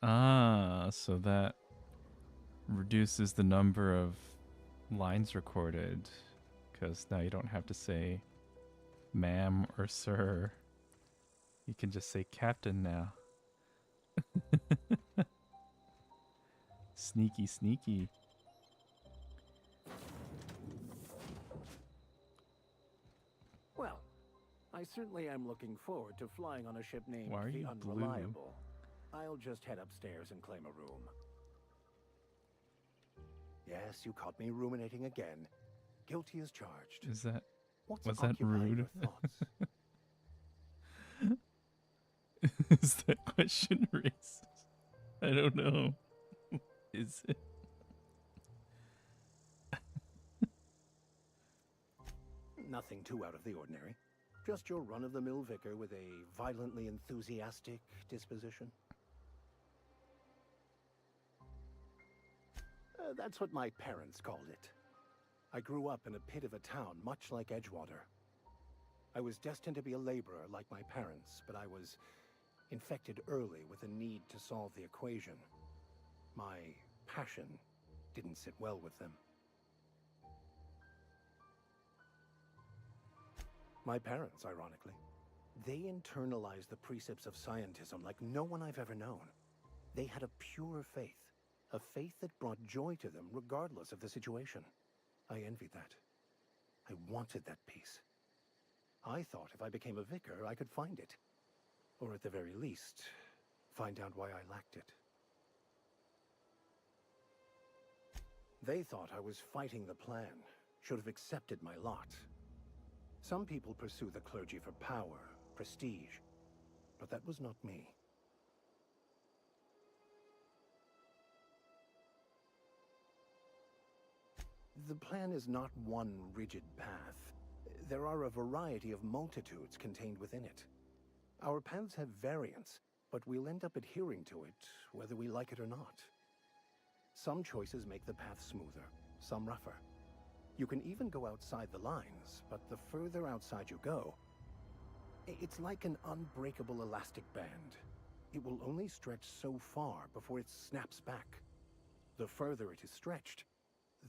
Ah, so that reduces the number of lines recorded, because now you don't have to say ma'am or sir. You can just say captain now. Sneaky, sneaky. Well, I certainly am looking forward to flying on a ship named Why are the you Unreliable. I'll just head upstairs and claim a room. Yes, you caught me ruminating again. Guilty as charged. Is that... What's was that occupying rude? your thoughts? Is that question racist? I don't know. Is it? Nothing too out of the ordinary. Just your run-of-the-mill vicar with a violently enthusiastic disposition. That's what my parents called it. I grew up in a pit of a town, much like Edgewater. I was destined to be a laborer like my parents, but I was infected early with a need to solve the equation. My passion didn't sit well with them. My parents, ironically, they internalized the precepts of scientism like no one I've ever known. They had a pure faith, a faith that brought joy to them regardless of the situation. I envied that. I wanted that peace. I thought if I became a vicar, I could find it. Or at the very least, find out why I lacked it. They thought I was fighting the plan, should have accepted my lot. Some people pursue the clergy for power, prestige, but that was not me. The plan is not one rigid path. There are a variety of multitudes contained within it. Our paths have variance, but we'll end up adhering to it, whether we like it or not. Some choices make the path smoother, some rougher. You can even go outside the lines, but the further outside you go, it's like an unbreakable elastic band. It will only stretch so far before it snaps back. The further it is stretched,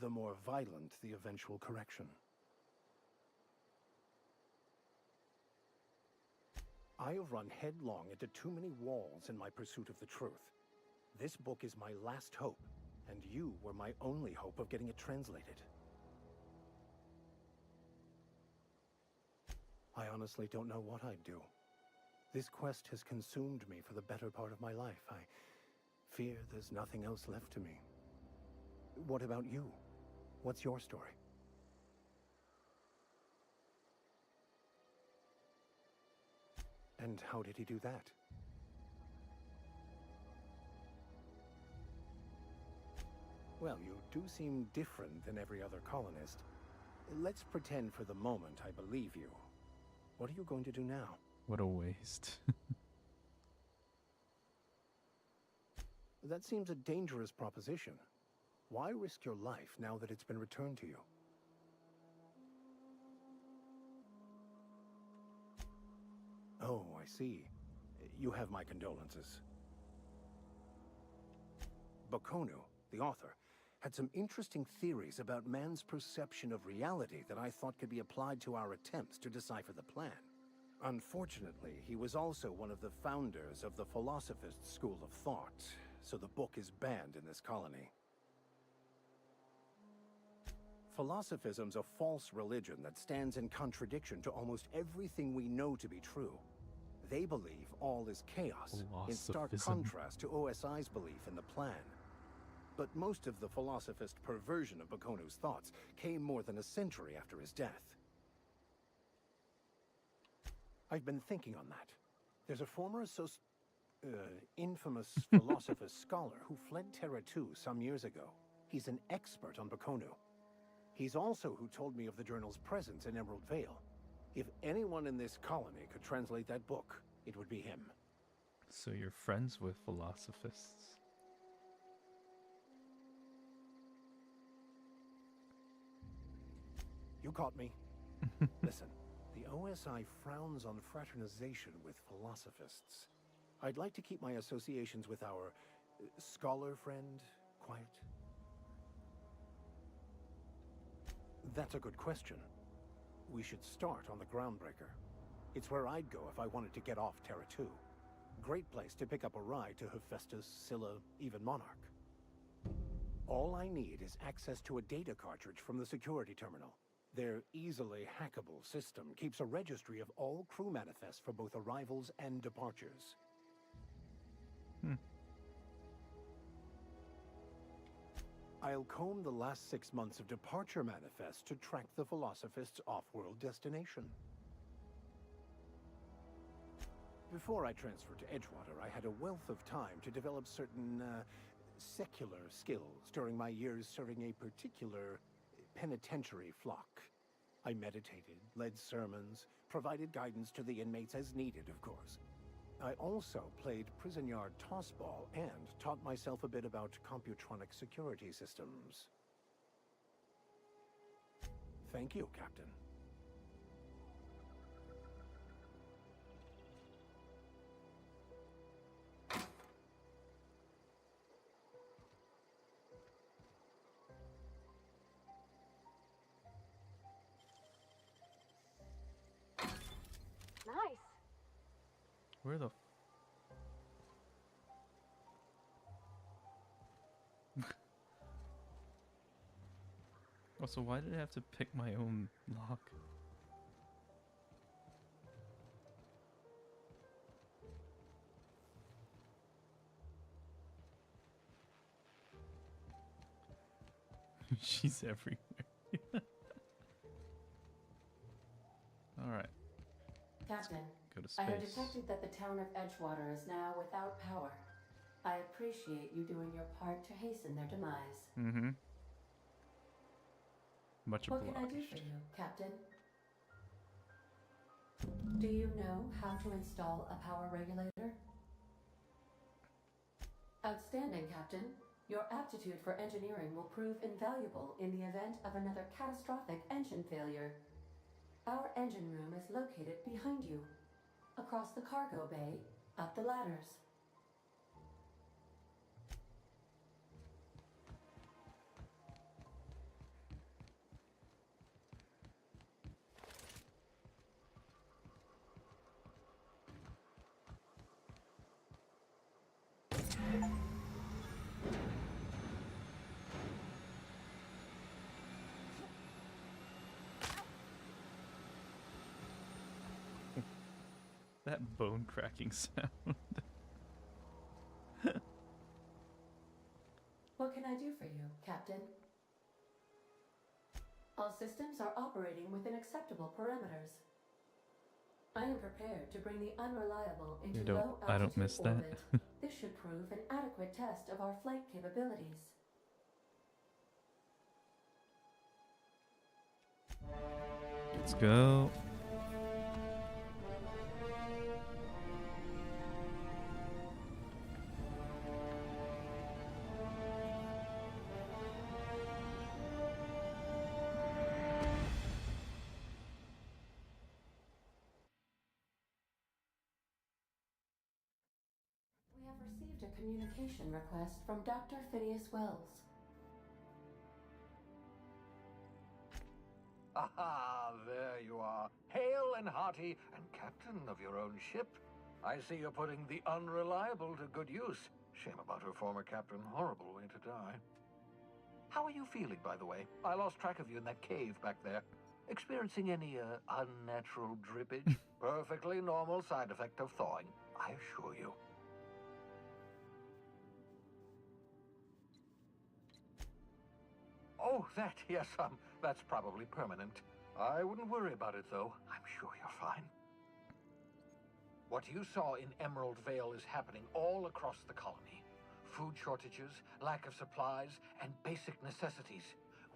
the more violent the eventual correction. I have run headlong into too many walls in my pursuit of the truth. This book is my last hope, and you were my only hope of getting it translated. I honestly don't know what I'd do. This quest has consumed me for the better part of my life. I fear there's nothing else left to me. What about you? What's your story? And how did he do that? Well, you do seem different than every other colonist. Let's pretend for the moment I believe you. What are you going to do now? What a waste. That seems a dangerous proposition. Why risk your life now that it's been returned to you? Oh, I see. You have my condolences. Bakonu, the author, had some interesting theories about man's perception of reality that I thought could be applied to our attempts to decipher the plan. Unfortunately, he was also one of the founders of the Philosophist school of thought, so the book is banned in this colony. Philosophism's a false religion that stands in contradiction to almost everything we know to be true. They believe all is chaos, in stark contrast to OSI's belief in the plan. But most of the philosophist perversion of Bakonu's thoughts came more than a century after his death. I've been thinking on that. There's a former infamous philosophist scholar who fled Terra 2 some years ago. He's an expert on Bakonu. He's also who told me of the journal's presence in Emerald Vale. If anyone in this colony could translate that book, it would be him. So you're friends with philosophists? You caught me. Listen, the OSI frowns on fraternization with philosophists. I'd like to keep my associations with our scholar friend quiet. That's a good question. We should start on the Groundbreaker. It's where I'd go if I wanted to get off Terra 2. Great place to pick up a ride to Hephaestus, Scylla, even Monarch. All I need is access to a data cartridge from the security terminal. Their easily hackable system keeps a registry of all crew manifests for both arrivals and departures. I'll comb the last 6 months of departure manifests to track the Philosophist's off-world destination. Before I transferred to Edgewater, I had a wealth of time to develop certain, secular skills during my years serving a particular penitentiary flock. I meditated, led sermons, provided guidance to the inmates as needed, of course. I also played prison yard tossball and taught myself a bit about computronic security systems. Thank you, Captain. Nice. Where the Also, why did I have to pick my own lock? She's everywhere. Alright. Captain, Go to I have space. detected that the town of Edgewater is now without power. I appreciate you doing your part to hasten their demise. Mm-hmm. Much What obliged. can I do for you, Captain? Do you know how to install a power regulator? Outstanding, Captain. Your aptitude for engineering will prove invaluable in the event of another catastrophic engine failure. Our engine room is located behind you, across the cargo bay, up the ladders. That bone cracking sound. What can I do for you, Captain? All systems are operating within acceptable parameters. I am prepared to bring the unreliable into low altitude I don't miss orbit. that. This should prove an adequate test of our flight capabilities. Let's go. We have received a communication request from Dr. Phineas Wells. Aha, there you are. Hale and hearty, and captain of your own ship. I see you're putting the unreliable to good use. Shame about her former captain. Horrible way to die. How are you feeling, by the way? I lost track of you in that cave back there. Experiencing any, unnatural drippage? Perfectly normal side effect of thawing, I assure you. Oh, that, yes, that's probably permanent. I wouldn't worry about it, though. I'm sure you're fine. What you saw in Emerald Vale is happening all across the colony. Food shortages, lack of supplies, and basic necessities.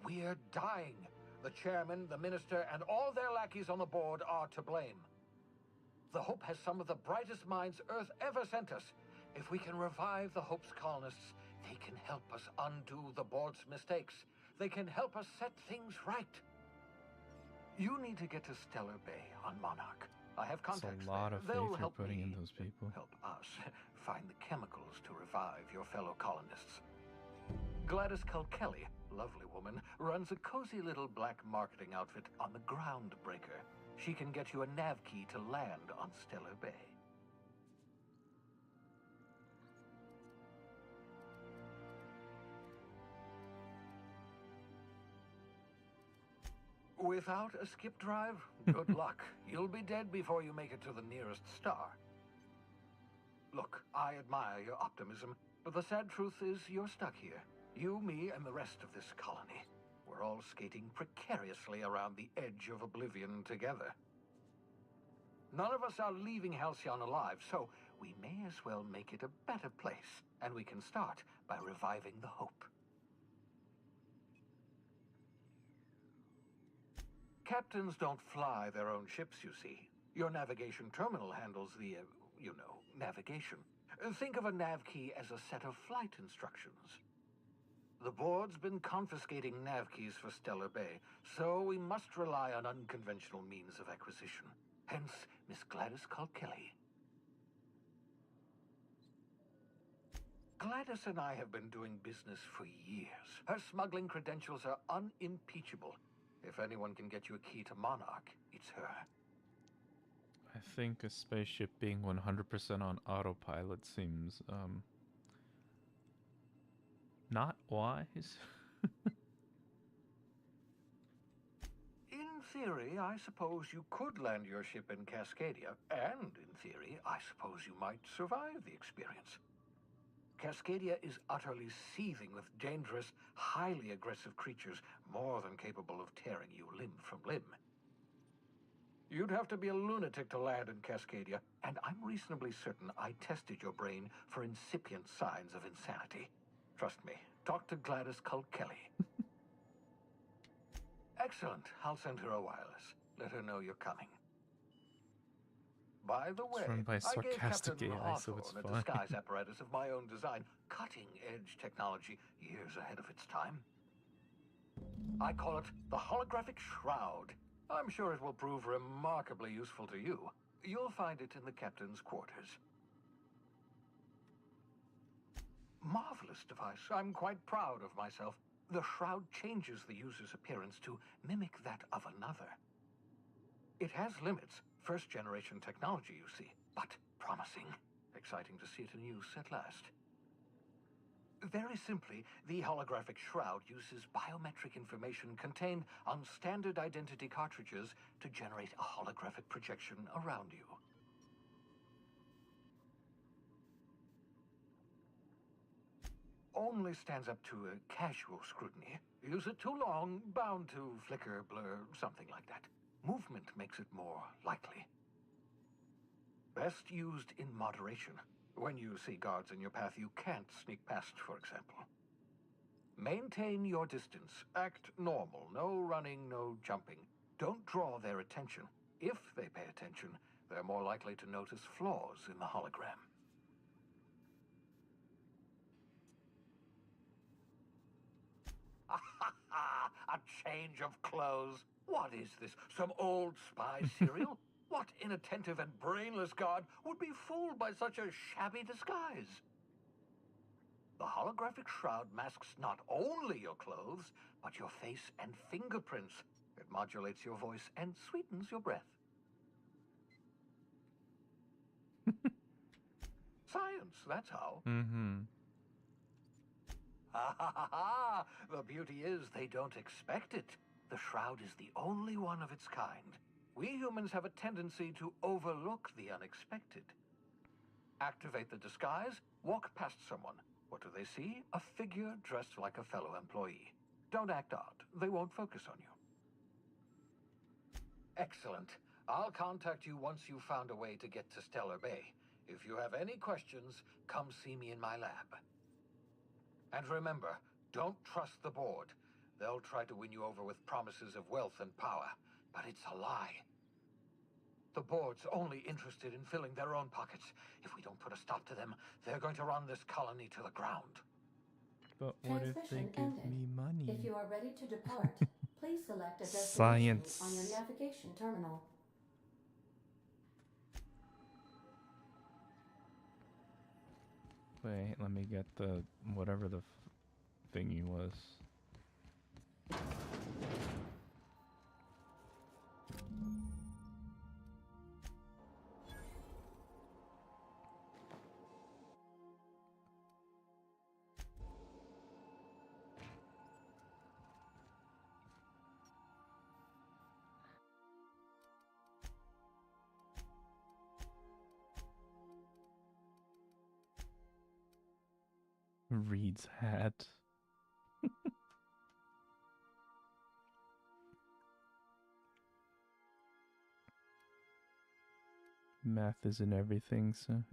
We're dying. The chairman, the minister, and all their lackeys on the board are to blame. The Hope has some of the brightest minds Earth ever sent us. If we can revive the Hope's colonists, they can help us undo the board's mistakes. They can help us set things right. You need to get to Stellar Bay on Monarch. I have That's contacts a lot there. of They'll faith you're help putting me, in those people. help us, find the chemicals to revive your fellow colonists. Gladys Culkelly, lovely woman, runs a cozy little black marketing outfit on the Groundbreaker. She can get you a nav key to land on Stellar Bay. Without a skip drive? Good luck. You'll be dead before you make it to the nearest star. Look, I admire your optimism, but the sad truth is you're stuck here. You, me, and the rest of this colony. We're all skating precariously around the edge of oblivion together. None of us are leaving Halcyon alive, so we may as well make it a better place, and we can start by reviving the Hope. Captains don't fly their own ships, you see. Your navigation terminal handles the, navigation. Think of a nav key as a set of flight instructions. The board's been confiscating nav keys for Stellar Bay, so we must rely on unconventional means of acquisition. Hence, Miss Gladys Culkelly. Gladys and I have been doing business for years. Her smuggling credentials are unimpeachable. If anyone can get you a key to Monarch, it's her. I think a spaceship being 100% on autopilot seems, not wise. In theory, I suppose you could land your ship in Cascadia, and in theory, I suppose you might survive the experience. Cascadia is utterly seething with dangerous, highly aggressive creatures, more than capable of tearing you limb from limb. You'd have to be a lunatic to land in Cascadia, and I'm reasonably certain I tested your brain for incipient signs of insanity. Trust me, talk to Gladys Culkelly. Excellent. I'll send her a wireless. Let her know you're coming. By the way, run by I gave sarcastic Captain AI, so it's Hawthorne a fine. disguise apparatus of my own design, cutting-edge technology years ahead of its time. I call it the holographic shroud. I'm sure it will prove remarkably useful to you. You'll find it in the captain's quarters. Marvelous device. I'm quite proud of myself. The shroud changes the user's appearance to mimic that of another. It has limits, first-generation technology, you see, but promising. Exciting to see it in use at last. Very simply, the holographic shroud uses biometric information contained on standard identity cartridges to generate a holographic projection around you. Only stands up to a casual scrutiny. Use it too long, bound to flicker, blur, something like that. Movement makes it more likely. Best used in moderation. When you see guards in your path you can't sneak past, for example. Maintain your distance. Act normal. No running, no jumping. Don't draw their attention. If they pay attention, they're more likely to notice flaws in the hologram. A change of clothes. What is this? Some old spy serial? What inattentive and brainless guard would be fooled by such a shabby disguise? The holographic shroud masks not only your clothes, but your face and fingerprints. It modulates your voice and sweetens your breath. Science, that's how. Mm-hmm. The beauty is they don't expect it. The shroud is the only one of its kind. We humans have a tendency to overlook the unexpected. Activate the disguise, walk past someone. What do they see? A figure dressed like a fellow employee. Don't act odd. They won't focus on you. Excellent. I'll contact you once you've found a way to get to Stellar Bay. If you have any questions, come see me in my lab. And remember, don't trust the board. They'll try to win you over with promises of wealth and power, but it's a lie. The board's only interested in filling their own pockets. If we don't put a stop to them, they're going to run this colony to the ground. But what if they Transmission give ended. me money? If you are ready to depart, please select a destination Science. on your navigation terminal. Wait, let me get the whatever the thingy was. Reed's hat. Math isn't everything, so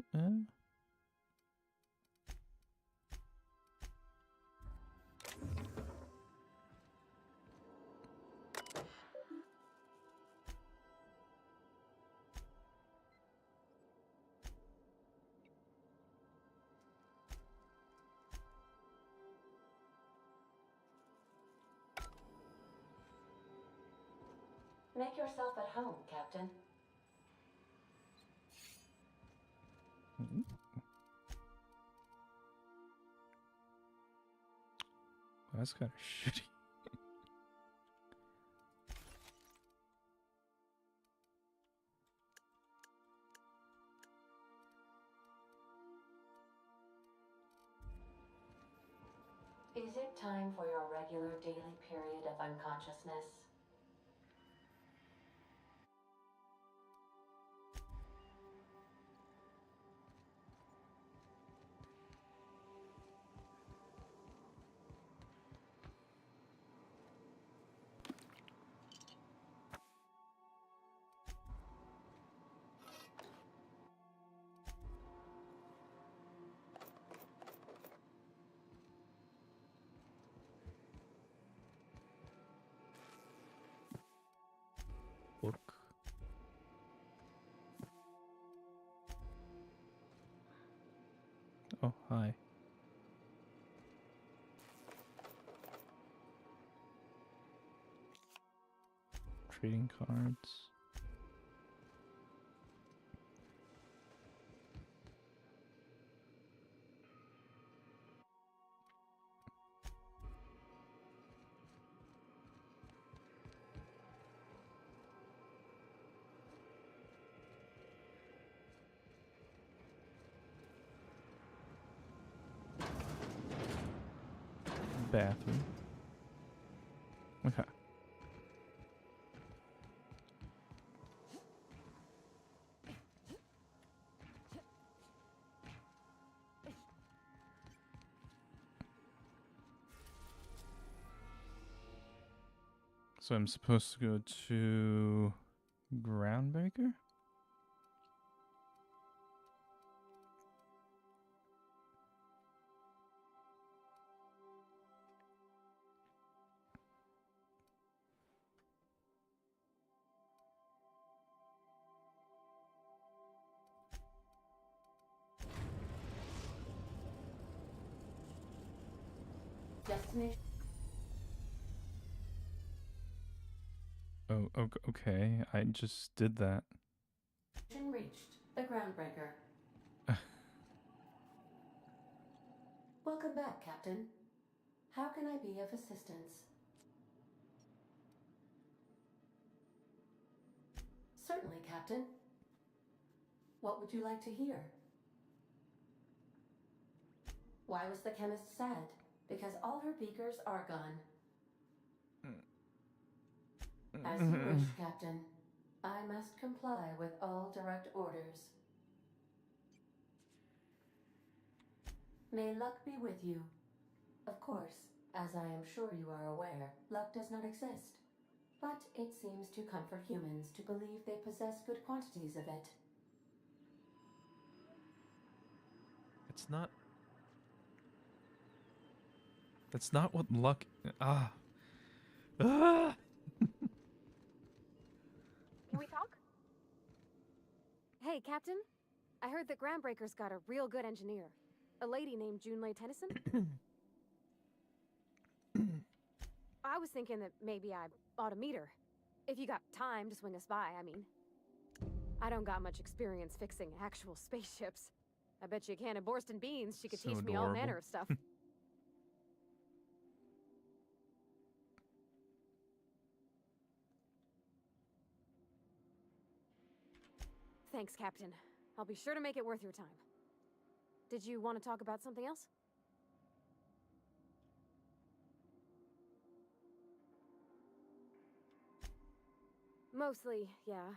Make yourself at home, Captain. That's kind of shitty. Is it time for your regular daily period of unconsciousness? Book. Oh, hi. Trading cards. Bathroom. Okay. So I'm supposed to go to Groundbreaker? Destination Oh, okay. I just did that. reached. The groundbreaker. Welcome back, Captain. How can I be of assistance? Certainly, Captain. What would you like to hear? Why was the chemist sad? Because all her beakers are gone. As you wish, Captain. I must comply with all direct orders. May luck be with you. Of course, as I am sure you are aware, luck does not exist. But it seems to comfort humans to believe they possess good quantities of it. It's not. That's not what luck. Ah. Ah. Can we talk? Hey, Captain. I heard that Groundbreaker's got a real good engineer. A lady named Junlei Tennyson. I was thinking that maybe I ought to meet her. If you got time to swing us by, I mean. I don't got much experience fixing actual spaceships. I bet you a can of Borston beans she could So teach me all adorable. manner of stuff. Thanks, Captain. I'll be sure to make it worth your time. Did you want to talk about something else? Mostly, yeah.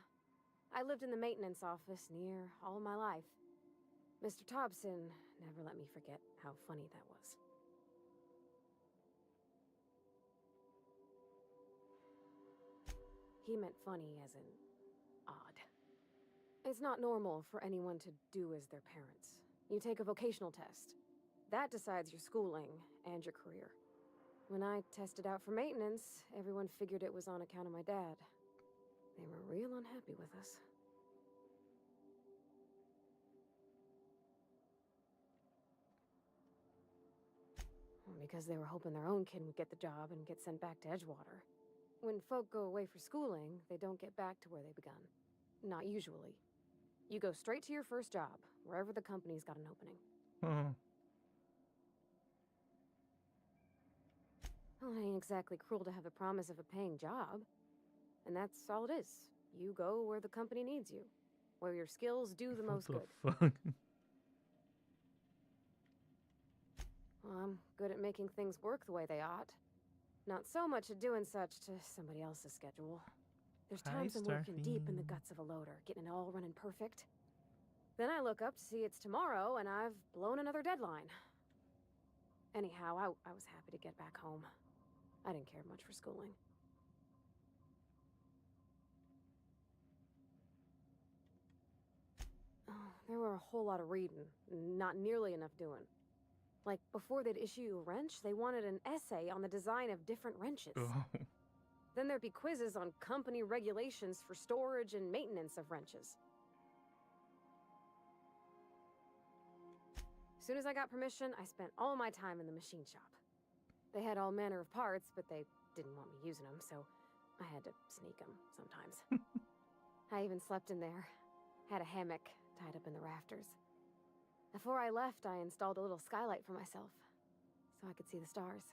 I lived in the maintenance office near all my life. Mr. Thompson never let me forget how funny that was. He meant funny as in odd. It's not normal for anyone to do as their parents. You take a vocational test. That decides your schooling and your career. When I tested out for maintenance, everyone figured it was on account of my dad. They were real unhappy with us. Because they were hoping their own kid would get the job and get sent back to Edgewater. When folk go away for schooling, they don't get back to where they begun. Not usually. You go straight to your first job, wherever the company's got an opening. Well, it ain't exactly cruel to have the promise of a paying job. And that's all it is. You go where the company needs you. Where your skills do the most good. Fuck. Well, I'm good at making things work the way they ought. Not so much at doing such to somebody else's schedule. There's times I'm working deep in the guts of a loader, getting it all running perfect. Then I look up to see it's tomorrow, and I've blown another deadline. Anyhow, I was happy to get back home. I didn't care much for schooling. Oh, there were a whole lot of reading, not nearly enough doing. Like, before they'd issue you a wrench, they wanted an essay on the design of different wrenches. Oh. Then there'd be quizzes on company regulations for storage and maintenance of wrenches. As soon as I got permission, I spent all my time in the machine shop. They had all manner of parts, but they didn't want me using them, so I had to sneak them sometimes. I even slept in there. Had a hammock tied up in the rafters. Before I left, I installed a little skylight for myself, so I could see the stars.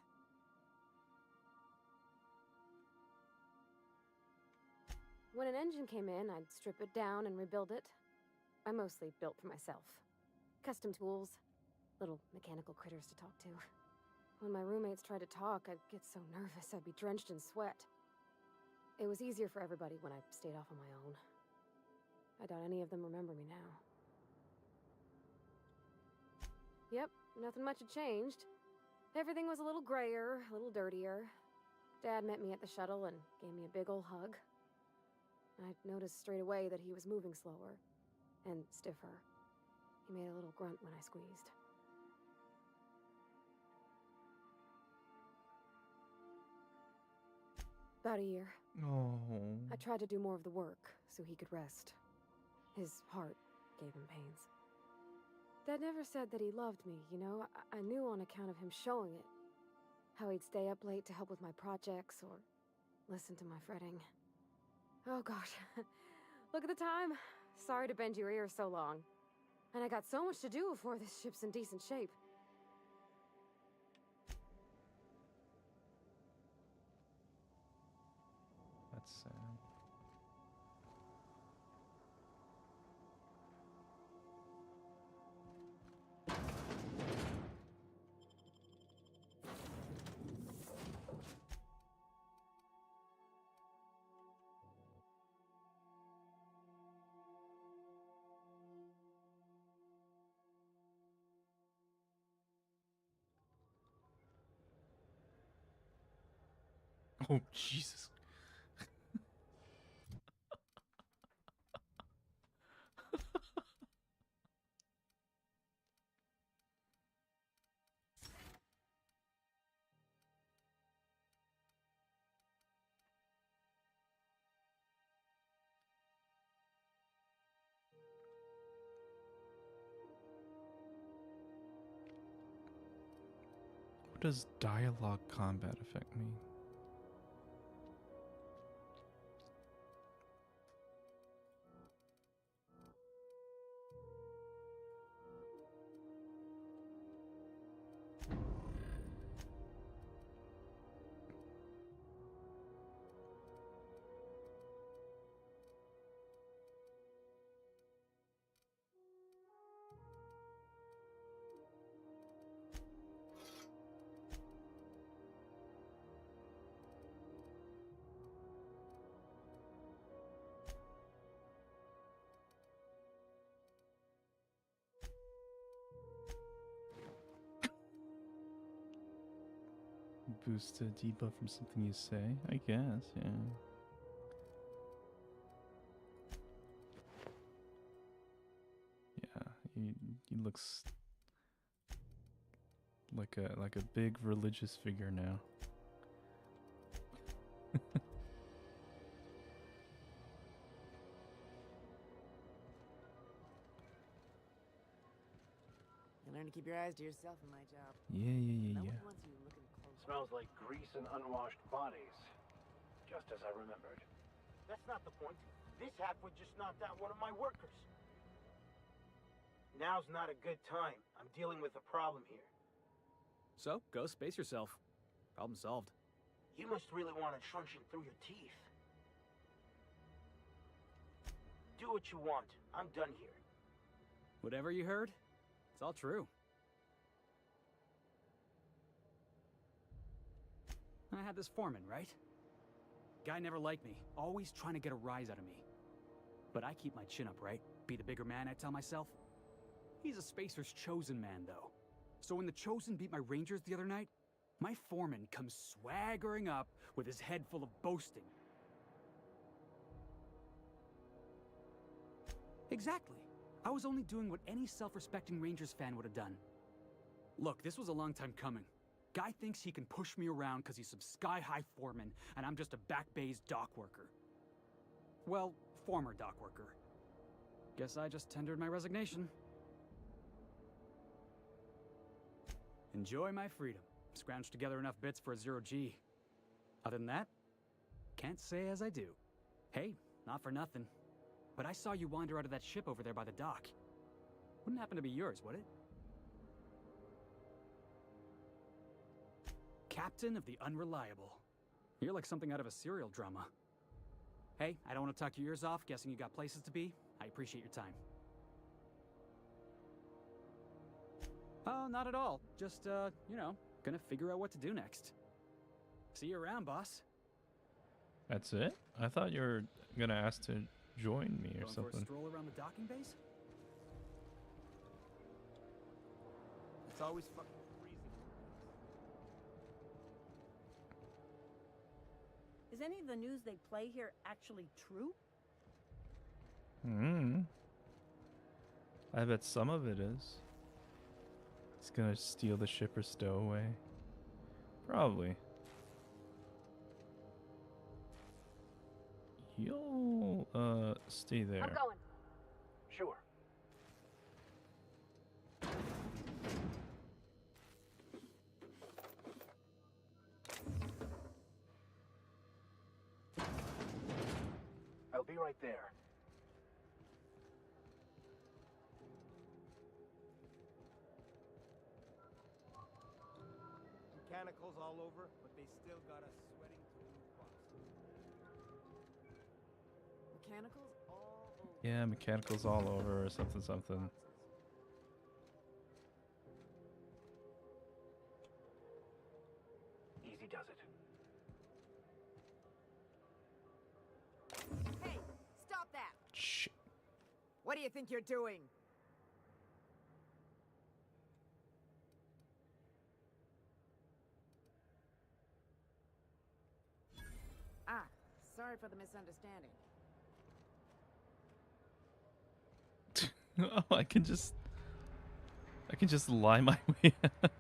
When an engine came in, I'd strip it down and rebuild it. I mostly built for myself. Custom tools, little mechanical critters to talk to. When my roommates tried to talk, I'd get so nervous I'd be drenched in sweat. It was easier for everybody when I stayed off on my own. I doubt any of them remember me now. Yep, nothing much had changed. Everything was a little grayer, a little dirtier. Dad met me at the shuttle and gave me a big ol' hug. I noticed straight away that he was moving slower and stiffer. He made a little grunt when I squeezed. About a year. Oh. I tried to do more of the work so he could rest. His heart gave him pains. Dad never said that he loved me, you know? I knew on account of him showing it. How he'd stay up late to help with my projects or listen to my fretting. Oh gosh. Look at the time. Sorry to bend your ears so long. And I got so much to do before this ship's in decent shape. That's sad. Oh, Jesus. What does dialogue combat affect mean? Boost a debuff from something you say? I guess, yeah. Yeah, he looks like a big religious figure now. You learn to keep your eyes to yourself in my job. Yeah. No one wants you looking close. Smells like grease and unwashed bodies. Just as I remembered. That's not the point. This halfwit just knocked out one of my workers. Now's not a good time. I'm dealing with a problem here. So, go space yourself. Problem solved. You must really want a truncheon through your teeth. Do what you want. I'm done here. Whatever you heard, it's all true. I had this foreman, right? Guy never liked me, always trying to get a rise out of me. But I keep my chin up, right? Be the bigger man, I tell myself. He's a Spacer's chosen man, though. So when the Chosen beat my Rangers the other night, my foreman comes swaggering up with his head full of boasting. Exactly. I was only doing what any self-respecting Rangers fan would have done. Look, this was a long time coming. Guy thinks he can push me around because he's some sky-high foreman, and I'm just a back bay's dock worker. Well, former dock worker. Guess I just tendered my resignation. Enjoy my freedom. Scrounged together enough bits for a 0G. Other than that, can't say as I do. Hey, not for nothing, but I saw you wander out of that ship over there by the dock. Wouldn't happen to be yours, would it? Captain of the Unreliable. You're like something out of a serial drama. Hey, I don't want to talk your ears off, guessing you got places to be. I appreciate your time. Oh, not at all. Just, you know, gonna figure out what to do next. See you around, boss. That's it? I thought you were gonna ask to join me or Going for a something. stroll around the docking base? It's always fucking freezing. Is any of the news they play here actually true? I bet some of it is. He's gonna steal the ship or stow away. Probably. You'll, stay there. I'm going. Sure. I'll be right there. Mechanicals all over, but they still got us sweating to move fast. Mechanicals all over. Yeah, mechanicals all over or something something. Easy does it. Hey, stop that! Shit. What do you think you're doing? Ah, sorry for the misunderstanding. Oh, I can just lie my way out.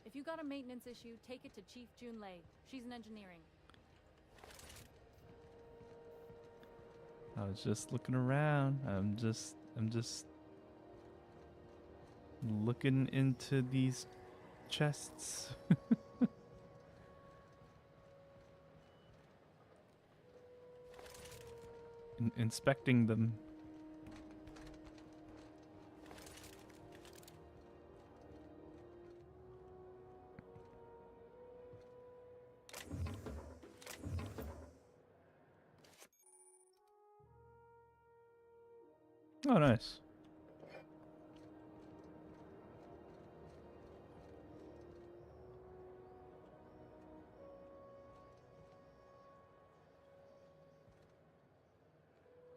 If you got a maintenance issue, take it to Chief Jun Lei. She's in engineering. I was just looking around. I'm just looking into these chests. Inspecting them. Oh, nice.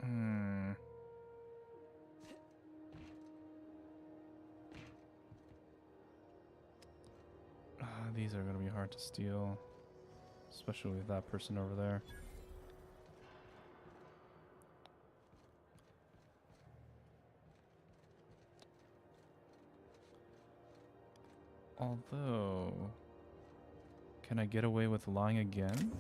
Hmm. These are gonna be hard to steal, especially with that person over there. Although, can I get away with lying again?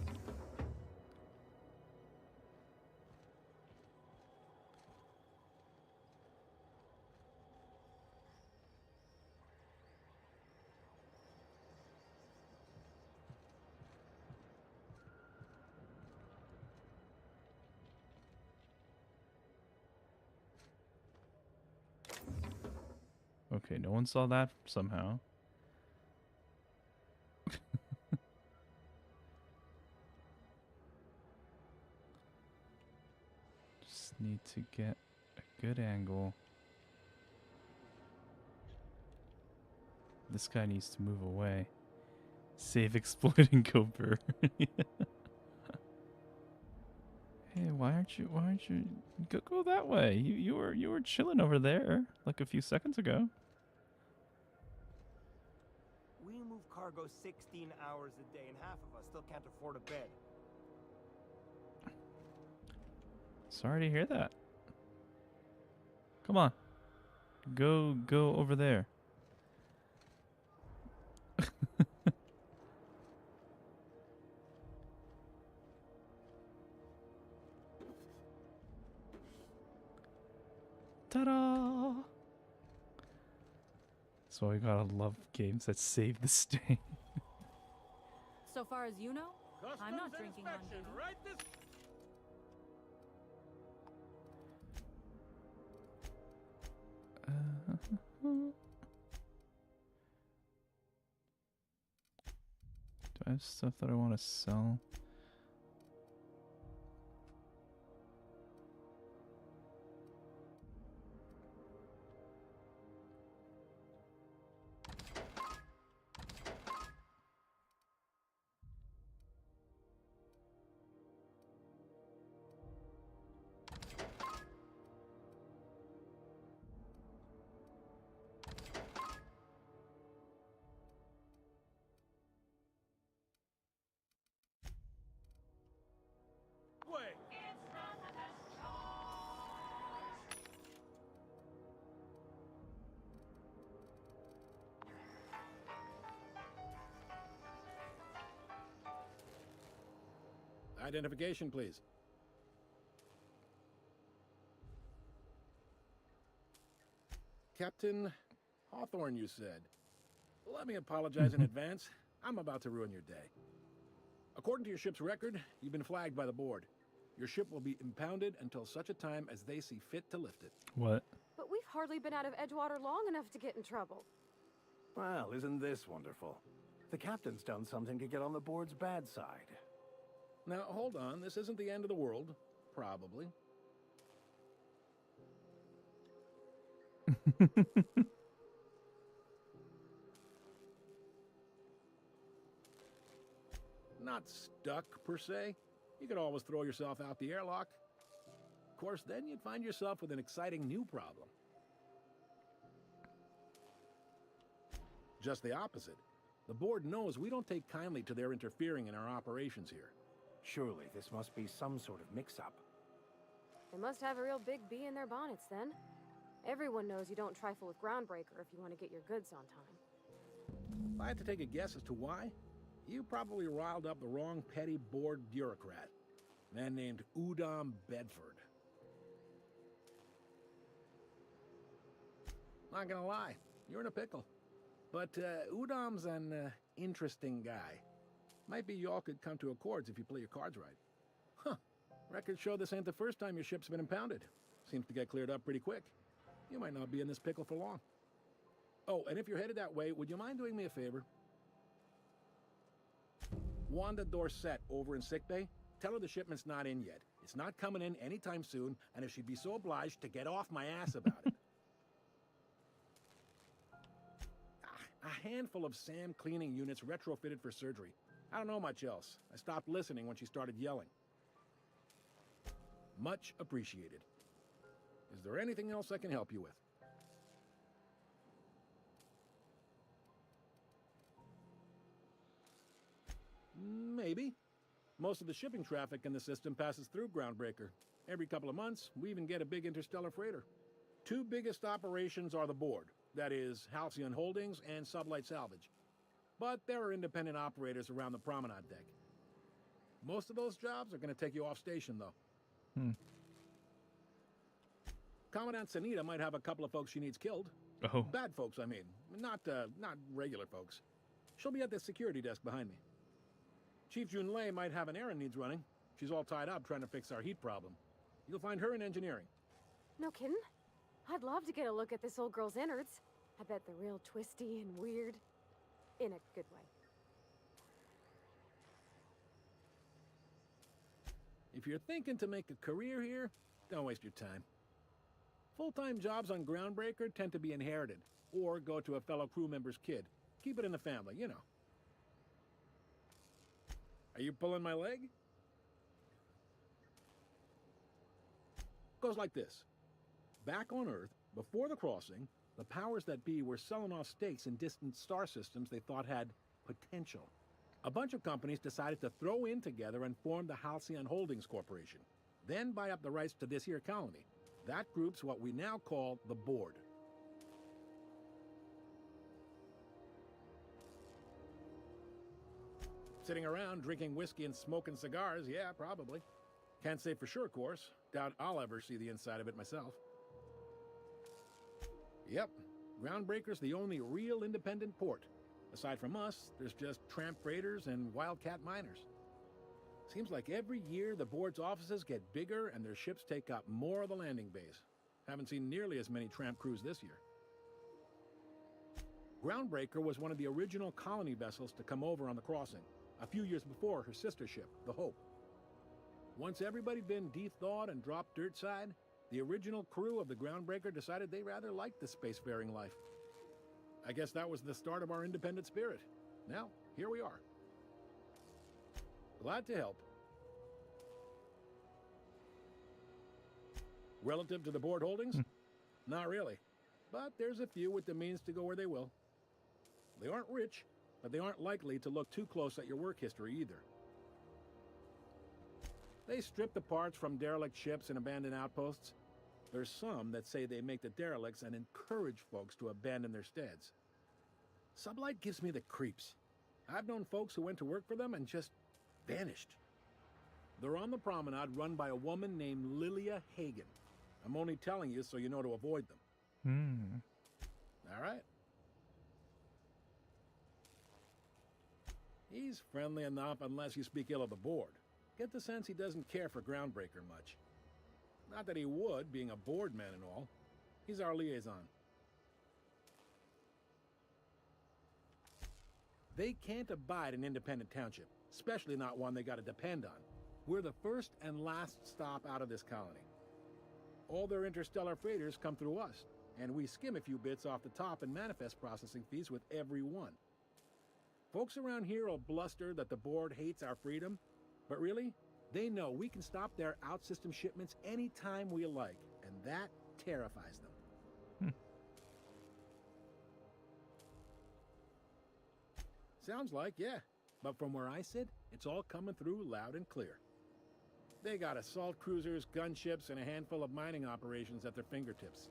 Okay, no one saw that somehow. Just need to get a good angle. This guy needs to move away. Save, exploit, and go burn. Hey, why aren't you go that way? You were chilling over there like a few seconds ago. We move cargo 16 hours a day, and half of us still can't afford a bed. Sorry to hear that. Come on. Go over there. Ta-da! So I gotta love games that save the stain. So far as you know, I'm not drinking on duty. Right this. Do I have stuff that I want to sell? Identification, please. Captain Hawthorne, you said. Let me apologize in advance. I'm about to ruin your day. According to your ship's record, you've been flagged by the board. Your ship will be impounded until such a time as they see fit to lift it. What? But we've hardly been out of Edgewater long enough to get in trouble. Well, isn't this wonderful? The captain's done something to get on the board's bad side. Now, hold on. This isn't the end of the world. Probably. Not stuck, per se. You could always throw yourself out the airlock. Of course, then you'd find yourself with an exciting new problem. Just the opposite. The board knows we don't take kindly to their interfering in our operations here. Surely this must be some sort of mix-up. They must have a real big bee in their bonnets, then. Everyone knows you don't trifle with Groundbreaker if you want to get your goods on time. If I had to take a guess as to why, you probably riled up the wrong petty board bureaucrat. A man named Udom Bedford. Not gonna lie, you're in a pickle. But Udom's an interesting guy. Might be y'all could come to accords if you play your cards right. Huh. Records show this ain't the first time your ship's been impounded. Seems to get cleared up pretty quick. You might not be in this pickle for long. Oh, and if you're headed that way, would you mind doing me a favor? Wanda Dorset over in sickbay, tell her the shipment's not in yet. It's not coming in anytime soon, and if she'd be so obliged to get off my ass about it. A handful of SAM cleaning units retrofitted for surgery. I don't know much else. I stopped listening when she started yelling. Much appreciated. Is there anything else I can help you with? Maybe. Most of the shipping traffic in the system passes through Groundbreaker. Every couple of months, we even get a big interstellar freighter. Two biggest operations are the board. That is, Halcyon Holdings and Sublight Salvage. But there are independent operators around the promenade deck. Most of those jobs are going to take you off station, though. Commandant Sanita might have a couple of folks she needs killed. Oh. Bad folks, I mean. Not regular folks. She'll be at the security desk behind me. Chief Junlei might have an errand needs running. She's all tied up trying to fix our heat problem. You'll find her in engineering. No kidding? I'd love to get a look at this old girl's innards. I bet they're real twisty and weird. In a good way. If you're thinking to make a career here, don't waste your time. Full-time jobs on Groundbreaker tend to be inherited, or go to a fellow crew member's kid. Keep it in the family, you know. Are you pulling my leg? Goes like this. Back on Earth, before the crossing, the powers that be were selling off stakes in distant star systems they thought had potential. A bunch of companies decided to throw in together and form the Halcyon Holdings Corporation, then buy up the rights to this here colony. That group's what we now call the Board. Sitting around drinking whiskey and smoking cigars, yeah, probably. Can't say for sure, of course. Doubt I'll ever see the inside of it myself. Yep, Groundbreaker's the only real independent port. Aside from us, there's just tramp freighters and wildcat miners. Seems like every year the board's offices get bigger and their ships take up more of the landing bays. Haven't seen nearly as many tramp crews this year. Groundbreaker was one of the original colony vessels to come over on the crossing, a few years before her sister ship, the Hope. Once everybody'd been de-thawed and dropped dirt side, the original crew of the Groundbreaker decided they rather liked the spacefaring life. I guess that was the start of our independent spirit. Now, here we are. Glad to help. Relative to the board holdings? Not really. But there's a few with the means to go where they will. They aren't rich, but they aren't likely to look too close at your work history either. They strip the parts from derelict ships and abandoned outposts. There's some that say they make the derelicts and encourage folks to abandon their steads. Sublight gives me the creeps. I've known folks who went to work for them and just vanished. They're on the promenade run by a woman named Lilia Hagen. I'm only telling you so you know to avoid them. All right. He's friendly enough unless you speak ill of the board. Get the sense he doesn't care for Groundbreaker much. Not that he would, being a board man and all. He's our liaison. They can't abide an independent township, especially not one they gotta depend on. We're the first and last stop out of this colony. All their interstellar freighters come through us, and we skim a few bits off the top in manifest processing fees with every one. Folks around here will bluster that the board hates our freedom, but really, they know we can stop their out-system shipments anytime we like, and that terrifies them. Sounds like, yeah. But from where I sit, it's all coming through loud and clear. They got assault cruisers, gunships, and a handful of mining operations at their fingertips.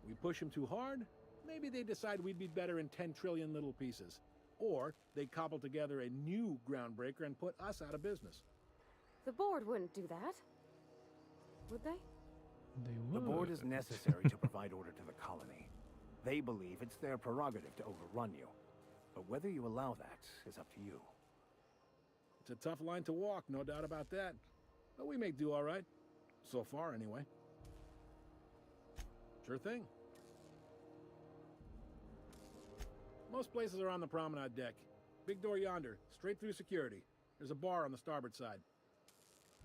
We push them too hard, maybe they decide we'd be better in 10 trillion little pieces. Or they cobble together a new Groundbreaker and put us out of business. The board wouldn't do that. Would they? They would. The board is necessary to provide order to the colony. They believe it's their prerogative to overrun you. But whether you allow that is up to you. It's a tough line to walk, no doubt about that. But we make do all right. So far, anyway. Sure thing. Most places are on the promenade deck. Big door yonder, straight through security. There's a bar on the starboard side.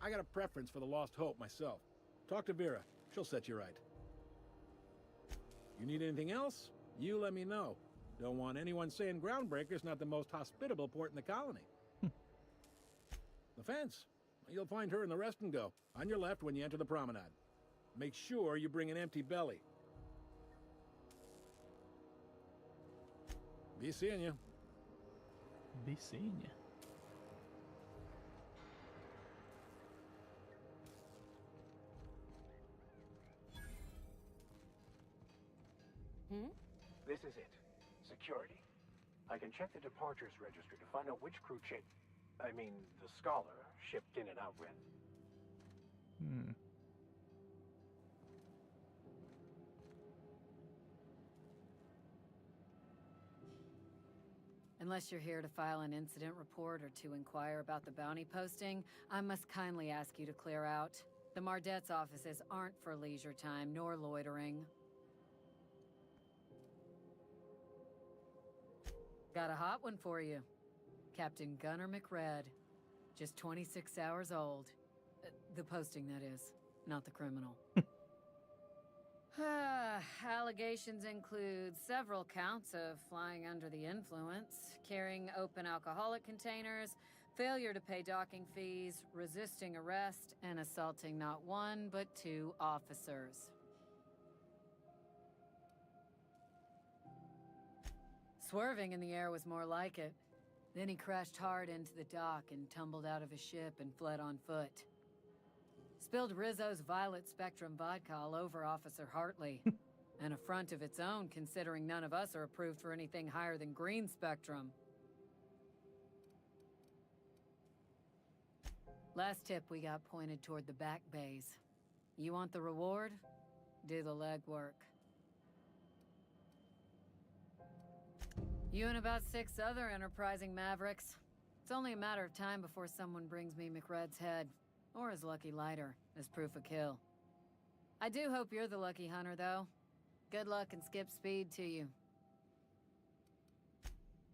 I got a preference for the Lost Hope myself. Talk to Vera. She'll set you right. You need anything else? You let me know. Don't want anyone saying Groundbreaker's not the most hospitable port in the colony. The fence. You'll find her in the rest and go, on your left when you enter the promenade. Make sure you bring an empty belly. Be seeing you. Be seeing you. This is it. Security. I can check the departures registry to find out which crew the Scholar shipped in and out with. Unless you're here to file an incident report or to inquire about the bounty posting, I must kindly ask you to clear out. The Mardet's offices aren't for leisure time nor loitering. Got a hot one for you. Captain Gunnar McRed. Just 26 hours old. The posting, that is. Not the criminal. Allegations include several counts of flying under the influence, carrying open alcoholic containers, failure to pay docking fees, resisting arrest, and assaulting not one, but 2 officers. Swerving in the air was more like it. Then he crashed hard into the dock and tumbled out of his ship and fled on foot. Spilled Rizzo's Violet Spectrum vodka all over Officer Hartley. An affront of its own, considering none of us are approved for anything higher than green spectrum. Last tip we got pointed toward the back bays. You want the reward? Do the legwork. You and about 6 other enterprising mavericks. It's only a matter of time before someone brings me McRed's head, or his lucky lighter, as proof of kill. I do hope you're the lucky hunter, though. Good luck and skip speed to you.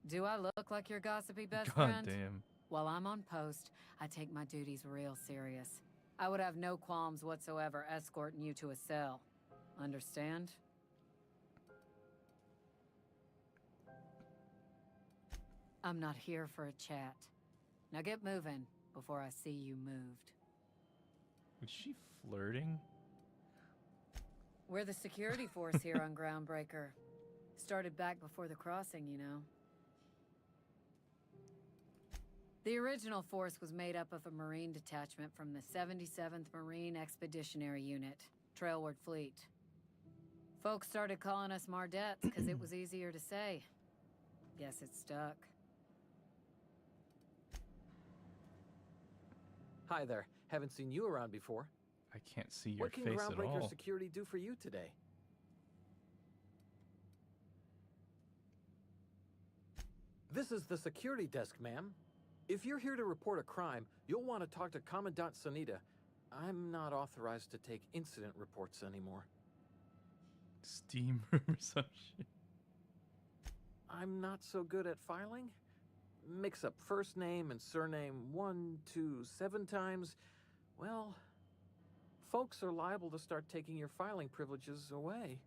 Do I look like your gossipy best friend? Damn. While I'm on post, I take my duties real serious. I would have no qualms whatsoever escorting you to a cell. Understand? I'm not here for a chat. Now get moving before I see you moved. Was she flirting? We're the security force here on Groundbreaker. Started back before the crossing, you know. The original force was made up of a Marine detachment from the 77th Marine Expeditionary Unit, Trailward Fleet. Folks started calling us Mardettes because it was easier to say. Guess it stuck. Hi there. Haven't seen you around before. I can't see your What can face at Groundbreaker all. Security do for you today? This is the security desk, ma'am. If you're here to report a crime, you'll want to talk to Commandant Sanita. I'm not authorized to take incident reports anymore. Steam room or some shit. I'm not so good at filing. Mix up first name and surname 1, 2, 7 times. Well, folks are liable to start taking your filing privileges away.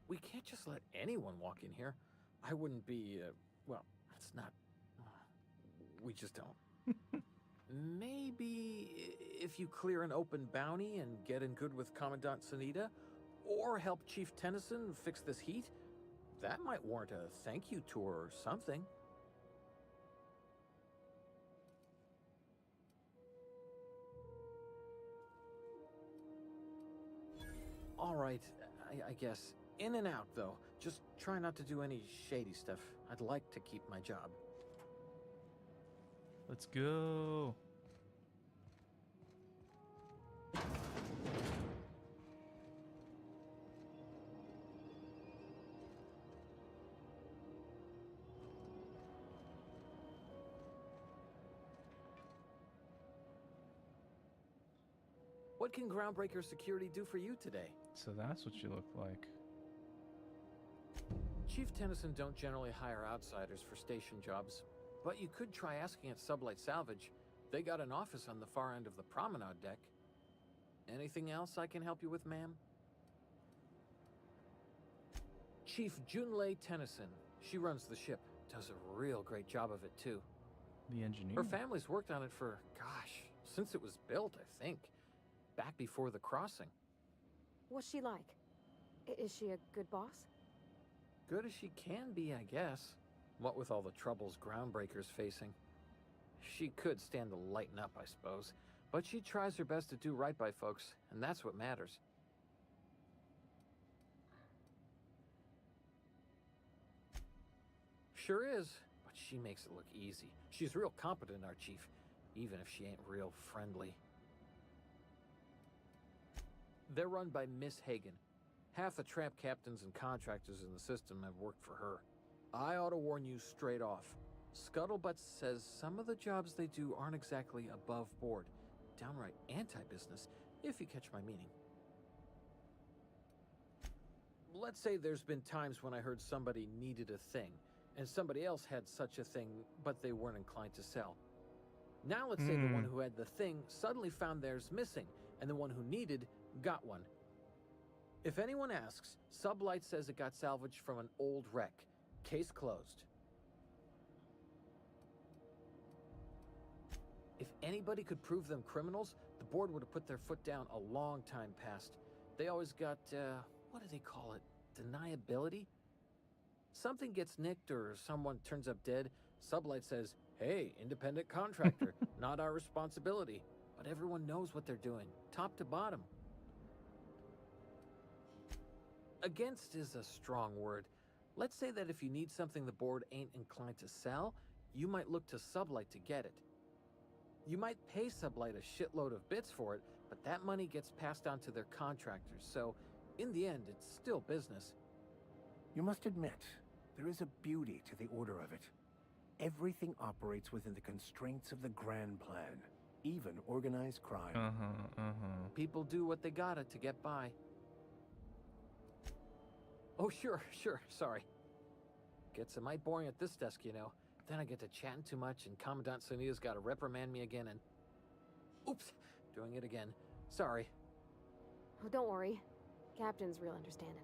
We can't just let anyone walk in here. I wouldn't be, well, that's not... We just don't. Maybe if you clear an open bounty and get in good with Commandant Sanita, or help Chief Tennyson fix this heat, that might warrant a thank you tour or something. All right, I guess. In and out, though. Just try not to do any shady stuff. I'd like to keep my job. Let's go. What can Groundbreaker Security do for you today? So that's what you look like. Chief Tennyson don't generally hire outsiders for station jobs, but you could try asking at Sublight Salvage. They got an office on the far end of the promenade deck. Anything else I can help you with, ma'am? Chief Junlei Tennyson. She runs the ship. Does a real great job of it, too. The engineer? Her family's worked on it for, gosh, since it was built, I think. Back before the crossing. What's she like? Is she a good boss? Good as she can be, I guess. What with all the troubles Groundbreaker's facing. She could stand to lighten up, I suppose. But she tries her best to do right by folks, and that's what matters. Sure is, but she makes it look easy. She's real competent, our chief, even if she ain't real friendly. They're run by Miss Hagen. Half the tramp captains and contractors in the system have worked for her. I ought to warn you straight off. Scuttlebutt says some of the jobs they do aren't exactly above board. Downright anti-business, if you catch my meaning. Let's say there's been times when I heard somebody needed a thing, and somebody else had such a thing, but they weren't inclined to sell. Now let's say the one who had the thing suddenly found theirs missing, and the one who needed got one. If anyone asks, Sublight says it got salvaged from an old wreck. Case closed. If anybody could prove them criminals, the board would have put their foot down a long time past. They always got, what do they call it? Deniability? Something gets nicked or someone turns up dead, Sublight says, hey, independent contractor, not our responsibility. But everyone knows what they're doing, top to bottom. Against is a strong word. Let's say that if you need something the board ain't inclined to sell, you might look to Sublight to get it. You might pay Sublight a shitload of bits for it, but that money gets passed on to their contractors, so in the end, it's still business. You must admit, there is a beauty to the order of it. Everything operates within the constraints of the grand plan, even organized crime. People do what they gotta to get by. Oh, sure, sorry. Gets a mite boring at this desk, you know. Then I get to chatting too much and Commandant Sanita's gotta reprimand me again and... Oops, doing it again. Sorry. Oh, don't worry. Captain's real understanding.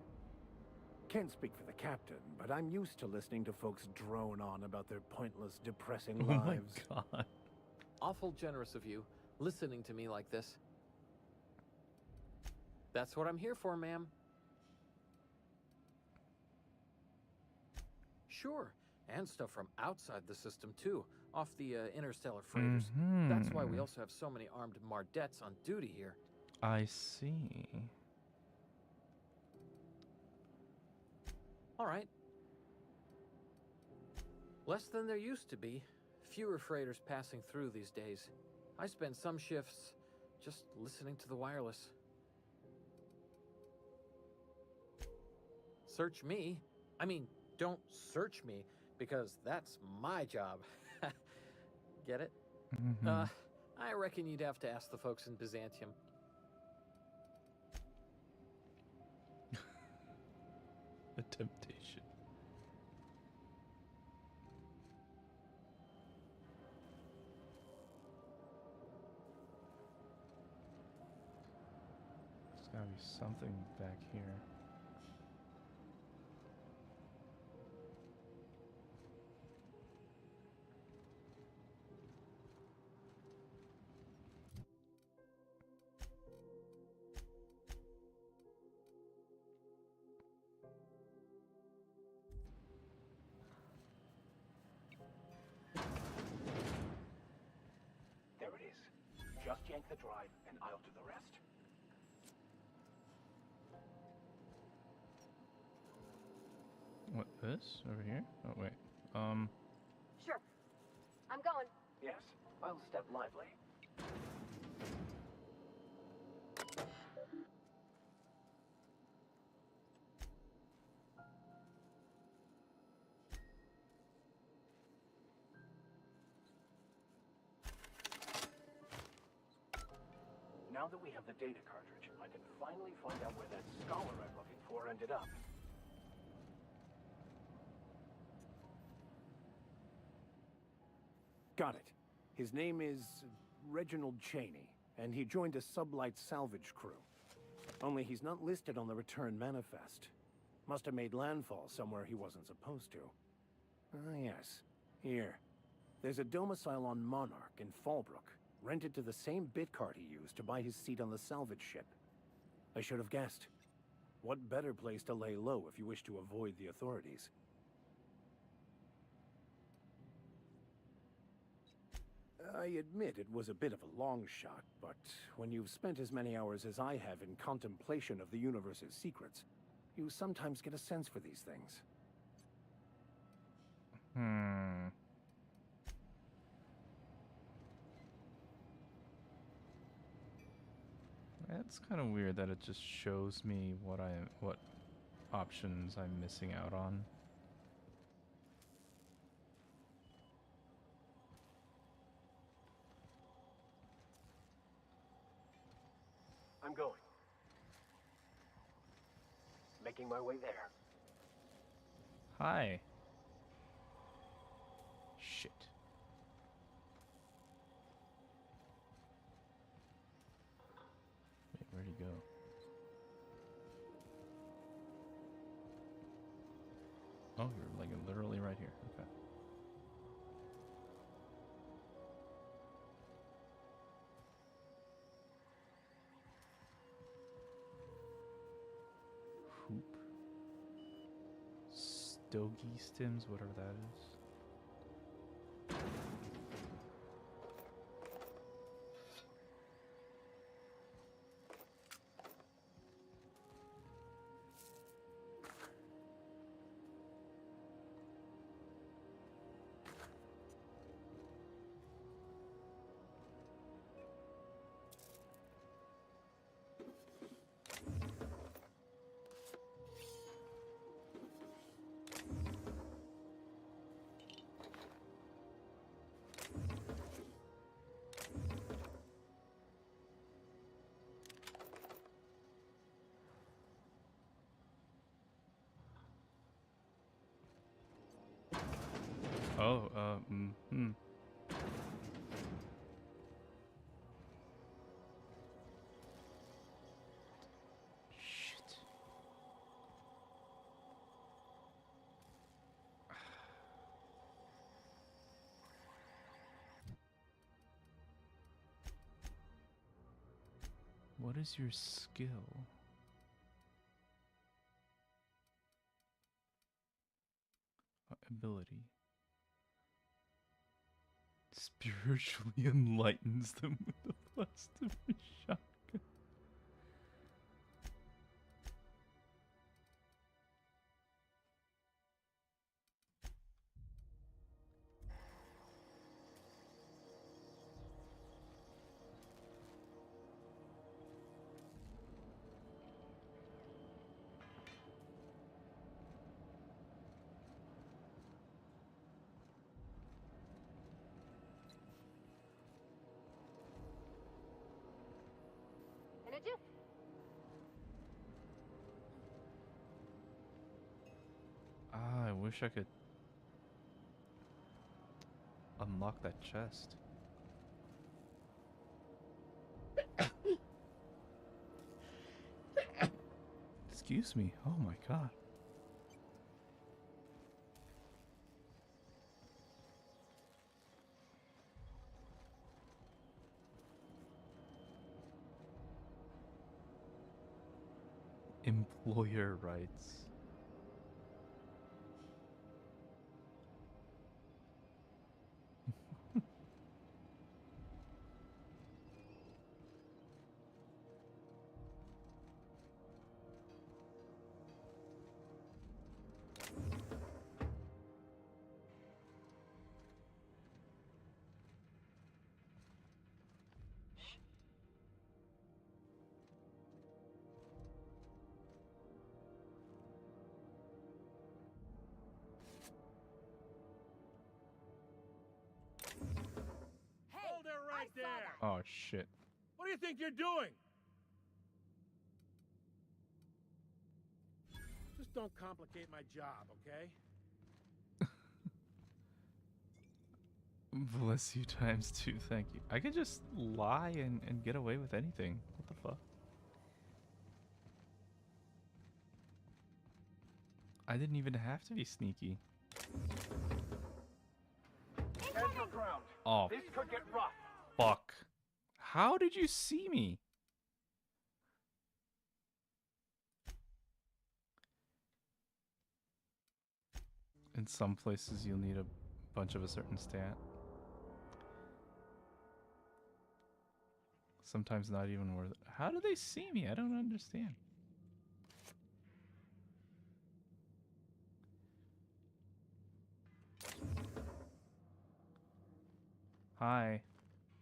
Can't speak for the captain, but I'm used to listening to folks drone on about their pointless, depressing lives. Oh my god. Awful generous of you, listening to me like this. That's what I'm here for, ma'am. Sure, and stuff from outside the system, too, off the interstellar freighters. That's why we also have so many armed Mardettes on duty here. I see. All right. Less than there used to be. Fewer freighters passing through these days. I spend some shifts just listening to the wireless. Search me? I mean, don't search me, because that's my job. Get it? Mm-hmm. I reckon you'd have to ask the folks in Byzantium. The temptation. There's gotta be something back here. There it is. Just yank the drive, and I'll do the rest. What, this? Over here? Oh, wait. Sure. I'm going. Yes, I'll step lively. Now that we have the data cartridge, I can finally find out where that scholar I'm looking for ended up. Got it. His name is Reginald Cheney, and he joined a sublight salvage crew. Only he's not listed on the return manifest. Must have made landfall somewhere he wasn't supposed to. Ah, yes. Here. There's a domicile on Monarch in Fallbrook, rented to the same bit card he used to buy his seat on the salvage ship. I should have guessed. What better place to lay low if you wish to avoid the authorities? I admit it was a bit of a long shot, but when you've spent as many hours as I have in contemplation of the universe's secrets, you sometimes get a sense for these things. That's kind of weird that it just shows me what options I'm missing out on. I'm going. Making my way there. Hi. Shit. Wait, where'd he go? Oh, you're like literally right here. Okay. Hoop. Stogie stims, whatever that is. Oh, Shit. What is your skill? Ability. Spiritually enlightens them with the blast of a shotgun. wish I could unlock that chest. Excuse me. Oh my god. Employer rights. Hold it right there! Oh shit. What do you think you're doing? Just don't complicate my job, okay? Bless you times two, thank you. I could just lie and get away with anything. What the fuck? I didn't even have to be sneaky. Stand your ground. Oh, This could get rough. fuck. How did you see me? In some places you'll need a bunch of a certain stat. Sometimes not even worth it. How do they see me? I don't understand. Hi.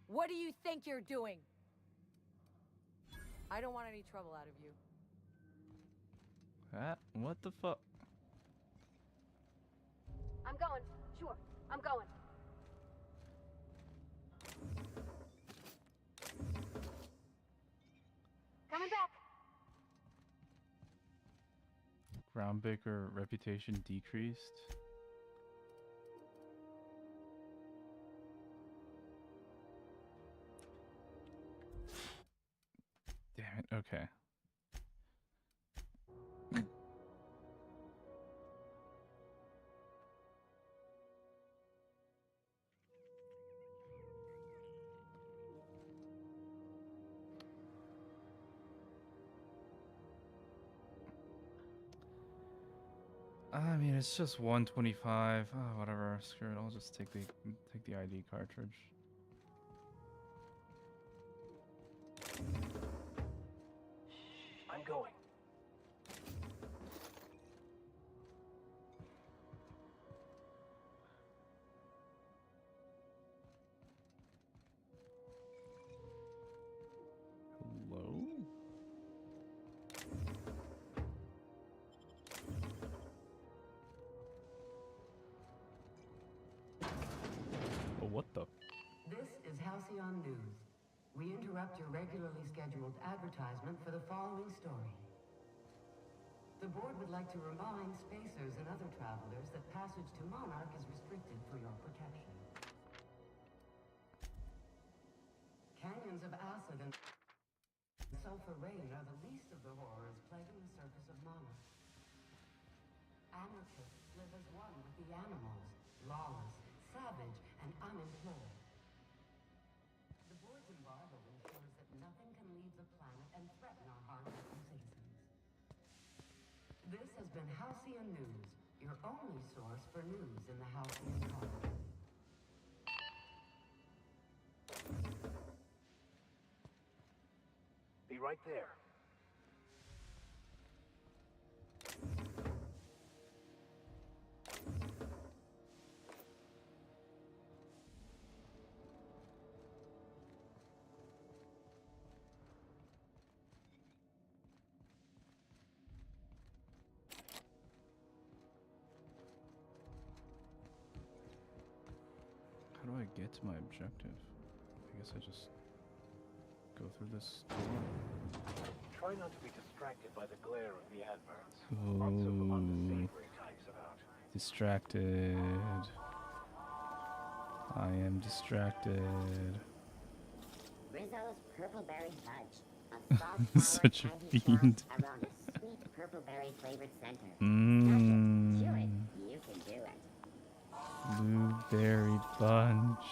What do you think you're doing? I don't want any trouble out of you. What the fuck? I'm going. Sure, I'm going. Coming back. Groundbreaker reputation decreased. Damn it, okay. I mean, it's just 125. Oh, whatever. Screw it. I'll just take the ID cartridge. I'm going. Hello? Oh, what the? This is Halcyon News. We interrupt your regularly scheduled advertisement for the following story. The board would like to remind spacers and other travelers that passage to Monarch is restricted for your protection. Canyons of acid and sulfur rain are the least of the horrors plaguing the surface of Monarch. Anarchists live as one with the animals, lawless, savage, and unimplored. The board's embargo ensures that nothing can leave the planet and threaten our hard-working citizens. This has been Halcyon News, your only source for news in the Halcyon colony. Be right there. How do I get to my objective? I guess I just go through this door. Try not to be distracted by the glare of the adverts. Oh. Lots of unsavory types about. Distracted. I am distracted. Rizzo's Purpleberry Fudge. A soft, Such a candy fiend. tossed around a sweet purpleberry flavored center. Mmm. Chew it. You can do it. Blueberry bunch.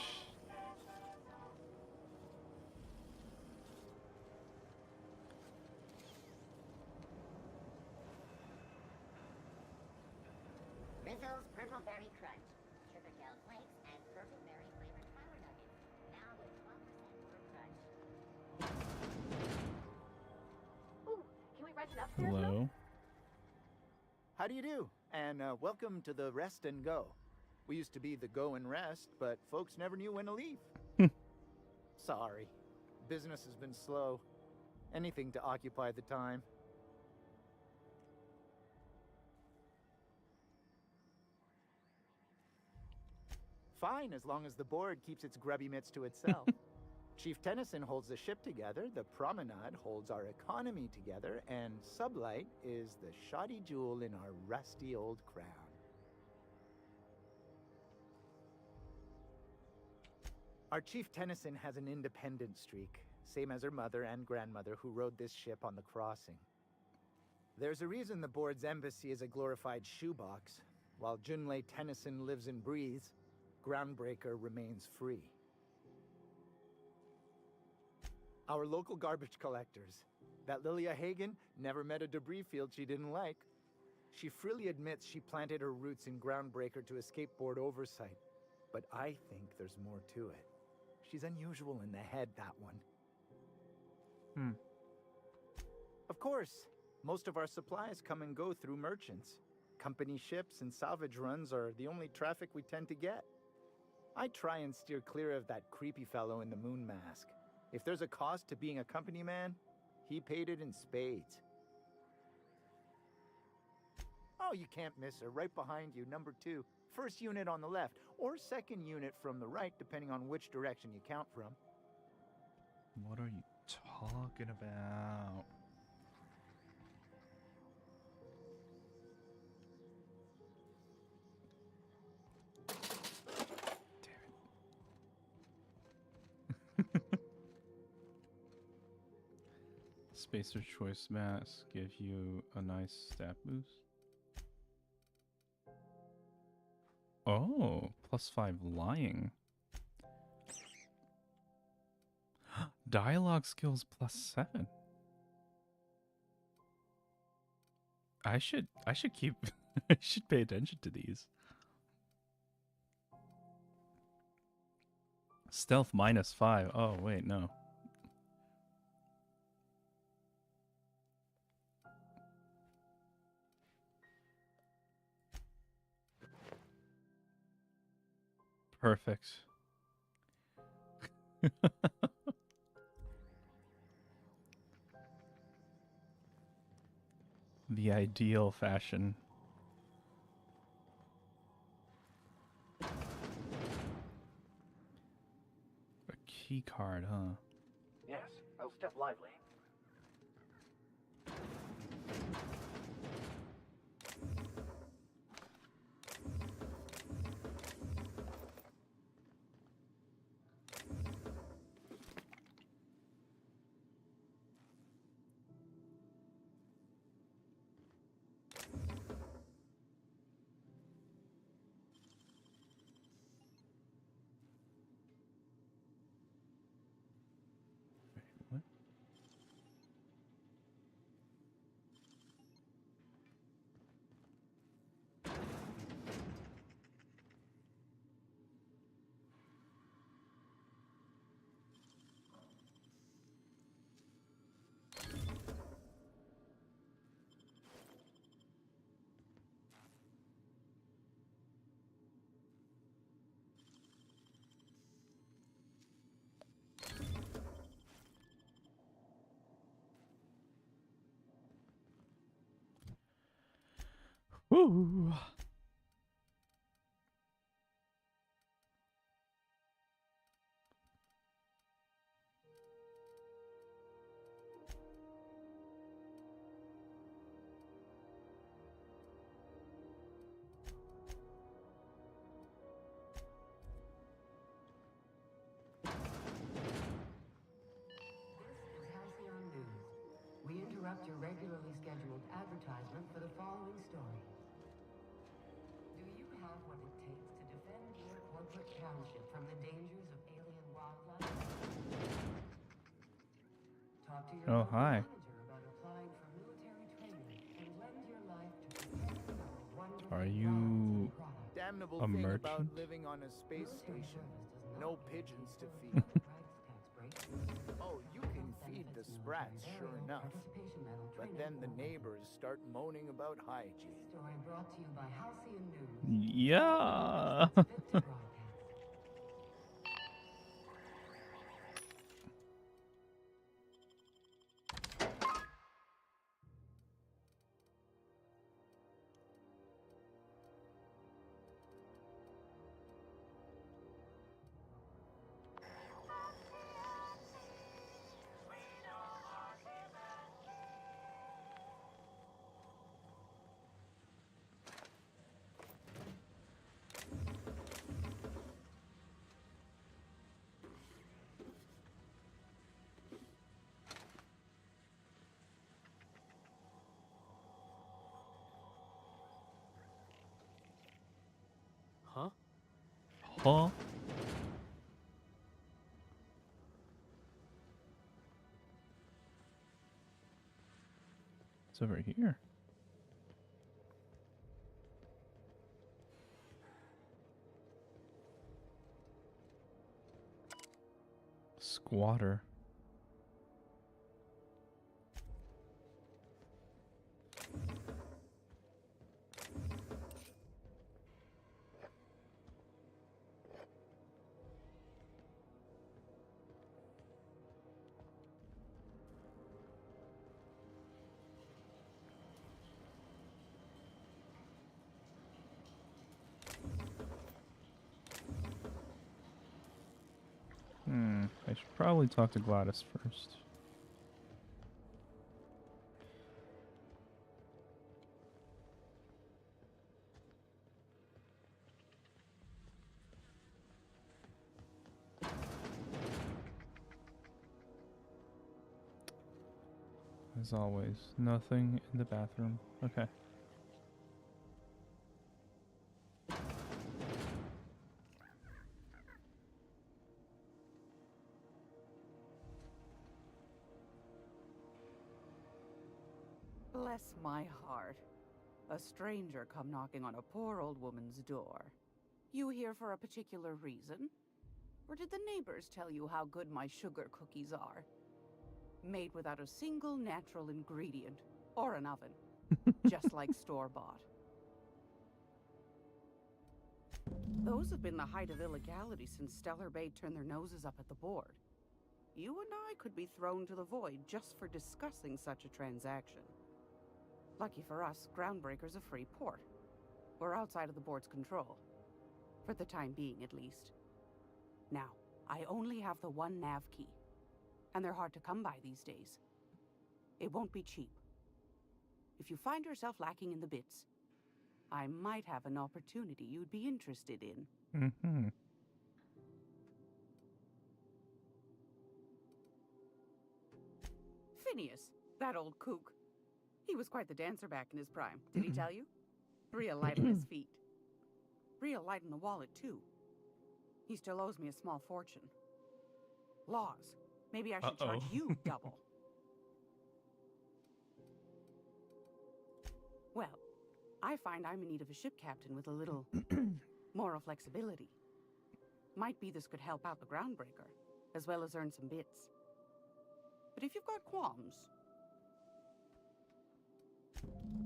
Rizzo's Purpleberry Crunch. Sugar gel flakes and purpleberry flavored flour nuggets. Now with 12% for crunch. Ooh, can we rent an upstairs? Hello. How do you do? And welcome to the Rest and Go. We used to be the Go and Rest, but folks never knew when to leave. Sorry. Business has been slow. Anything to occupy the time. Fine, as long as the board keeps its grubby mitts to itself. Chief Tennyson holds the ship together, the Promenade holds our economy together, and Sublight is the shoddy jewel in our rusty old crown. Our Chief Tennyson has an independent streak, same as her mother and grandmother who rode this ship on the crossing. There's a reason the board's embassy is a glorified shoebox. While Junlei Tennyson lives and breathes, Groundbreaker remains free. Our local garbage collectors. That Lilia Hagen never met a debris field she didn't like. She freely admits she planted her roots in Groundbreaker to escape board oversight. But I think there's more to it. She's unusual in the head, that one. Of course, most of our supplies come and go through merchants. Company ships and salvage runs are the only traffic we tend to get. I try and steer clear of that creepy fellow in the moon mask. If there's a cost to being a company man, he paid it in spades. Oh, you can't miss her. Right behind you, number 2. First unit on the left, or second unit from the right, depending on which direction you count from. What are you talking about? Spacer choice mask give you a nice stat boost. Oh, +5 lying. Dialogue skills +7. I should keep I should pay attention to these. Stealth -5. Oh wait, no. Perfect. The ideal fashion. A key card, huh? Yes, I'll step lively. What? Woo! previously scheduled advertisement for the following story. Do you have what it takes to defend your corporate township from the dangers of alien wildlife? Talk to your Oh, local hi. manager about applying for military training and lend your life to protecting our wonderful Are plants you and products. Damnable a thing about merchant? living on a space Military station. service does not No guarantee pigeons to full feed. price tax breaks. Oh, you can feed the sprats, sure enough. Participation medal But training then the awarded. neighbors start moaning about hygiene. Story brought to you by Halcyon News. Yeah. Fit to broadcast. Huh? Huh? It's over here. Squatter. I should probably talk to Gladys first. As always, nothing in the bathroom. Okay. Bless my heart. A stranger come knocking on a poor old woman's door. You here for a particular reason? Or did the neighbors tell you how good my sugar cookies are? Made without a single natural ingredient, or an oven. Just like store-bought. Those have been the height of illegality since Stellar Bay turned their noses up at the board. You and I could be thrown to the void just for discussing such a transaction. Lucky for us, Groundbreaker's a free port. We're outside of the board's control. For the time being, at least. Now, I only have the one nav key. And they're hard to come by these days. It won't be cheap. If you find yourself lacking in the bits, I might have an opportunity you'd be interested in. Mm-hmm. Phineas, that old kook. He was quite the dancer back in his prime, did he tell you? Real light on his feet. Real light on the wallet, too. He still owes me a small fortune. Laws. Maybe I should charge you double. Well, I find I'm in need of a ship captain with a little moral flexibility. Might be this could help out the Groundbreaker, as well as earn some bits. But if you've got qualms...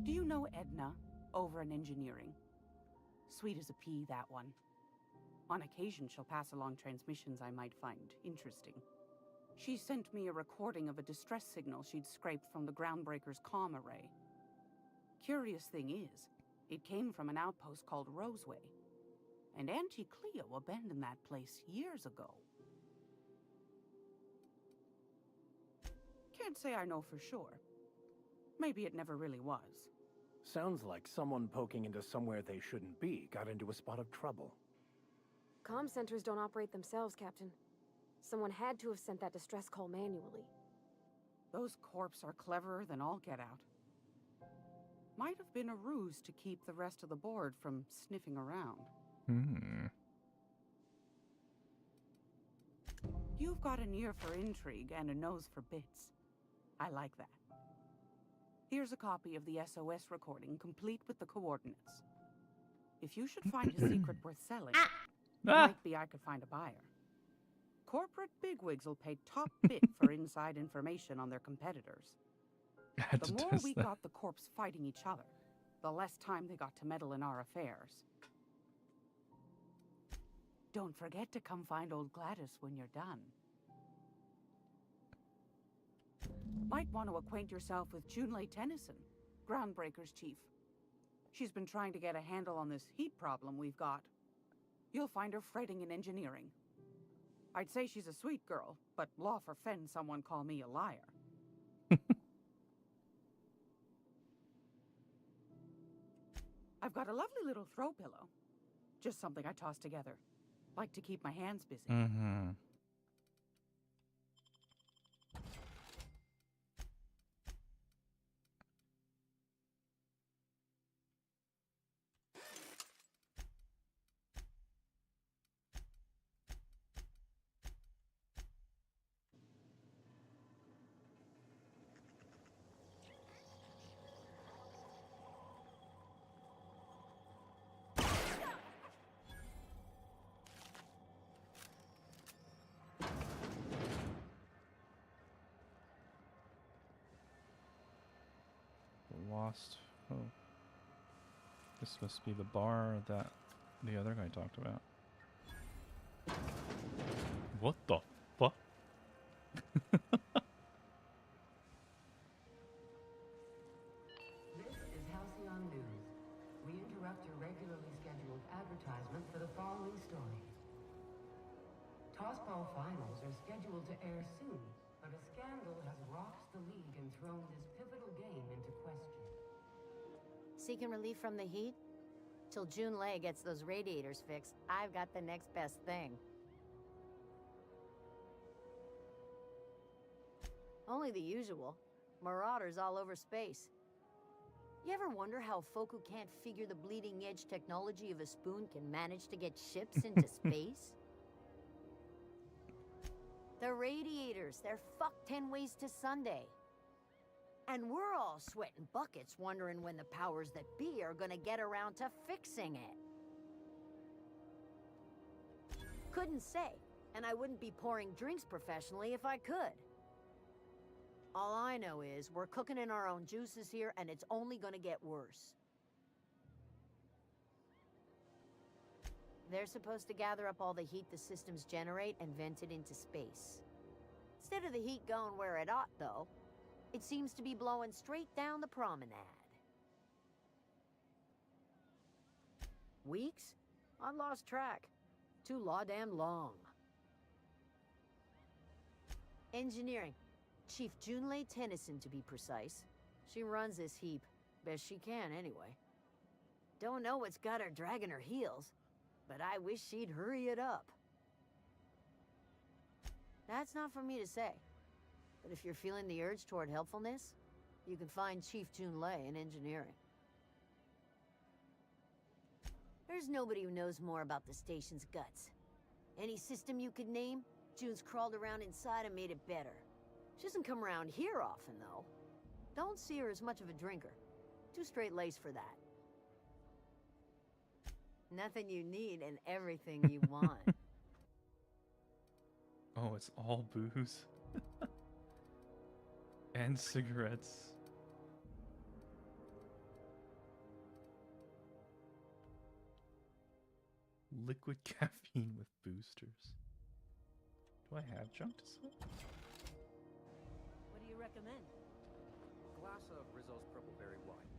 Do you know Edna, over in engineering? Sweet as a pea, that one. On occasion, she'll pass along transmissions I might find interesting. She sent me a recording of a distress signal she'd scraped from the Groundbreaker's comm array. Curious thing is, it came from an outpost called Roseway. And Auntie Cleo abandoned that place years ago. Can't say I know for sure. Maybe it never really was. Sounds like someone poking into somewhere they shouldn't be got into a spot of trouble. Comm centers don't operate themselves, Captain. Someone had to have sent that distress call manually. Those corps are cleverer than all get out. Might have been a ruse to keep the rest of the board from sniffing around. Hmm. You've got an ear for intrigue and a nose for bits. I like that. Here's a copy of the SOS recording, complete with the coordinates. If you should find a secret worth selling, might be I could find a buyer. Corporate bigwigs will pay top bit for inside information on their competitors. The more we got the corps fighting each other, the less time they got to meddle in our affairs. Don't forget to come find old Gladys when you're done. Might want to acquaint yourself with Junlei Tennyson, Groundbreaker's chief. She's been trying to get a handle on this heat problem we've got. You'll find her fretting in engineering. I'd say she's a sweet girl, but law forfend someone call me a liar. I've got a lovely little throw pillow. Just something I toss together. Like to keep my hands busy. Mm-hmm. Lost hope. This must be the bar that the other guy talked about. What the fuck? This is Halcyon News. We interrupt your regularly scheduled advertisement for the following story. Tossball finals are scheduled to air soon, but a scandal has rocked the league and thrown this pivotal game into question. Seeking relief from the heat? Till Junlei gets those radiators fixed, I've got the next best thing. Only the usual. Marauders all over space. You ever wonder how folk who can't figure the bleeding edge technology of a spoon can manage to get ships into space? The radiators, they're fucked 10 ways to Sunday. And we're all sweating buckets wondering when the powers that be are gonna get around to fixing it. Couldn't say, and I wouldn't be pouring drinks professionally if I could. All I know is we're cooking in our own juices here, and it's only gonna get worse. They're supposed to gather up all the heat the systems generate and vent it into space. Instead of the heat going where it ought, though, it seems to be blowing straight down the promenade. Weeks? I lost track. Too law-damn long. Engineering. Chief Junlei Tennyson, to be precise. She runs this heap. Best she can, anyway. Don't know what's got her dragging her heels, but I wish she'd hurry it up. That's not for me to say. But if you're feeling the urge toward helpfulness, you can find Chief Junlei in engineering. There's nobody who knows more about the station's guts. Any system you could name, June's crawled around inside and made it better. She doesn't come around here often, though. Don't see her as much of a drinker. Too straight-laced for that. Nothing you need and everything you want. Oh, it's all booze. And cigarettes. Liquid caffeine with boosters. Do I have junk to sell? What do you recommend? Glass of Rizzo's purple berry wine.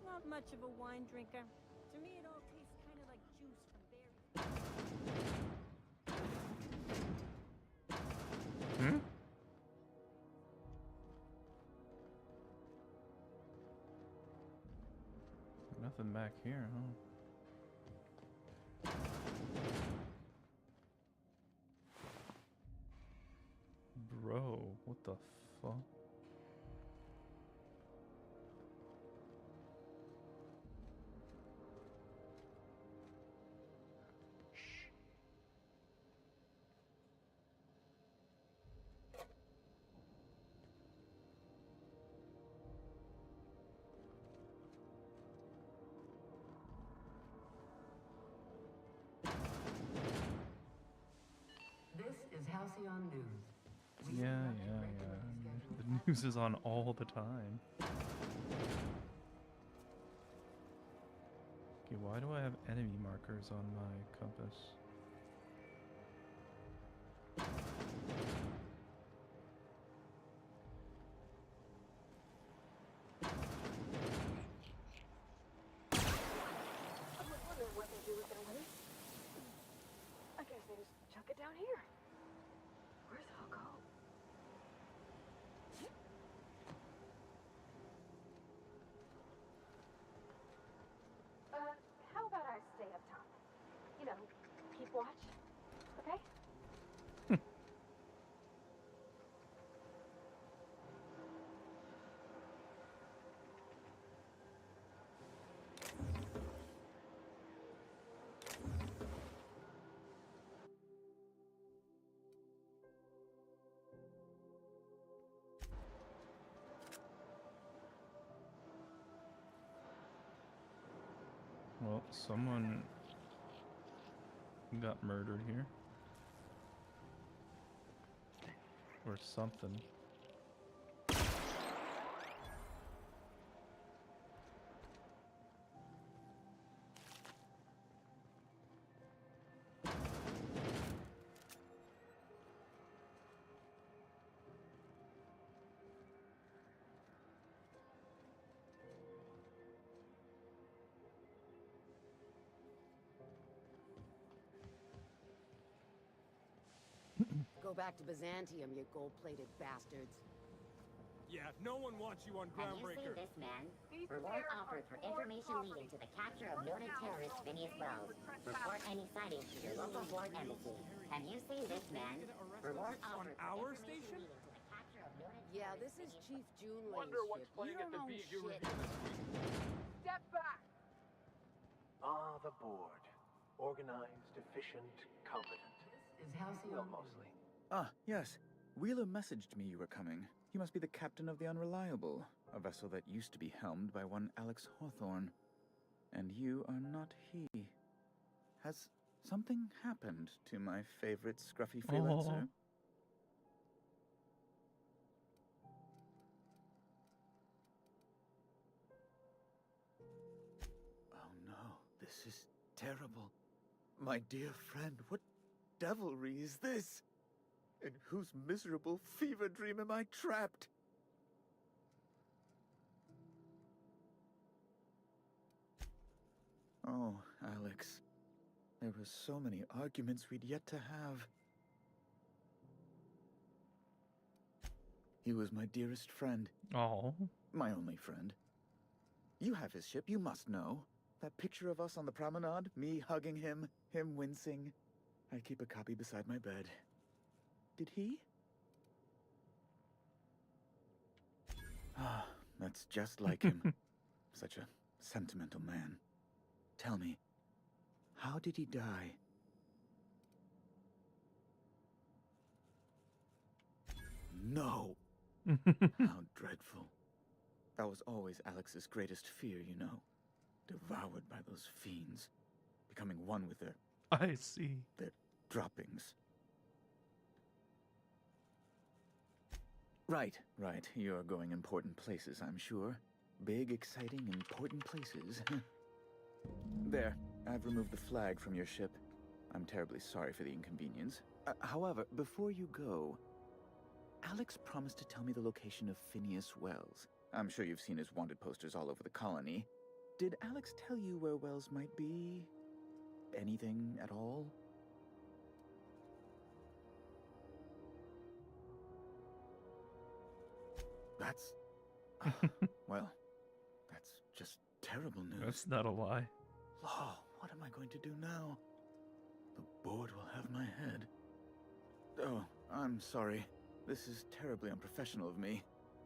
Not much of a wine drinker. To me, it all tastes kind of like juice from berries. Hmm? Nothing back here, huh? Bro, what the fuck? Halcyon News. Yeah. The news is on all the time. Okay, why do I have enemy markers on my compass? I'm wondering what they do with their waste. I guess they just chuck it down here. Where's it all go? How about I stay up top? You know, keep watch. Okay? Well, someone got murdered here. Or something. Go back to Byzantium, you gold-plated bastards. Yeah, no one wants you on Have you Groundbreaker. seen this man? Reward offered for information leading to the capture of noted terrorist Phineas Wells. Report any sightings to your local board embassy. Have you seen this man? Reward offered for information leading to the capture of noted Yeah, this is Chief June Wonder Lane's what's ship. playing You at don't the know BU shit. review this week. Step back! Ah, the board. Organized, efficient, competent. Is Halcyon Well, mostly. Ah, yes. Wheeler messaged me you were coming. You must be the captain of the Unreliable, a vessel that used to be helmed by one Alex Hawthorne. And you are not he. Has something happened to my favorite scruffy freelancer? Oh no, this is terrible. My dear friend, what devilry is this? In whose miserable fever dream am I trapped? Oh, Alex. There were so many arguments we'd yet to have. He was my dearest friend. Oh. My only friend. You have his ship, you must know. That picture of us on the promenade, me hugging him, him wincing. I keep a copy beside my bed. Did he? Ah, that's just like him. Such a sentimental man. Tell me, how did he die? No! How dreadful. That was always Alex's greatest fear, you know. Devoured by those fiends. Becoming one with their... I see. Their droppings. Right. You're going important places, I'm sure. Big, exciting, important places. There, I've removed the flag from your ship. I'm terribly sorry for the inconvenience. However, before you go, Alex promised to tell me the location of Phineas Wells. I'm sure you've seen his wanted posters all over the colony. Did Alex tell you where Wells might be? Anything at all? That's... well, that's just terrible news. That's not a lie. Law, what am I going to do now? The board will have my head. Oh, I'm sorry. This is terribly unprofessional of me.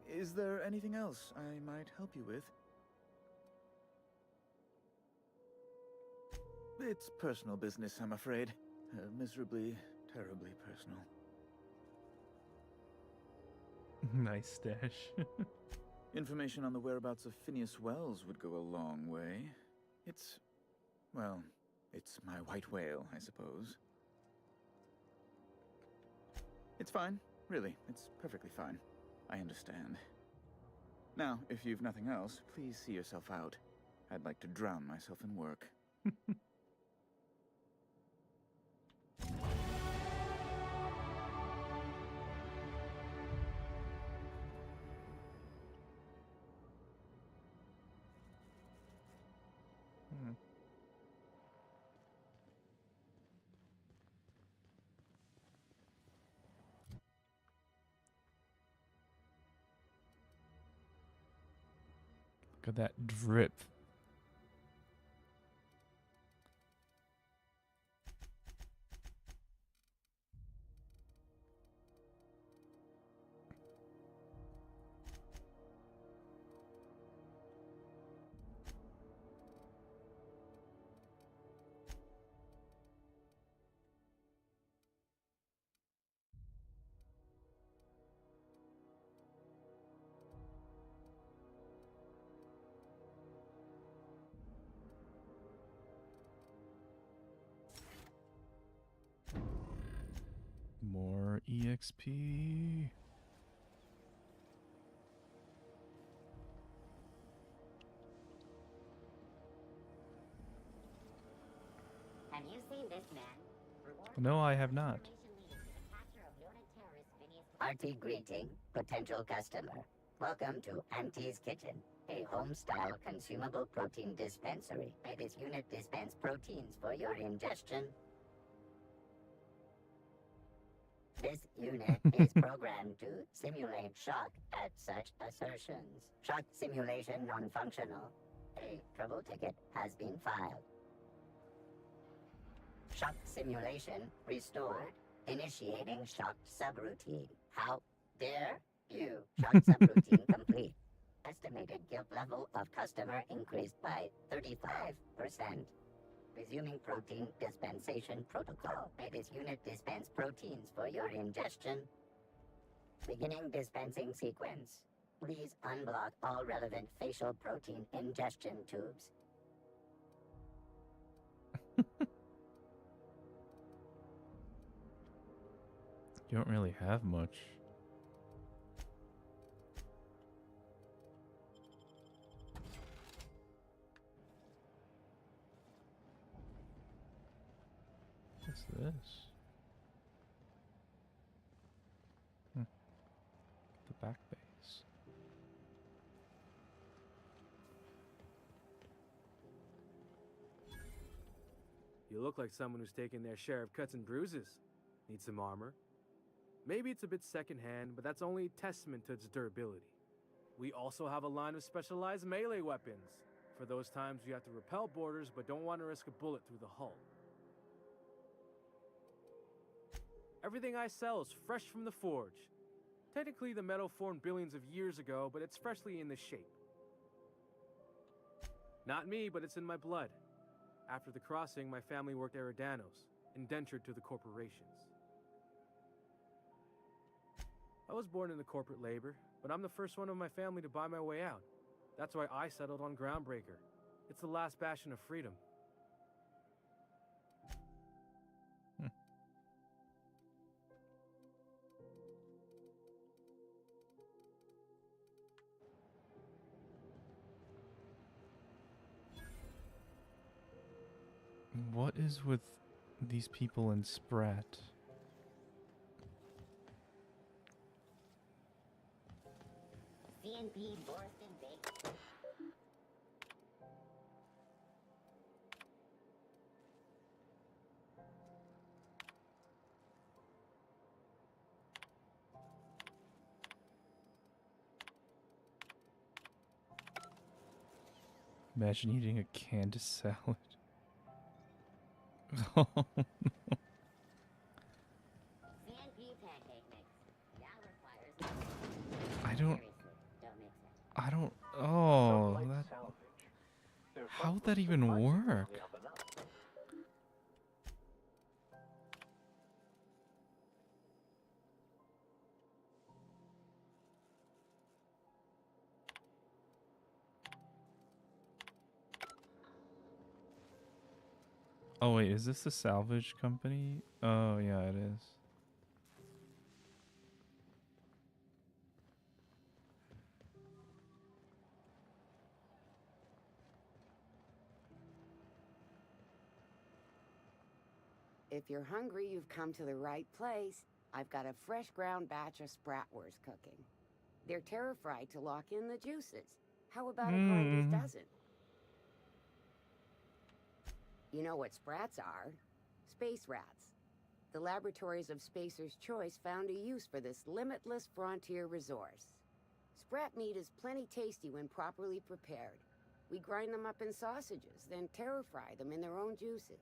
Is there anything else I might help you with? It's personal business, I'm afraid. Miserably, terribly personal. Nice stash. Information on the whereabouts of Phineas Wells would go a long way. It's... well, it's my white whale, I suppose. It's fine. Really, it's perfectly fine. I understand. Now, if you've nothing else, please see yourself out. I'd like to drown myself in work. Look at that drip. More EXP. Have you seen this man? No, I have not. Hearty greeting, potential customer. Welcome to Auntie's Kitchen, a home-style consumable protein dispensary. May this unit dispense proteins for your ingestion. This unit is programmed to simulate shock at such assertions. Shock simulation non-functional. A trouble ticket has been filed. Shock simulation restored. Initiating shock subroutine. How dare you? Shock subroutine complete. Estimated guilt level of customer increased by 35%. Resuming protein dispensation protocol. May this unit dispense proteins for your ingestion. Beginning dispensing sequence. Please unblock all relevant facial protein ingestion tubes. You don't really have much. What's this? The back base. You look like someone who's taken their share of cuts and bruises. Need some armor? Maybe it's a bit secondhand, but that's only a testament to its durability. We also have a line of specialized melee weapons, for those times you have to repel boarders but don't want to risk a bullet through the hull. Everything I sell is fresh from the forge. Technically, the metal formed billions of years ago, but it's freshly in this shape. Not me, but it's in my blood. After the crossing, my family worked Eridanos, indentured to the corporations. I was born into corporate labor, but I'm the first one of my family to buy my way out. That's why I settled on Groundbreaker. It's the last bastion of freedom. What is with these people in Sprat? CNP Borston Bake. Imagine eating a canned salad. Oh no. I don't. Oh, that. How would that even work? Oh wait, is this the salvage company? Oh yeah, it is. If you're hungry, you've come to the right place. I've got a fresh ground batch of spratwurst cooking. They're terra-fried to lock in the juices. How about a grinder's dozen? You know what sprats are? Space rats. The laboratories of Spacer's Choice found a use for this limitless frontier resource. Sprat meat is plenty tasty when properly prepared. We grind them up in sausages, then terra-fry them in their own juices.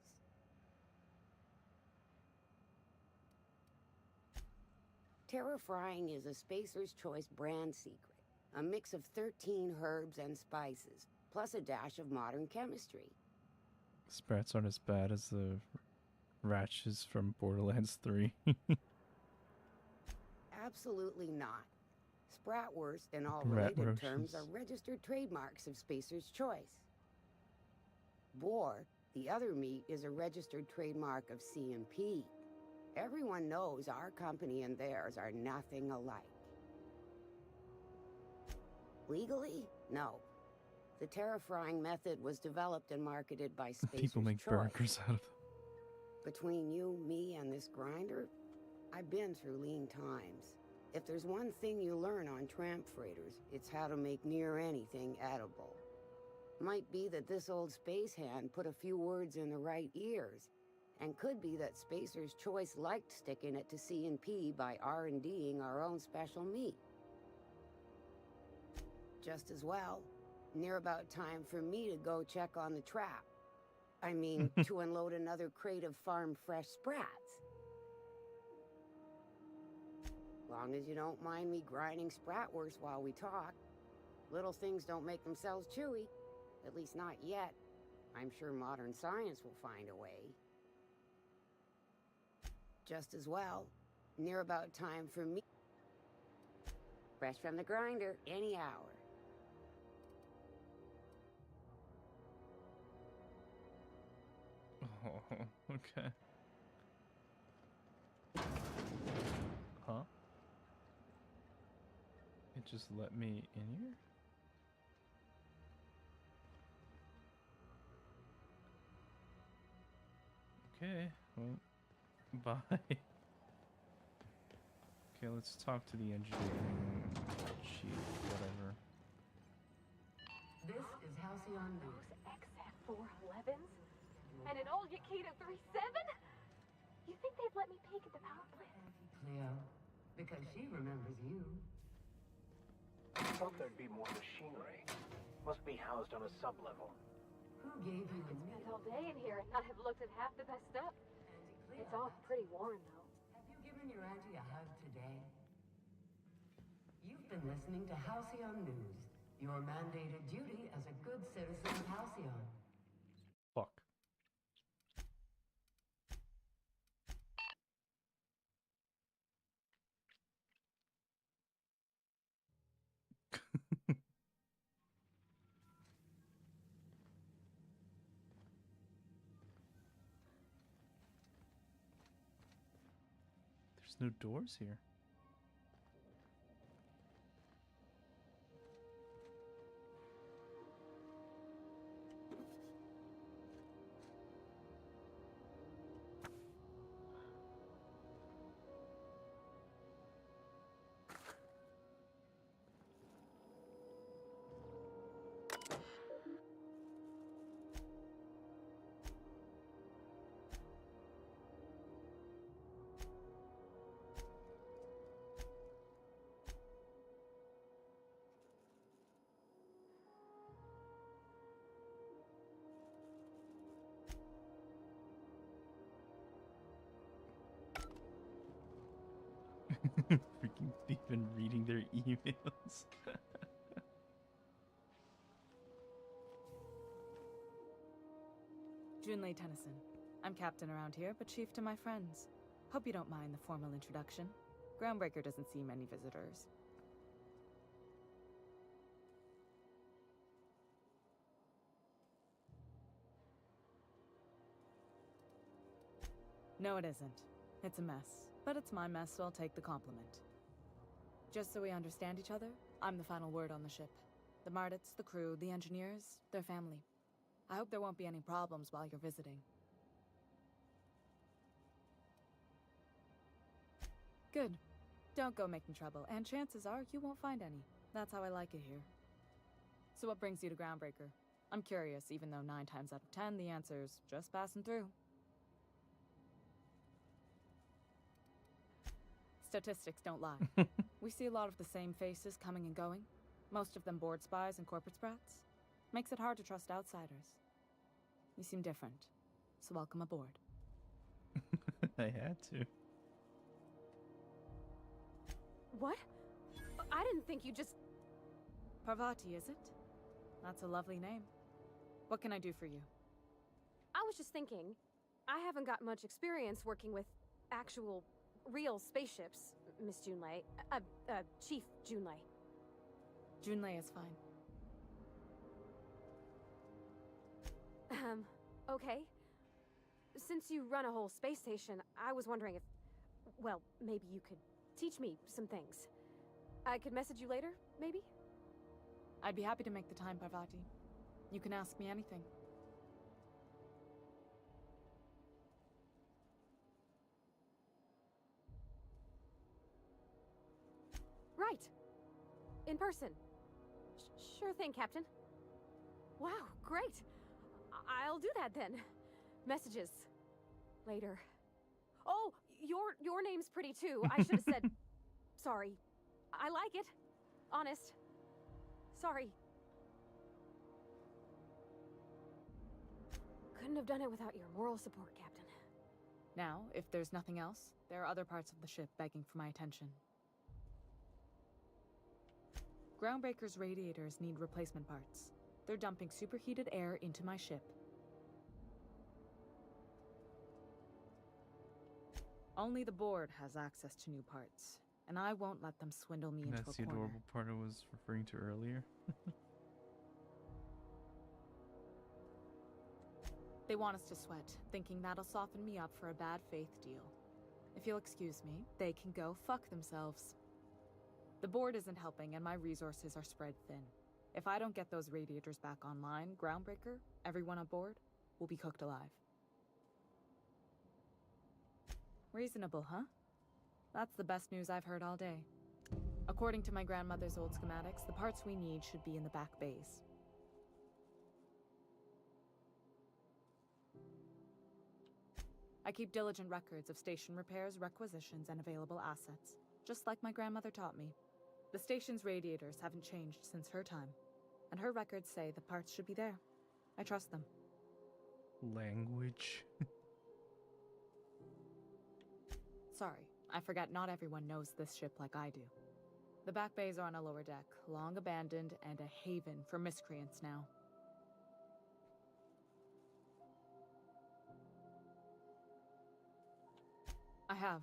Terra-frying is a Spacer's Choice brand secret. A mix of 13 herbs and spices, plus a dash of modern chemistry. Sprats aren't as bad as the Ratches from Borderlands 3. Absolutely not. Spratwurst and all Rat related terms roaches. are registered trademarks of Spacer's Choice. Boar, the other meat, is a registered trademark of C&P. Everyone knows our company and theirs are nothing alike. Legally? No. The terra-frying method was developed and marketed by Spacer's People make Choice. burgers out of them. Between you, me, and this grinder, I've been through lean times. If there's one thing you learn on tramp freighters, it's how to make near anything edible. Might be that this old space hand put a few words in the right ears, and could be that Spacer's Choice liked sticking it to C&P by R&D'ing our own special meat. Just as well, near about time for me to go check on the trap. I mean, to unload another crate of farm-fresh sprats. Long as you don't mind me grinding spratwurst while we talk. Little things don't make themselves chewy. At least not yet. I'm sure modern science will find a way. Just as well, near about time for me. Fresh from the grinder, any hour. Oh, okay. Huh? It just let me in here? Okay, well, bye. Okay, let's talk to the engineering chief, whatever. This is Halcyon News. Those XF411s? And an old Yakita 37? You think they'd let me peek at the power plant? Cleo, because she remembers you. I thought there'd be more machinery. Must be housed on a sublevel. Who gave you I could spend all day in here and not have looked at half the best stuff. It's all pretty worn, though. Have you given your auntie a hug today? You've been listening to Halcyon News, your mandated duty as a good citizen of Halcyon. Fuck. There's no doors here. Freaking thief and reading their emails. Junlei Tennyson. I'm captain around here, but chief to my friends. Hope you don't mind the formal introduction. Groundbreaker doesn't see many visitors. No, it isn't. It's a mess. But it's my mess, so I'll take the compliment. Just so we understand each other, I'm the final word on the ship. The Mardits, the crew, the engineers, their family. I hope there won't be any problems while you're visiting. Good. Don't go making trouble, and chances are you won't find any. That's how I like it here. So what brings you to Groundbreaker? I'm curious, even though 9 times out of 10 the answer's just passing through. Statistics don't lie. We see a lot of the same faces coming and going, most of them board spies and corporate sprats. Makes it hard to trust outsiders. You seem different, so welcome aboard. I had to. What? I didn't think you just... Parvati, is it? That's a lovely name. What can I do for you? I was just thinking, I haven't got much experience working with actual, real spaceships, Miss Junlei. Chief Junlei. Junlei is fine. Okay. Since you run a whole space station, I was wondering if... Well, maybe you could teach me some things. I could message you later, maybe? I'd be happy to make the time, Parvati. You can ask me anything. Right. In person. Sure thing, Captain. Wow, great. I'll do that then. Messages. Later. Oh, your name's pretty too. I should have said... Sorry. I like it. Honest. Sorry. Couldn't have done it without your moral support, Captain. Now, if there's nothing else, there are other parts of the ship begging for my attention. Groundbreaker's radiators need replacement parts. They're dumping superheated air into my ship. Only the board has access to new parts, and I won't let them swindle me into a corner. That's the adorable part I was referring to earlier. They want us to sweat, thinking that'll soften me up for a bad faith deal. If you'll excuse me, they can go fuck themselves. The board isn't helping, and my resources are spread thin. If I don't get those radiators back online, Groundbreaker, everyone aboard, will be cooked alive. Reasonable, huh? That's the best news I've heard all day. According to my grandmother's old schematics, the parts we need should be in the back bays. I keep diligent records of station repairs, requisitions, and available assets, just like my grandmother taught me. The station's radiators haven't changed since her time, and her records say the parts should be there. I trust them. Language. Sorry, I forgot not everyone knows this ship like I do. The back bays are on a lower deck, long abandoned and a haven for miscreants now. I have.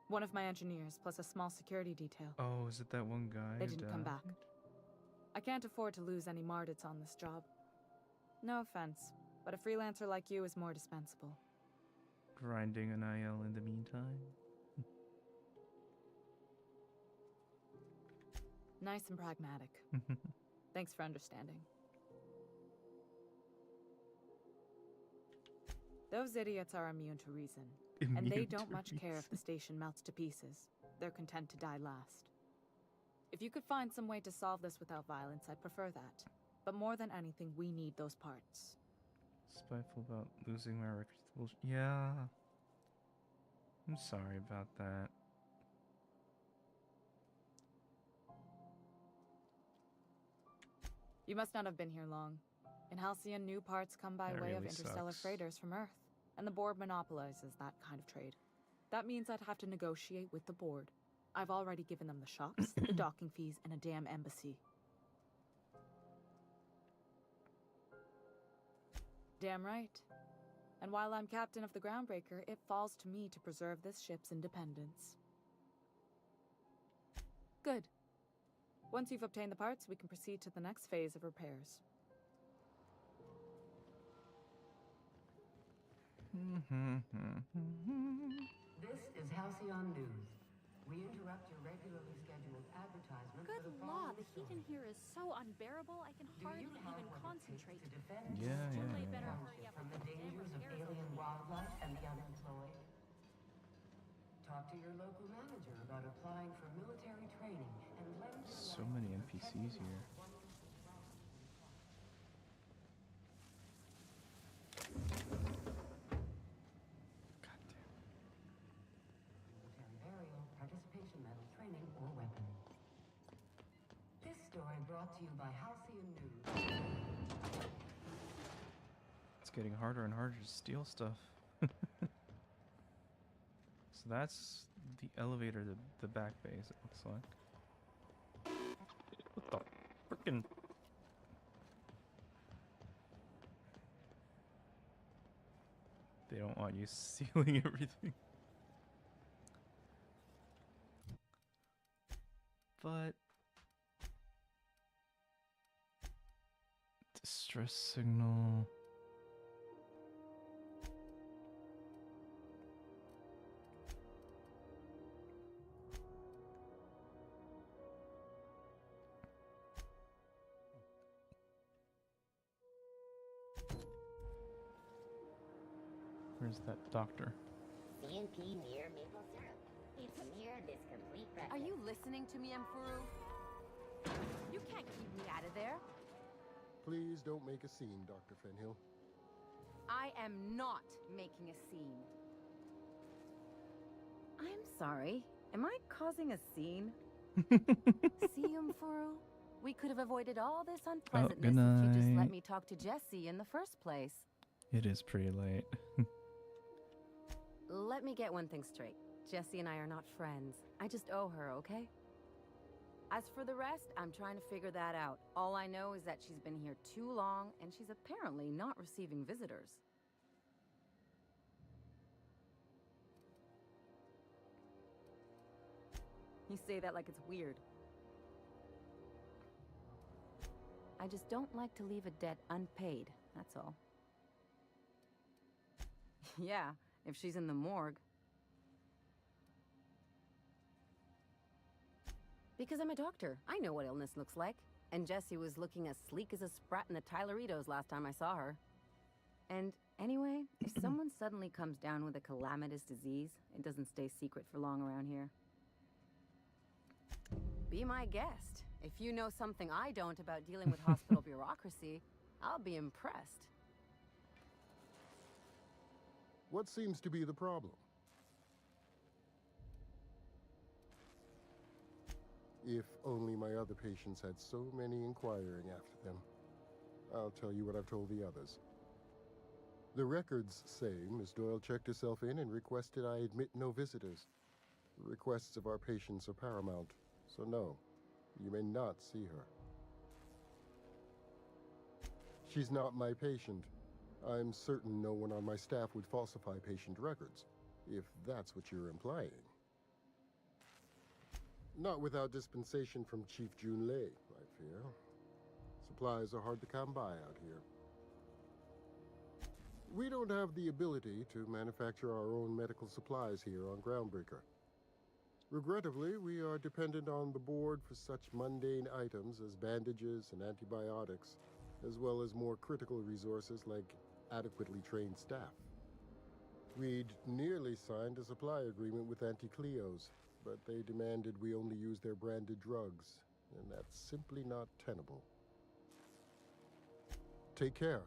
One of my engineers, plus a small security detail. Oh, is it that one guy? They didn't come back. I can't afford to lose any Mardits on this job. No offense, but a freelancer like you is more dispensable. Grinding an IL in the meantime. Nice and pragmatic. Thanks for understanding. Those idiots are immune to reason. And they don't much care if the station melts to pieces. They're content to die last. If you could find some way to solve this without violence, I'd prefer that. But more than anything, we need those parts. Spiteful about losing my records to bullshit. Yeah. I'm sorry about that. You must not have been here long. In Halcyon, new parts come by way of interstellar freighters from Earth, and the board monopolizes that kind of trade. That means I'd have to negotiate with the board. I've already given them the shops, the docking fees, and a damn embassy. Damn right. And while I'm captain of the Groundbreaker, it falls to me to preserve this ship's independence. Good. Once you've obtained the parts, we can proceed to the next phase of repairs. This is Halcyon News. We interrupt your regularly scheduled advertisement. Good law, the heat in here is so unbearable, I can hardly even concentrate. Yeah. Better hurry up from the dangers of alien wildlife and the unemployed. talk to your local manager about applying for military training and lend your So life many to NPCs here. military burial, participation medal, training, or weapon. This story brought to you by Halcyon News. It's getting harder and harder to steal stuff. So that's the elevator to the back base, it looks like. What the frickin'? They don't want you sealing everything. But distress signal. Where's that doctor? CNP near maple syrup. It's near this complete breakfast. Are you listening to me, Mfuru? You can't keep me out of there. Please don't make a scene, Dr. Fenhill. I am not making a scene. I'm sorry. Am I causing a scene? See, Mfuru? We could have avoided all this unpleasantness good if you just let night. me talk to Jessie in the first place. It is pretty late. Let me get one thing straight. Jessie and I are not friends. I just owe her, okay? As for the rest, I'm trying to figure that out. All I know is that she's been here too long, and she's apparently not receiving visitors. You say that like it's weird. I just don't like to leave a debt unpaid, that's all. Yeah, if she's in the morgue. Because I'm a doctor. I know what illness looks like. And Jessie was looking as sleek as a sprat in the Tyleritos last time I saw her. And anyway, if someone suddenly comes down with a calamitous disease, it doesn't stay secret for long around here. Be my guest. If you know something I don't about dealing with hospital bureaucracy, I'll be impressed. What seems to be the problem? If only my other patients had so many inquiring after them. I'll tell you what I've told the others. The records say Miss Doyle checked herself in and requested I admit no visitors. The requests of our patients are paramount, so no, you may not see her. She's not my patient. I'm certain no one on my staff would falsify patient records, if that's what you're implying. Not without dispensation from Chief Jun Lei, I fear. Supplies are hard to come by out here. We don't have the ability to manufacture our own medical supplies here on Groundbreaker. Regrettably, we are dependent on the board for such mundane items as bandages and antibiotics, as well as more critical resources like adequately trained staff. We'd nearly signed a supply agreement with Anti-Cleos, but they demanded we only use their branded drugs, and that's simply not tenable. Take care.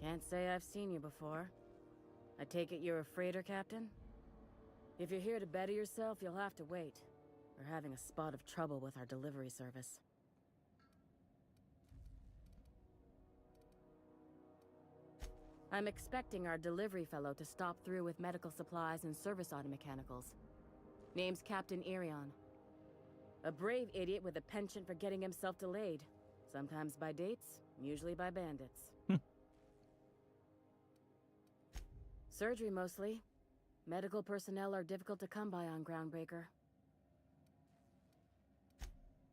Can't say I've seen you before. I take it you're a freighter captain? If you're here to better yourself, you'll have to wait. We're having a spot of trouble with our delivery service. I'm expecting our delivery fellow to stop through with medical supplies and service auto mechanicals. Name's Captain Irion. A brave idiot with a penchant for getting himself delayed. Sometimes by dates, usually by bandits. Surgery mostly. Medical personnel are difficult to come by on Groundbreaker.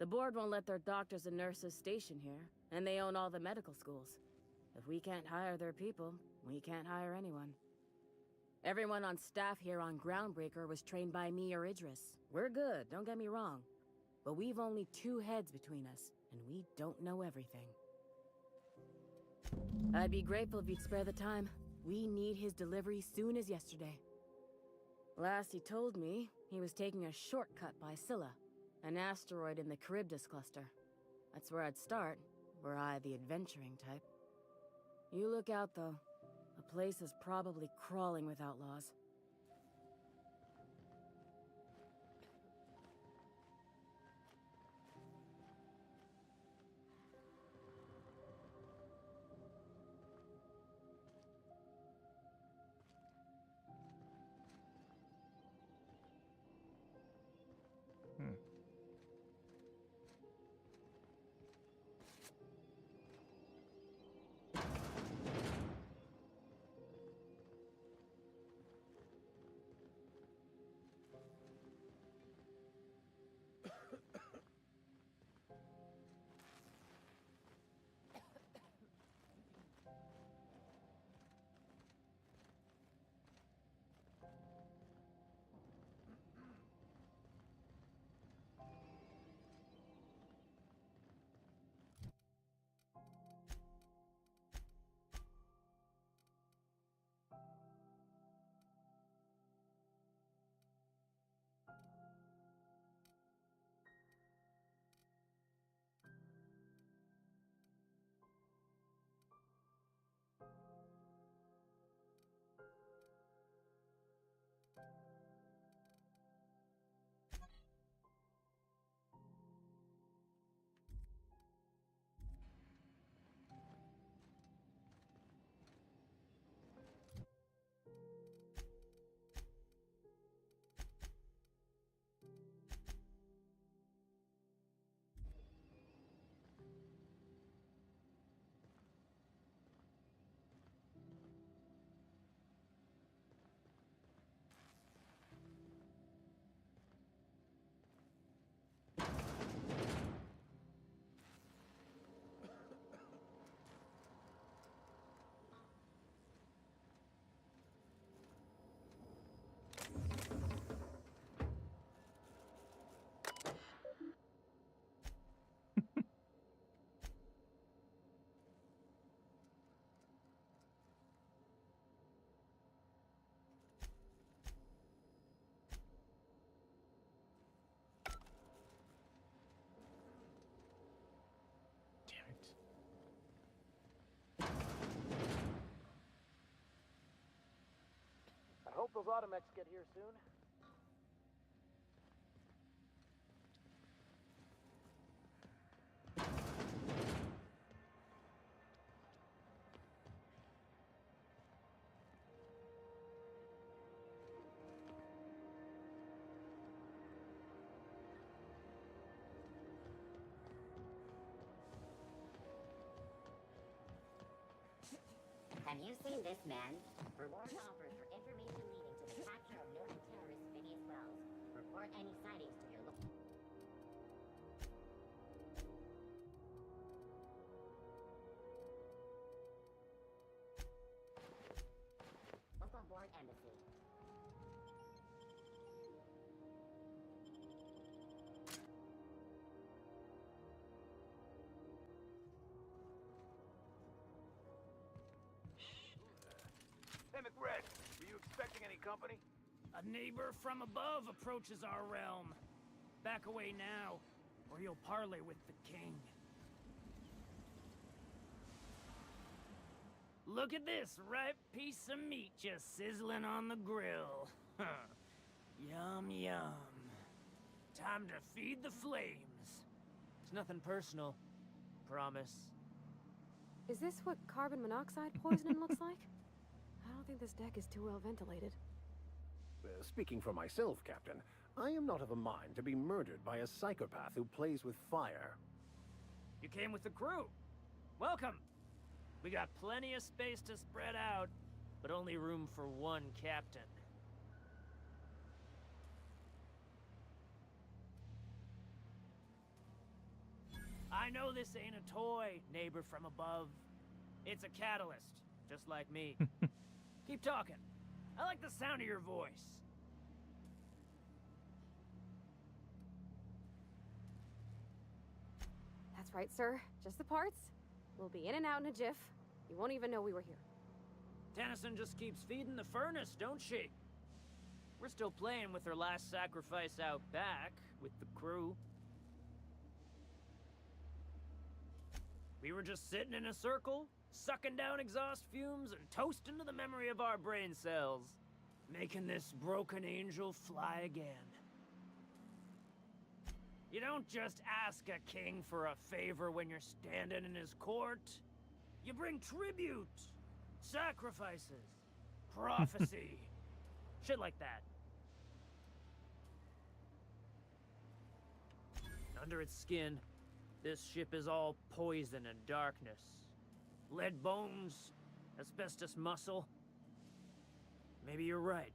The board won't let their doctors and nurses station here, and they own all the medical schools. If we can't hire their people, we can't hire anyone. Everyone on staff here on Groundbreaker was trained by me or Idris. We're good, don't get me wrong. But we've only 2 heads between us, and we don't know everything. I'd be grateful if you'd spare the time. We need his delivery soon as yesterday. Last he told me, he was taking a shortcut by Scylla, an asteroid in the Charybdis cluster. That's where I'd start, were I the adventuring type. You look out, though. The place is probably crawling with outlaws. I hope those automechs get here soon. Have you seen this man? Reward offers for information leading to the capture of known terrorist Phineas Wells. Report any sightings to your local... Local board embassy. Hey, McRed, were you expecting any company? A neighbor from above approaches our realm. Back away now, or you'll parley with the king. Look at this ripe piece of meat just sizzling on the grill. Yum, yum. Time to feed the flames. It's nothing personal. Promise. Is this what carbon monoxide poisoning looks like? I don't think this deck is too well ventilated. Speaking for myself, Captain, I am not of a mind to be murdered by a psychopath who plays with fire. You came with the crew. Welcome. We got plenty of space to spread out, but only room for one captain. I know this ain't a toy, neighbor from above. It's a catalyst, just like me. Keep talking. I like the sound of your voice. That's right, sir. Just the parts. We'll be in and out in a jiff. You won't even know we were here. Tennyson just keeps feeding the furnace, don't she? We're still playing with her last sacrifice out back, with the crew. We were just sitting in a circle, sucking down exhaust fumes and toasting to the memory of our brain cells, making this broken angel fly again. You don't just ask a king for a favor when you're standing in his court. You bring tribute, sacrifices, prophecy, shit like that. Under its skin, this ship is all poison and darkness. Lead bones, asbestos muscle. Maybe you're right.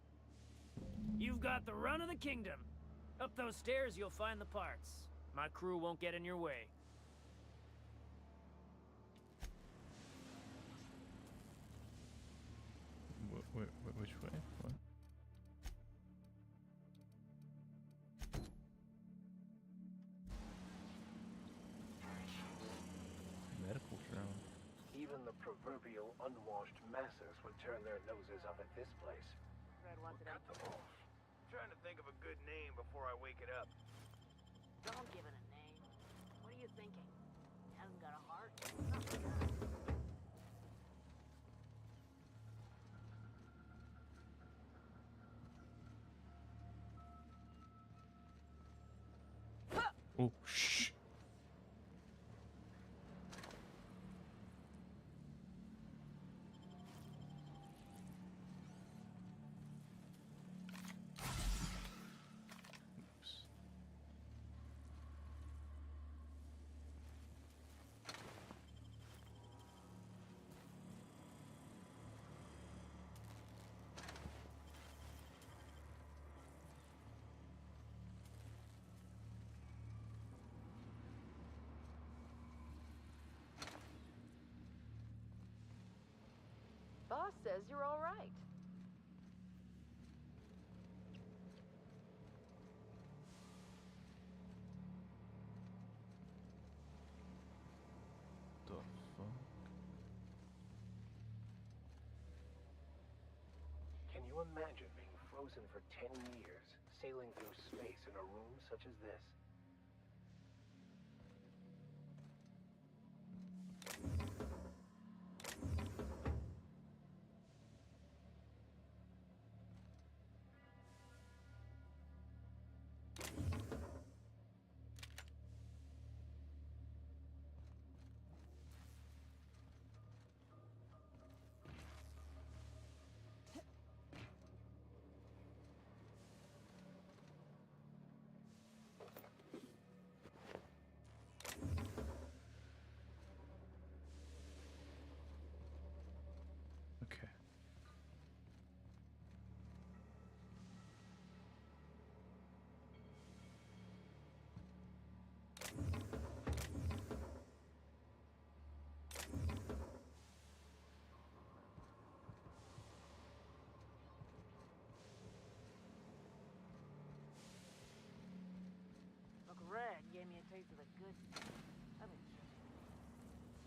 You've got the run of the kingdom. Up those stairs, you'll find the parts. My crew won't get in your way. Which way? What? Medical drone. Even the proverbial unwashed masses would turn their noses up at this place. Cut them off. Trying to think of a good name before I wake it up. Don't give it a name. What are you thinking? It hasn't got a heart? Not like that. Oh, shh. Oops. Boss says you're all right. The fuck? Can you imagine being frozen for 10 years, sailing through space in a room such as this? Okay. Uncle Red gave me a taste of the good.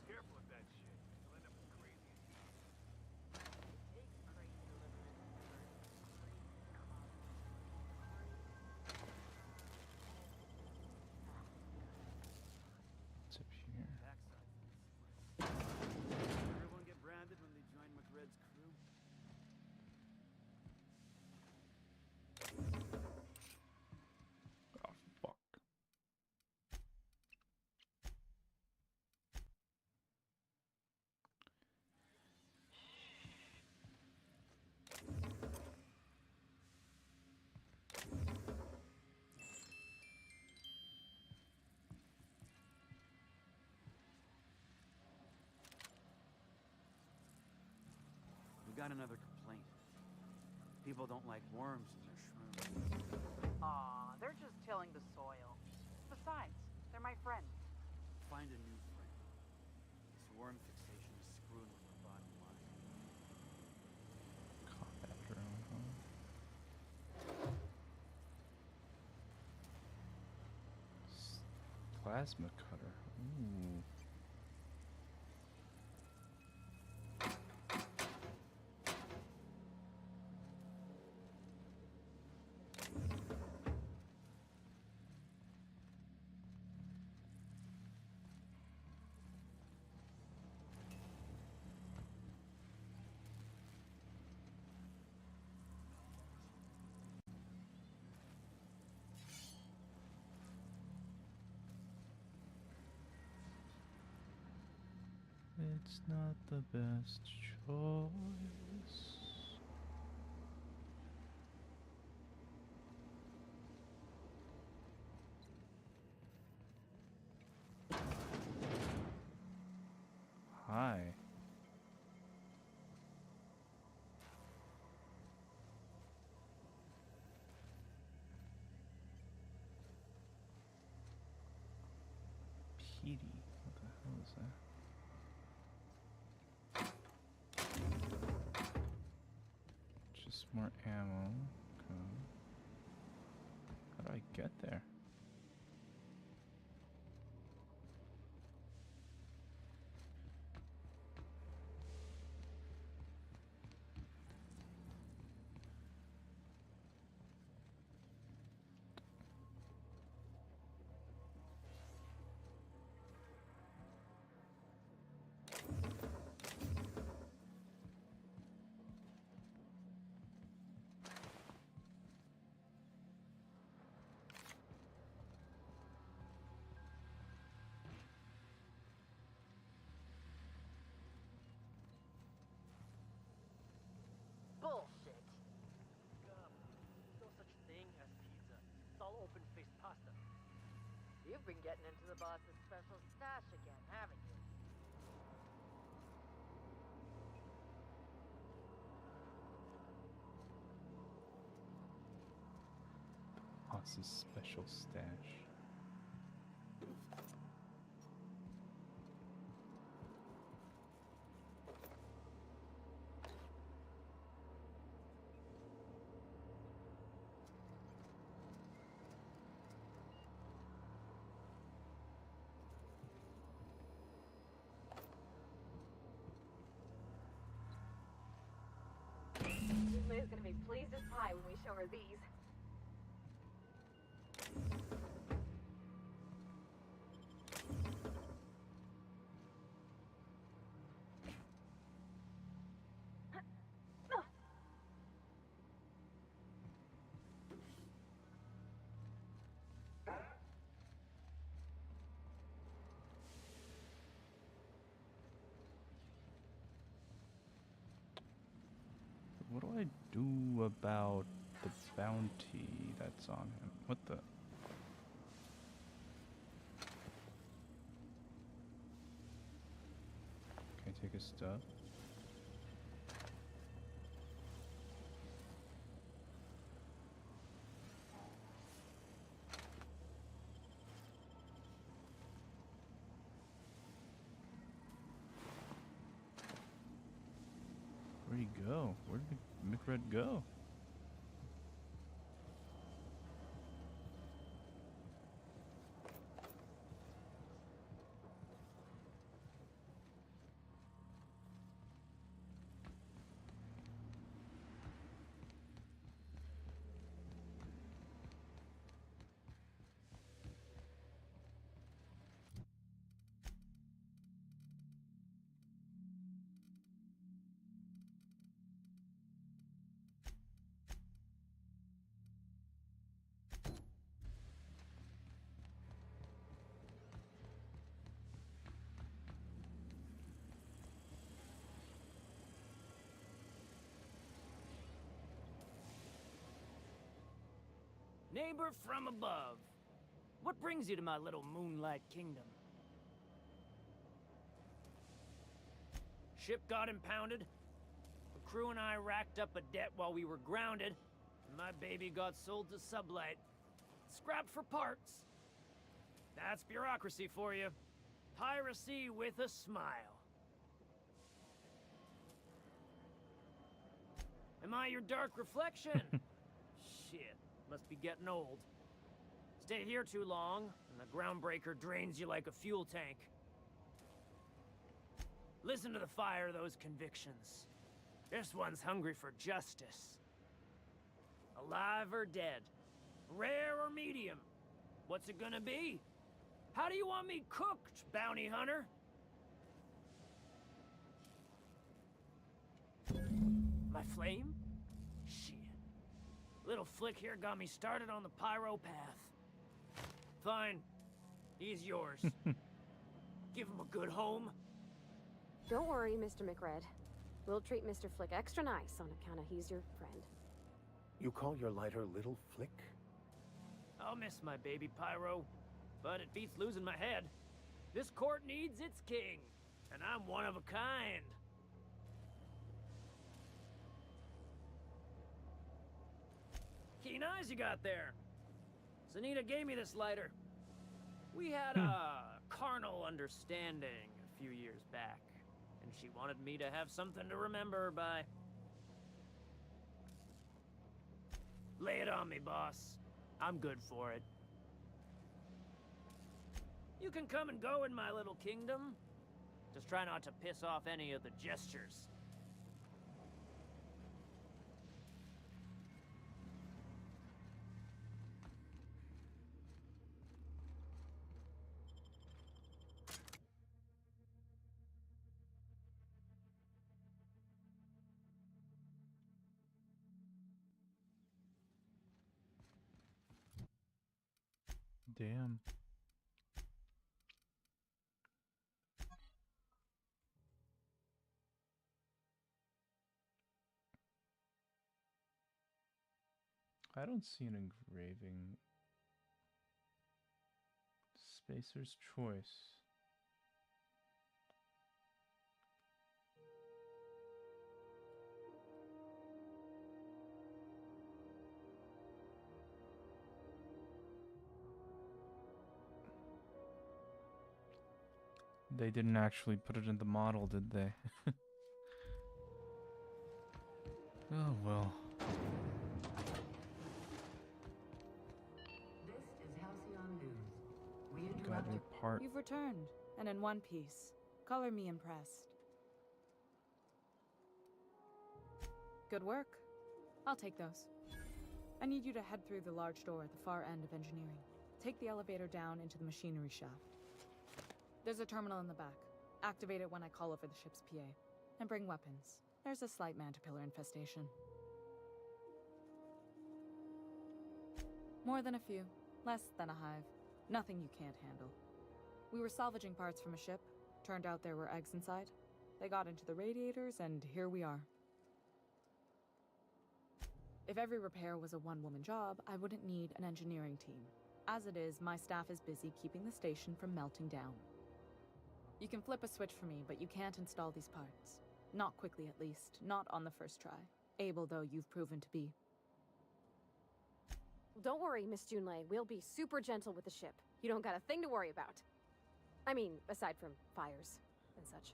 Careful with that shit. You'll end up as crazy as he is. It's crazy to live in this world. Come on. What's up here? Everyone get branded when they join McRed's crew? Oh, fuck. We got another complaint. People don't like worms in their shrooms. Aw, they're just tilling the soil. Besides, they're my friends. Find a new friend. This worm fixation is screwing with our bottom line. Combat drone. plasma cutter. Ooh. It's not the best choice. Hi. Petey. What the hell is that? Just more ammo. Okay. How do I get there? Bullshit! No such thing as pizza. It's all open-faced pasta. You've been getting into the boss's special stash again, haven't you? Boss's special stash. Lay's gonna be pleased as pie when we show her these. What do I do about the bounty that's on him? What the? Can I take his stuff? Where'd he go? Where did McRed go? Neighbor from above. What brings you to my little moonlight kingdom? Ship got impounded. The crew and I racked up a debt while we were grounded. And my baby got sold to Sublight. Scrapped for parts. That's bureaucracy for you. Piracy with a smile. Am I your dark reflection? Shit, must be getting old. Stay here too long, and the groundbreaker drains you like a fuel tank. Listen to the fire of those convictions. This one's hungry for justice. Alive or dead? Rare or medium? What's it gonna be? How do you want me cooked, bounty hunter? My flame? Shit. Little flick here got me started on the pyro path. Fine. He's yours. Give him a good home. Don't worry, Mr. McRed. We'll treat Mr. Flick extra nice on account of he's your friend. You call your lighter Little Flick? I'll miss my baby pyro, but it beats losing my head. This court needs its king, and I'm one of a kind. Keen eyes you got there. Zanita gave me this lighter. We had a carnal understanding a few years back, and she wanted me to have something to remember her by. Lay it on me, boss. I'm good for it. You can come and go in my little kingdom. Just try not to piss off any of the gestures. Damn. I don't see an engraving. Spacer's Choice. They didn't actually put it in the model, did they? Oh well. This is Halcyon News. We Got interrupt. a part. You've returned, and in one piece. Color me impressed. Good work. I'll take those. I need you to head through the large door at the far end of engineering. Take the elevator down into the machinery shaft. There's a terminal in the back. Activate it when I call over the ship's PA. And bring weapons. There's a slight mantipillar infestation. More than a few. Less than a hive. Nothing you can't handle. We were salvaging parts from a ship. Turned out there were eggs inside. They got into the radiators, and here we are. If every repair was a one-woman job, I wouldn't need an engineering team. As it is, my staff is busy keeping the station from melting down. You can flip a switch for me, but you can't install these parts. Not quickly, at least. Not on the first try. Able, though, you've proven to be. Don't worry, Miss Junlei. We'll be super gentle with the ship. You don't got a thing to worry about. I mean, aside from fires and such.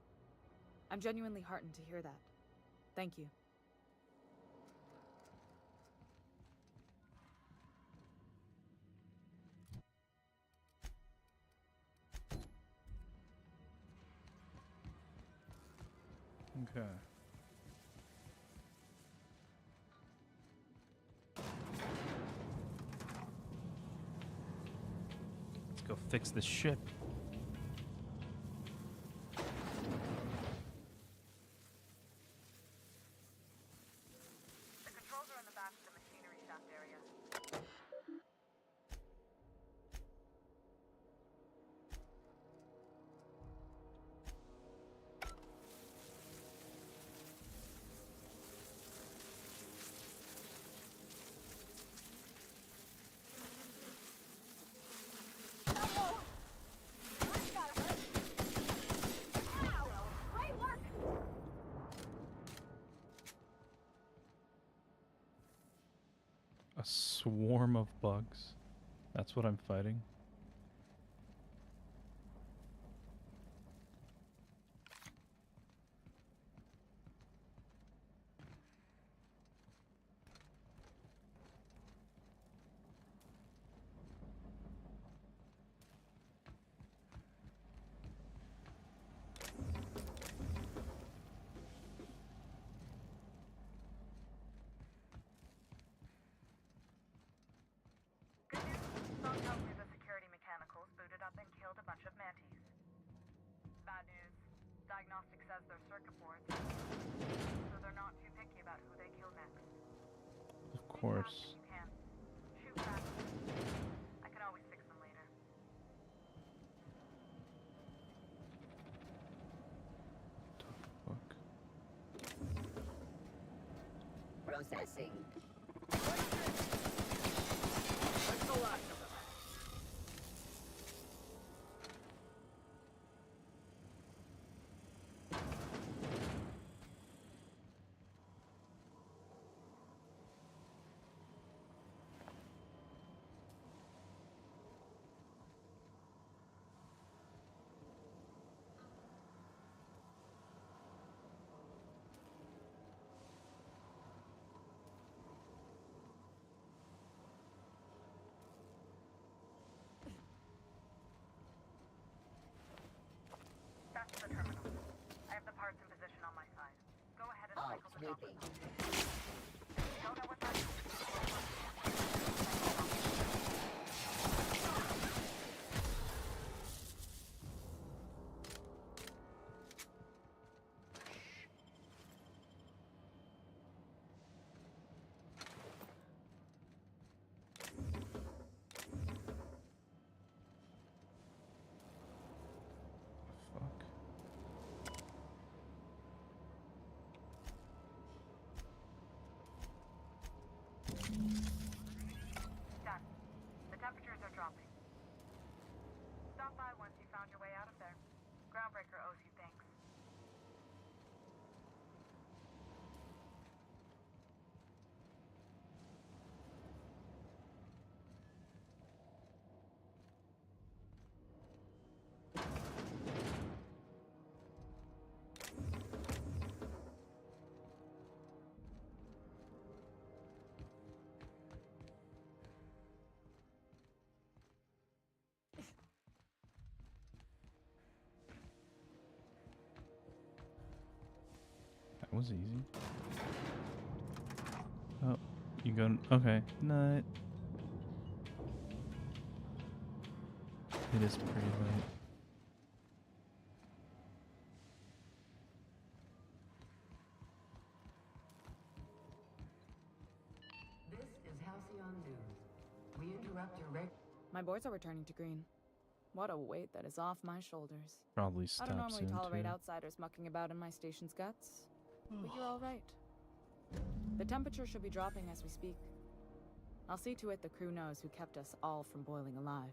I'm genuinely heartened to hear that. Thank you. Okay. Let's go fix this ship. The controls are in the back of the machinery shaft area. A swarm of bugs. That's what I'm fighting. diagnostic says their circuit boards, so they're not too picky about who they kill next. Of course. You can. Shoot fast. I can always fix them later. Fuck. Processing. That's the last of them. That's the terminal. I have the parts in position on my side. Go ahead and cycle the Sweeping. Don't know what that's. Fuck. Done. The temperatures are dropping. Stop by once you found your way out of there. Groundbreaker owes you thanks. That was easy. Oh, you go. Okay, night. It is pretty late. This is Halcyon News. We interrupt your My boards are returning to green. What a weight that is off my shoulders. Probably I stop don't normally soon tolerate too. outsiders mucking about in my station's guts, but you're all right. The temperature should be dropping as we speak. I'll see to it the crew knows who kept us all from boiling alive.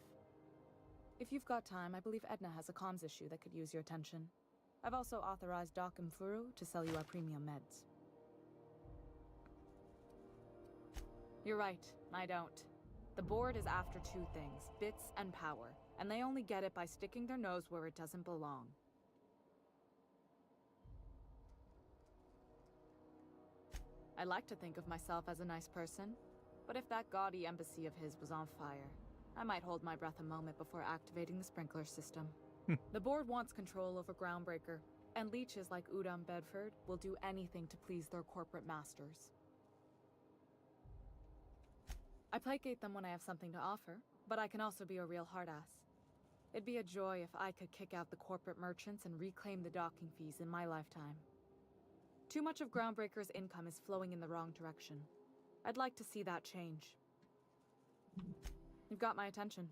If you've got time, I believe Edna has a comms issue that could use your attention. I've also authorized Doc and Furu to sell you our premium meds. You're right, I don't. The board is after two things, bits and power, and they only get it by sticking their nose where it doesn't belong. I like to think of myself as a nice person, but if that gaudy embassy of his was on fire, I might hold my breath a moment before activating the sprinkler system. The board wants control over Groundbreaker, and leeches like Udom Bedford will do anything to please their corporate masters. I placate them when I have something to offer, but I can also be a real hard-ass. It'd be a joy if I could kick out the corporate merchants and reclaim the docking fees in my lifetime. Too much of Groundbreaker's income is flowing in the wrong direction. I'd like to see that change. You've got my attention.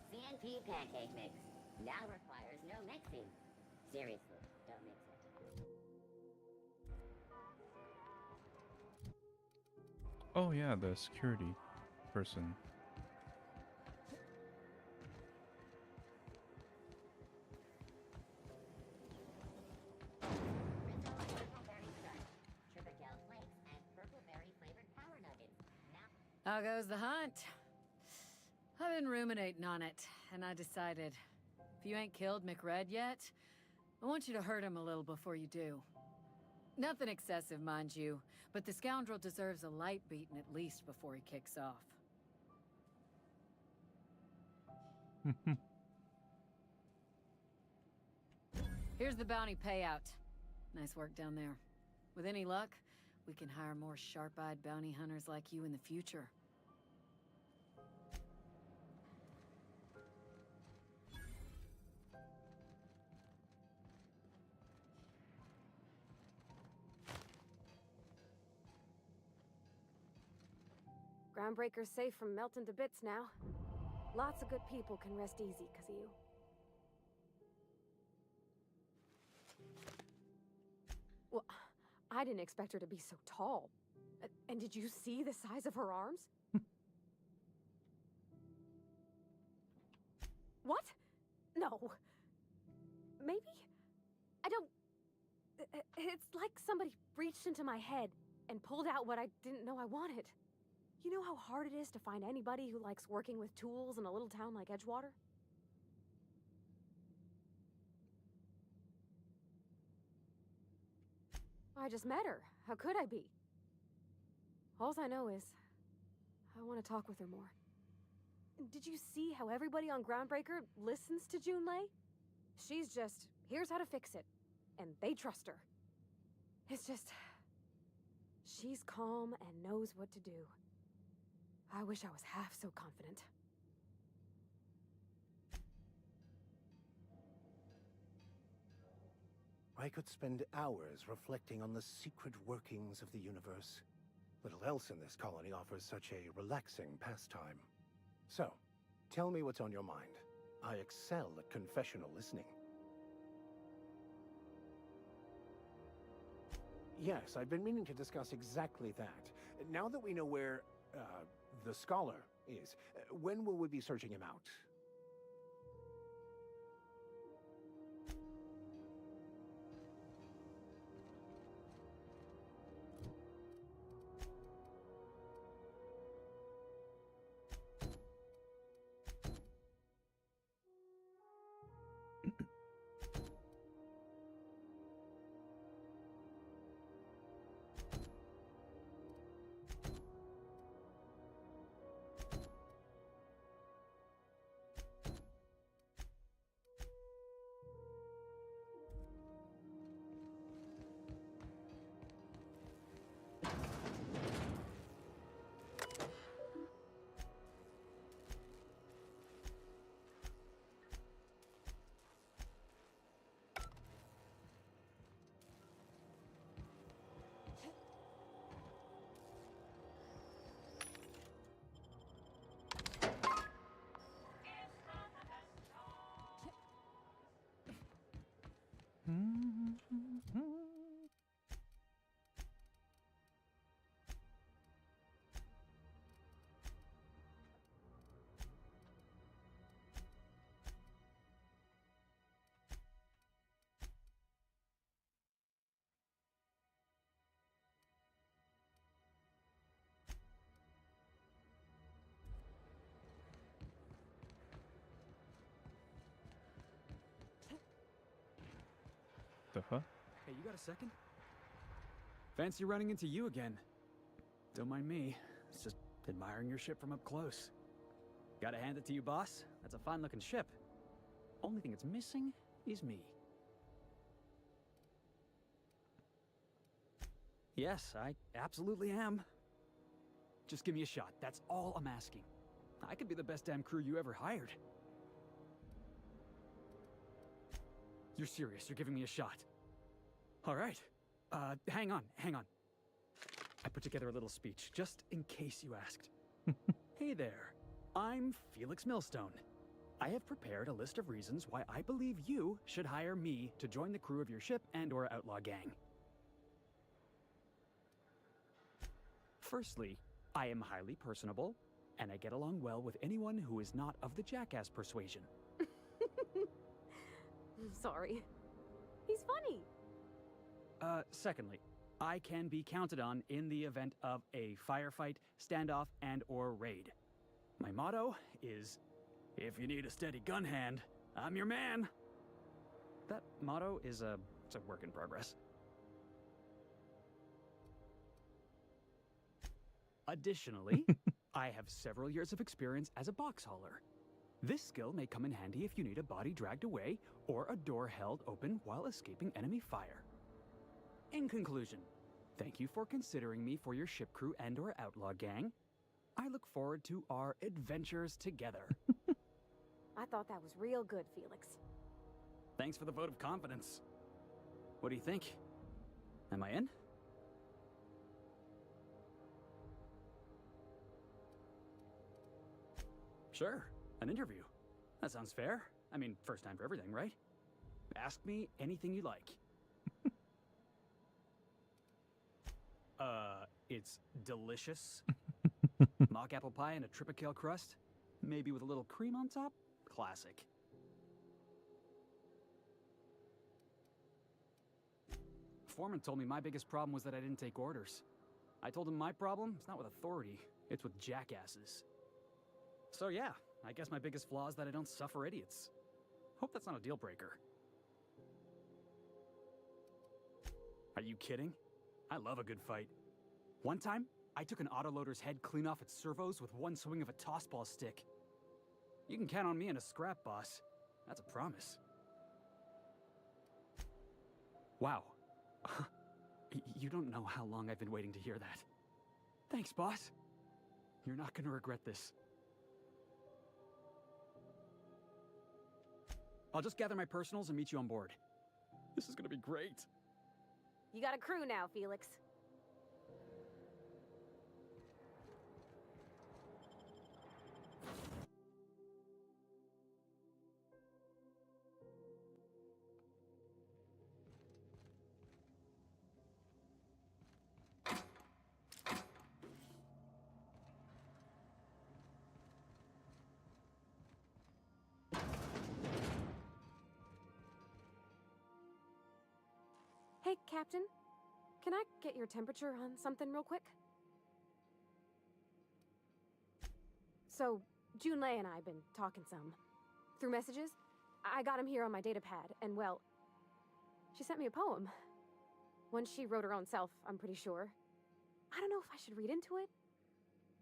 CNP pancake mix now requires no mixing. Seriously, don't mix it. Oh yeah, the security person. Bristleberry crunch, triple flakes, and purple berry How goes the hunt? I've been ruminating on it, and I decided, if you ain't killed McRed yet, I want you to hurt him a little before you do. Nothing excessive, mind you, but the scoundrel deserves a light beating at least before he kicks off. Here's the bounty payout. Nice work down there. With any luck, we can hire more sharp-eyed bounty hunters like you in the future. Groundbreaker's safe from melting to bits now. Lots of good people can rest easy because of you. Well, I didn't expect her to be so tall. And did you see the size of her arms? What? No. Maybe? I don't... It's like somebody reached into my head and pulled out what I didn't know I wanted. You know how hard it is to find anybody who likes working with tools in a little town like Edgewater? I just met her. How could I be? Alls I know is, I want to talk with her more. Did you see how everybody on Groundbreaker listens to Junlei? She's just, here's how to fix it. And they trust her. It's just, she's calm and knows what to do. I wish I was half so confident. I could spend hours reflecting on the secret workings of the universe. Little else in this colony offers such a relaxing pastime. So, tell me what's on your mind. I excel at confessional listening. Yes, I've been meaning to discuss exactly that. Now that we know where, the scholar is, when will we be searching him out? Huh? Hey, you got a second? Fancy running into you again. Don't mind me. It's just admiring your ship from up close. Gotta hand it to you, boss. That's a fine-looking ship. Only thing it's missing is me. Yes, I absolutely am. Just give me a shot. That's all I'm asking. I could be the best damn crew you ever hired. You're serious. You're giving me a shot. All right. Hang on. I put together a little speech, just in case you asked. Hey there. I'm Felix Millstone. I have prepared a list of reasons why I believe you should hire me to join the crew of your ship and/or outlaw gang. Firstly, I am highly personable, and I get along well with anyone who is not of the jackass persuasion. I'm sorry. He's funny. Secondly, I can be counted on in the event of a firefight, standoff, and/or raid. My motto is, if you need a steady gun hand, I'm your man. That motto is it's a work in progress. Additionally, I have several years of experience as a box hauler. This skill may come in handy if you need a body dragged away or a door held open while escaping enemy fire. In conclusion, thank you for considering me for your ship crew and/or outlaw gang. I look forward to our adventures together. I thought that was real good, Felix. Thanks for the vote of confidence. What do you think? Am I in? Sure, an interview. That sounds fair. I mean, first time for everything, right? Ask me anything you like. It's delicious. Mock apple pie and a tripicale crust, maybe with a little cream on top. Classic. Foreman told me my biggest problem was that I didn't take orders. I told him my problem is not with authority, it's with jackasses. So yeah, I guess my biggest flaw is that I don't suffer idiots. Hope that's not a deal breaker. Are you kidding? I love a good fight. One time, I took an autoloader's head clean off its servos with one swing of a tossball stick. You can count on me in a scrap, boss. That's a promise. Wow. You don't know how long I've been waiting to hear that. Thanks, boss. You're not gonna regret this. I'll just gather my personals and meet you on board. This is gonna be great. You got a crew now, Felix. Hey, Captain. Can I get your temperature on something real quick? So, Junlei and I have been talking some. Through messages. I got him here on my data pad, and well, she sent me a poem. One she wrote her own self, I'm pretty sure. I don't know if I should read into it.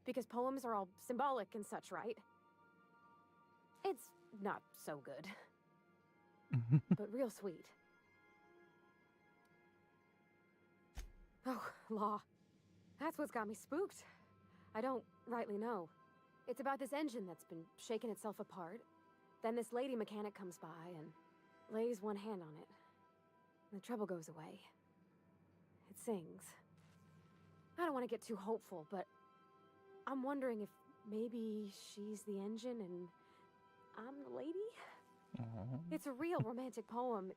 Because poems are all symbolic and such, right? It's not so good. But real sweet. Oh, law. That's what's got me spooked. I don't rightly know. It's about this engine that's been shaking itself apart. Then this lady mechanic comes by and lays one hand on it. And the trouble goes away. It sings. I don't want to get too hopeful, but I'm wondering if maybe she's the engine and I'm the lady? It's a real romantic poem.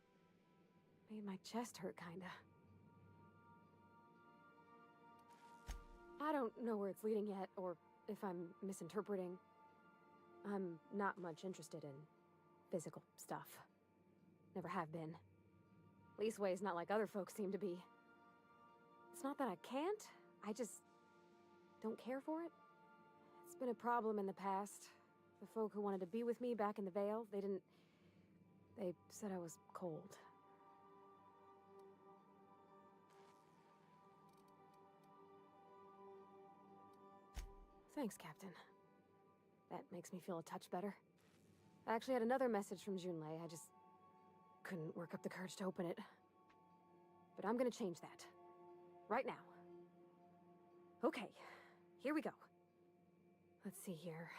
Made my chest hurt, kinda. I don't know where it's leading yet, or if I'm misinterpreting. I'm not much interested in physical stuff. Never have been. Leastways not like other folks seem to be. It's not that I can't, I just don't care for it. It's been a problem in the past. The folk who wanted to be with me back in the Vale, they said I was cold. Thanks, Captain. That makes me feel a touch better. I actually had another message from Junlei. I just couldn't work up the courage to open it. But I'm gonna change that. Right now. Okay, here we go. Let's see here.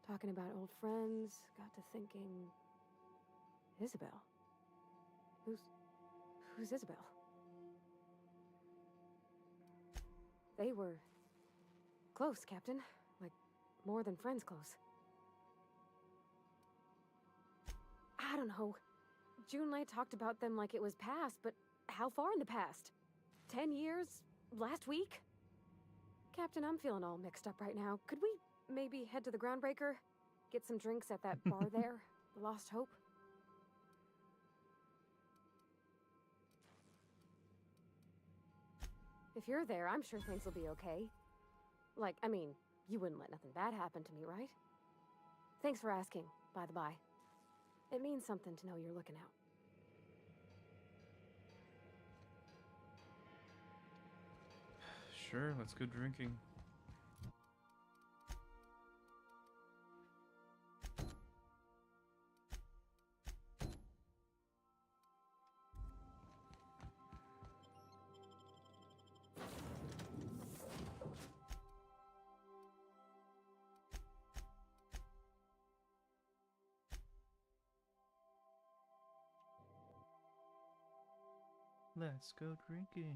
Talking about old friends, got to thinking... Isabel? Who's Isabel? They were... close, Captain. Like, more than friends close. I don't know. Junlei talked about them like it was past, but how far in the past? 10 years? Last week? Captain, I'm feeling all mixed up right now. Could we maybe head to the Groundbreaker? Get some drinks at that bar there? The Lost Hope? If you're there, I'm sure things will be okay. Like, I mean, you wouldn't let nothing bad happen to me, right? Thanks for asking, by the by. It means something to know you're looking out. Sure, let's go drinking. Let's go drinking.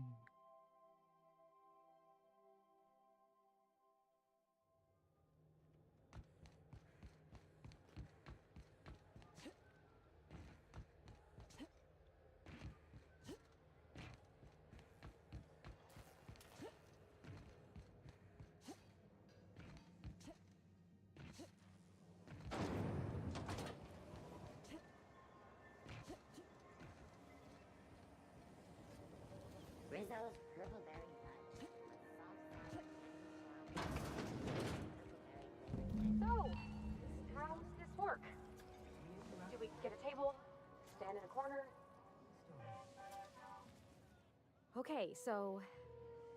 Rizzo's Purple Berry Punch. So, how's this work? Do we get a table? Stand in a corner? Okay, so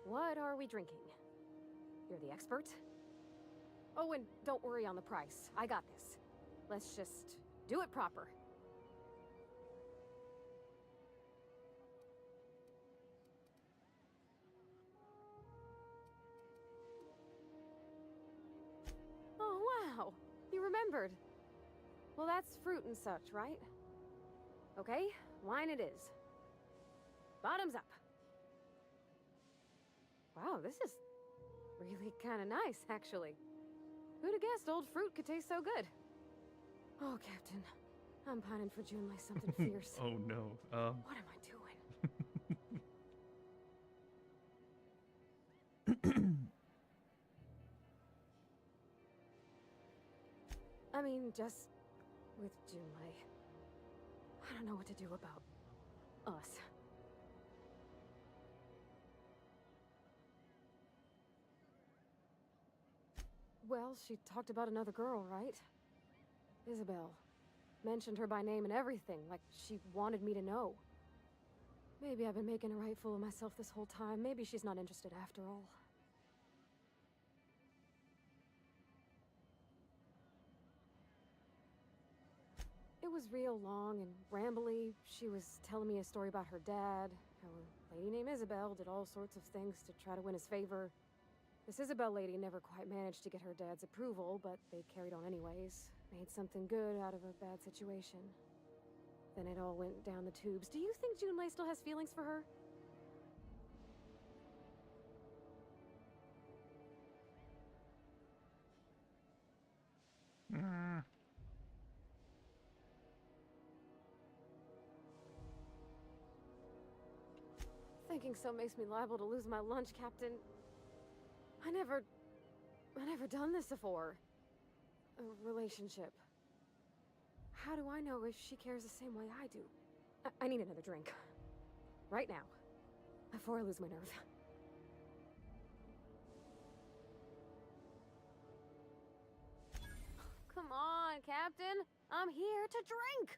what are we drinking? You're the expert? Oh, and don't worry on the price. I got this. Let's just do it proper. Oh, wow. You remembered. Well, that's fruit and such, right? Okay, wine it is. Bottoms up. Wow, this is really kind of nice, actually. Who'd have guessed old fruit could taste so good? Oh, Captain. I'm pining for June like something fierce. Oh no. What am I doing? I mean, just with Junlei. I don't know what to do about us. Well, she talked about another girl, right? Isabel. Mentioned her by name and everything, like she wanted me to know. Maybe I've been making a right fool of myself this whole time. Maybe she's not interested after all. It was real long and rambly. She was telling me a story about her dad, how a lady named Isabel did all sorts of things to try to win his favor. This Isabel lady never quite managed to get her dad's approval, but they carried on anyways. Made something good out of a bad situation. Then it all went down the tubes. Do you think Junlei still has feelings for her? Thinking so makes me liable to lose my lunch, Captain. I never done this before. A relationship. How do I know if she cares the same way I do? I need another drink. Right now. Before I lose my nerve. Come on, Captain. I'm here to drink.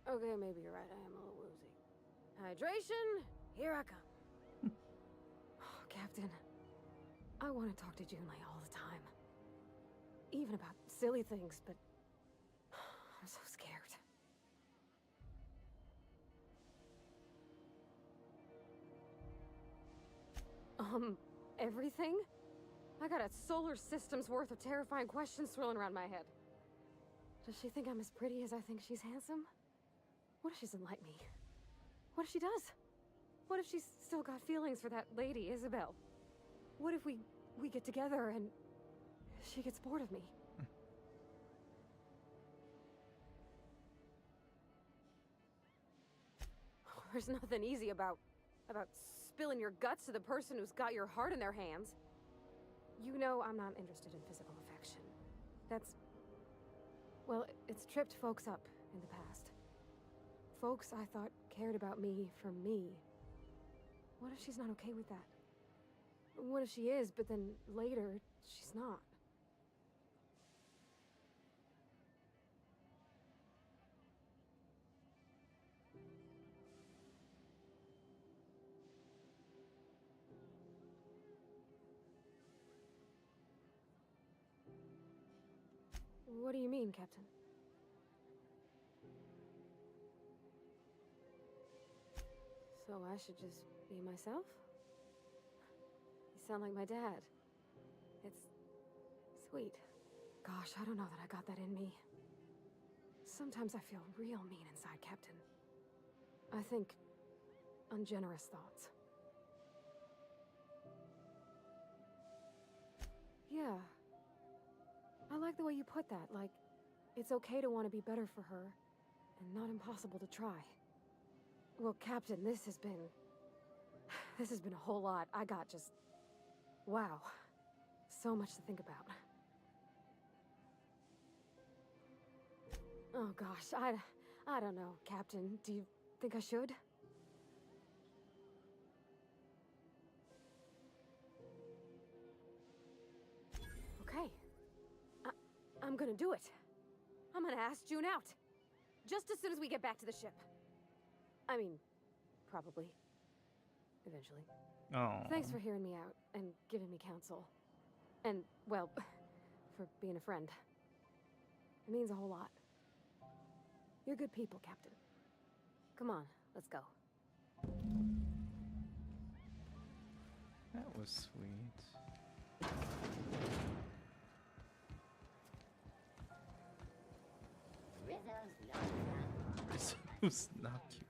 Okay, maybe you're right. I am a little woozy. Hydration, here I come. Oh, Captain, I want to talk to Junlei all the time. Even about silly things, but I'm so scared. Everything? I got a solar system's worth of terrifying questions swirling around my head. Does she think I'm as pretty as I think she's handsome? What if she doesn't like me? What if she does? What if she's still got feelings for that lady, Isabel? What if we get together and she gets bored of me? There's nothing easy about spilling your guts to the person who's got your heart in their hands. You know I'm not interested in physical affection. Well, it's tripped folks up in the past. Folks I thought cared about me for me. What if she's not okay with that? What if she is, but then later, she's not? What do you mean, Captain? So I should just be myself? You sound like my dad. It's sweet. Gosh, I don't know that I got that in me. Sometimes I feel real mean inside, Captain. I think ungenerous thoughts. Yeah. I like the way you put that, like, it's okay to want to be better for her, and not impossible to try. Well, Captain, this has been a whole lot. I got just... wow. So much to think about. Oh gosh, I don't know, Captain. Do you think I should? Okay. I'm gonna do it. I'm gonna ask June out. Just as soon as we get back to the ship. I mean, probably. Eventually. Oh. Thanks for hearing me out and giving me counsel. And, well, for being a friend. It means a whole lot. You're good people, Captain. Come on, let's go. That was sweet. Rizzo's not cute.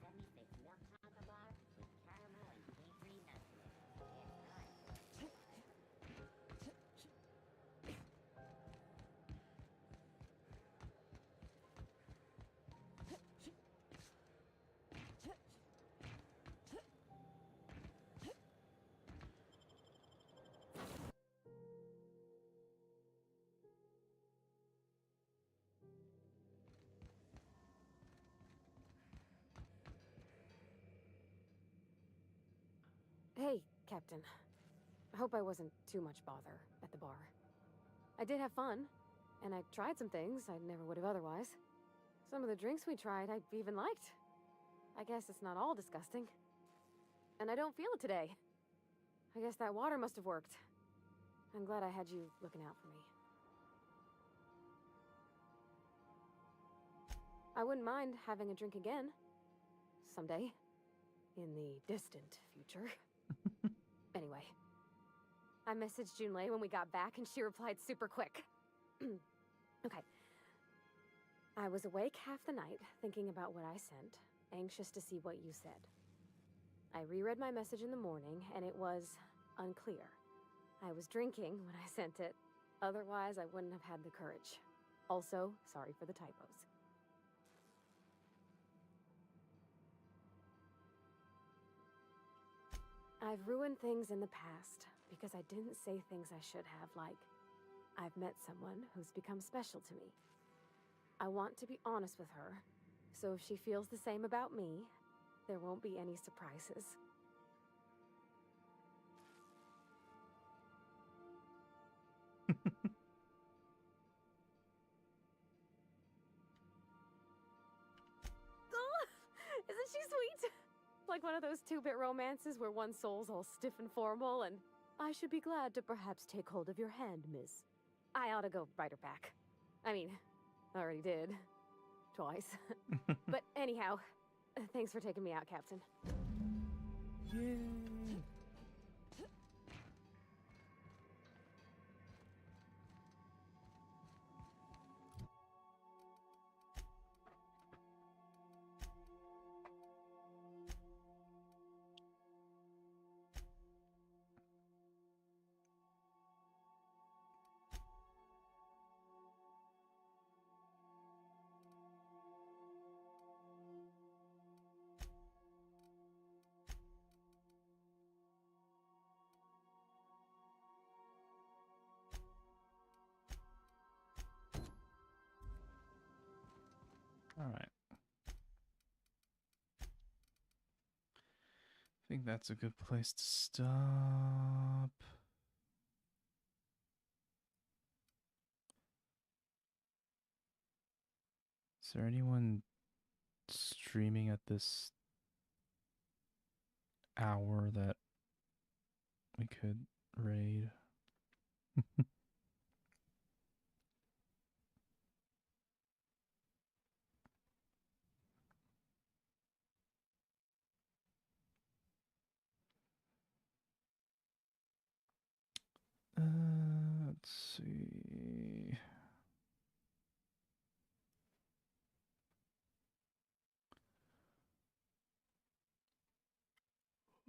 Hey, Captain. I hope I wasn't too much bother at the bar. I did have fun, and I tried some things I never would have otherwise. Some of the drinks we tried I even liked. I guess it's not all disgusting. And I don't feel it today. I guess that water must have worked. I'm glad I had you looking out for me. I wouldn't mind having a drink again. Someday. In the distant future. Anyway. I messaged Junlei when we got back and she replied super quick. Okay. I was awake half the night, thinking about what I sent, anxious to see what you said. I reread my message in the morning, and it was unclear. I was drinking when I sent it. Otherwise, I wouldn't have had the courage. Also, sorry for the typos. I've ruined things in the past because I didn't say things I should have, like, I've met someone who's become special to me. I want to be honest with her, so if she feels the same about me, there won't be any surprises. Oh, isn't she sweet? Like one of those two-bit romances where one soul's all stiff and formal and, I should be glad to perhaps take hold of your hand, miss. I ought to go write her back. I mean, I already did. Twice. But anyhow, thanks for taking me out, Captain. Yay! All right. I think think that's a good place to stop. Is there anyone streaming at this hour that we could raid? Let's see.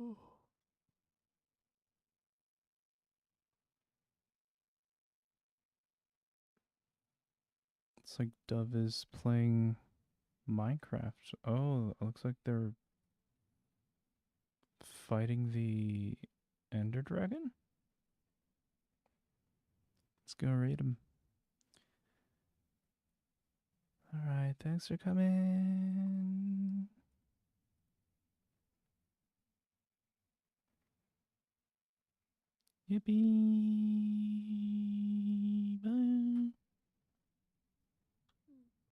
Oh. It's like Dove is playing Minecraft. Oh, it looks like they're fighting the Ender Dragon? Let's go raid him. Alright, thanks for coming. Yippee!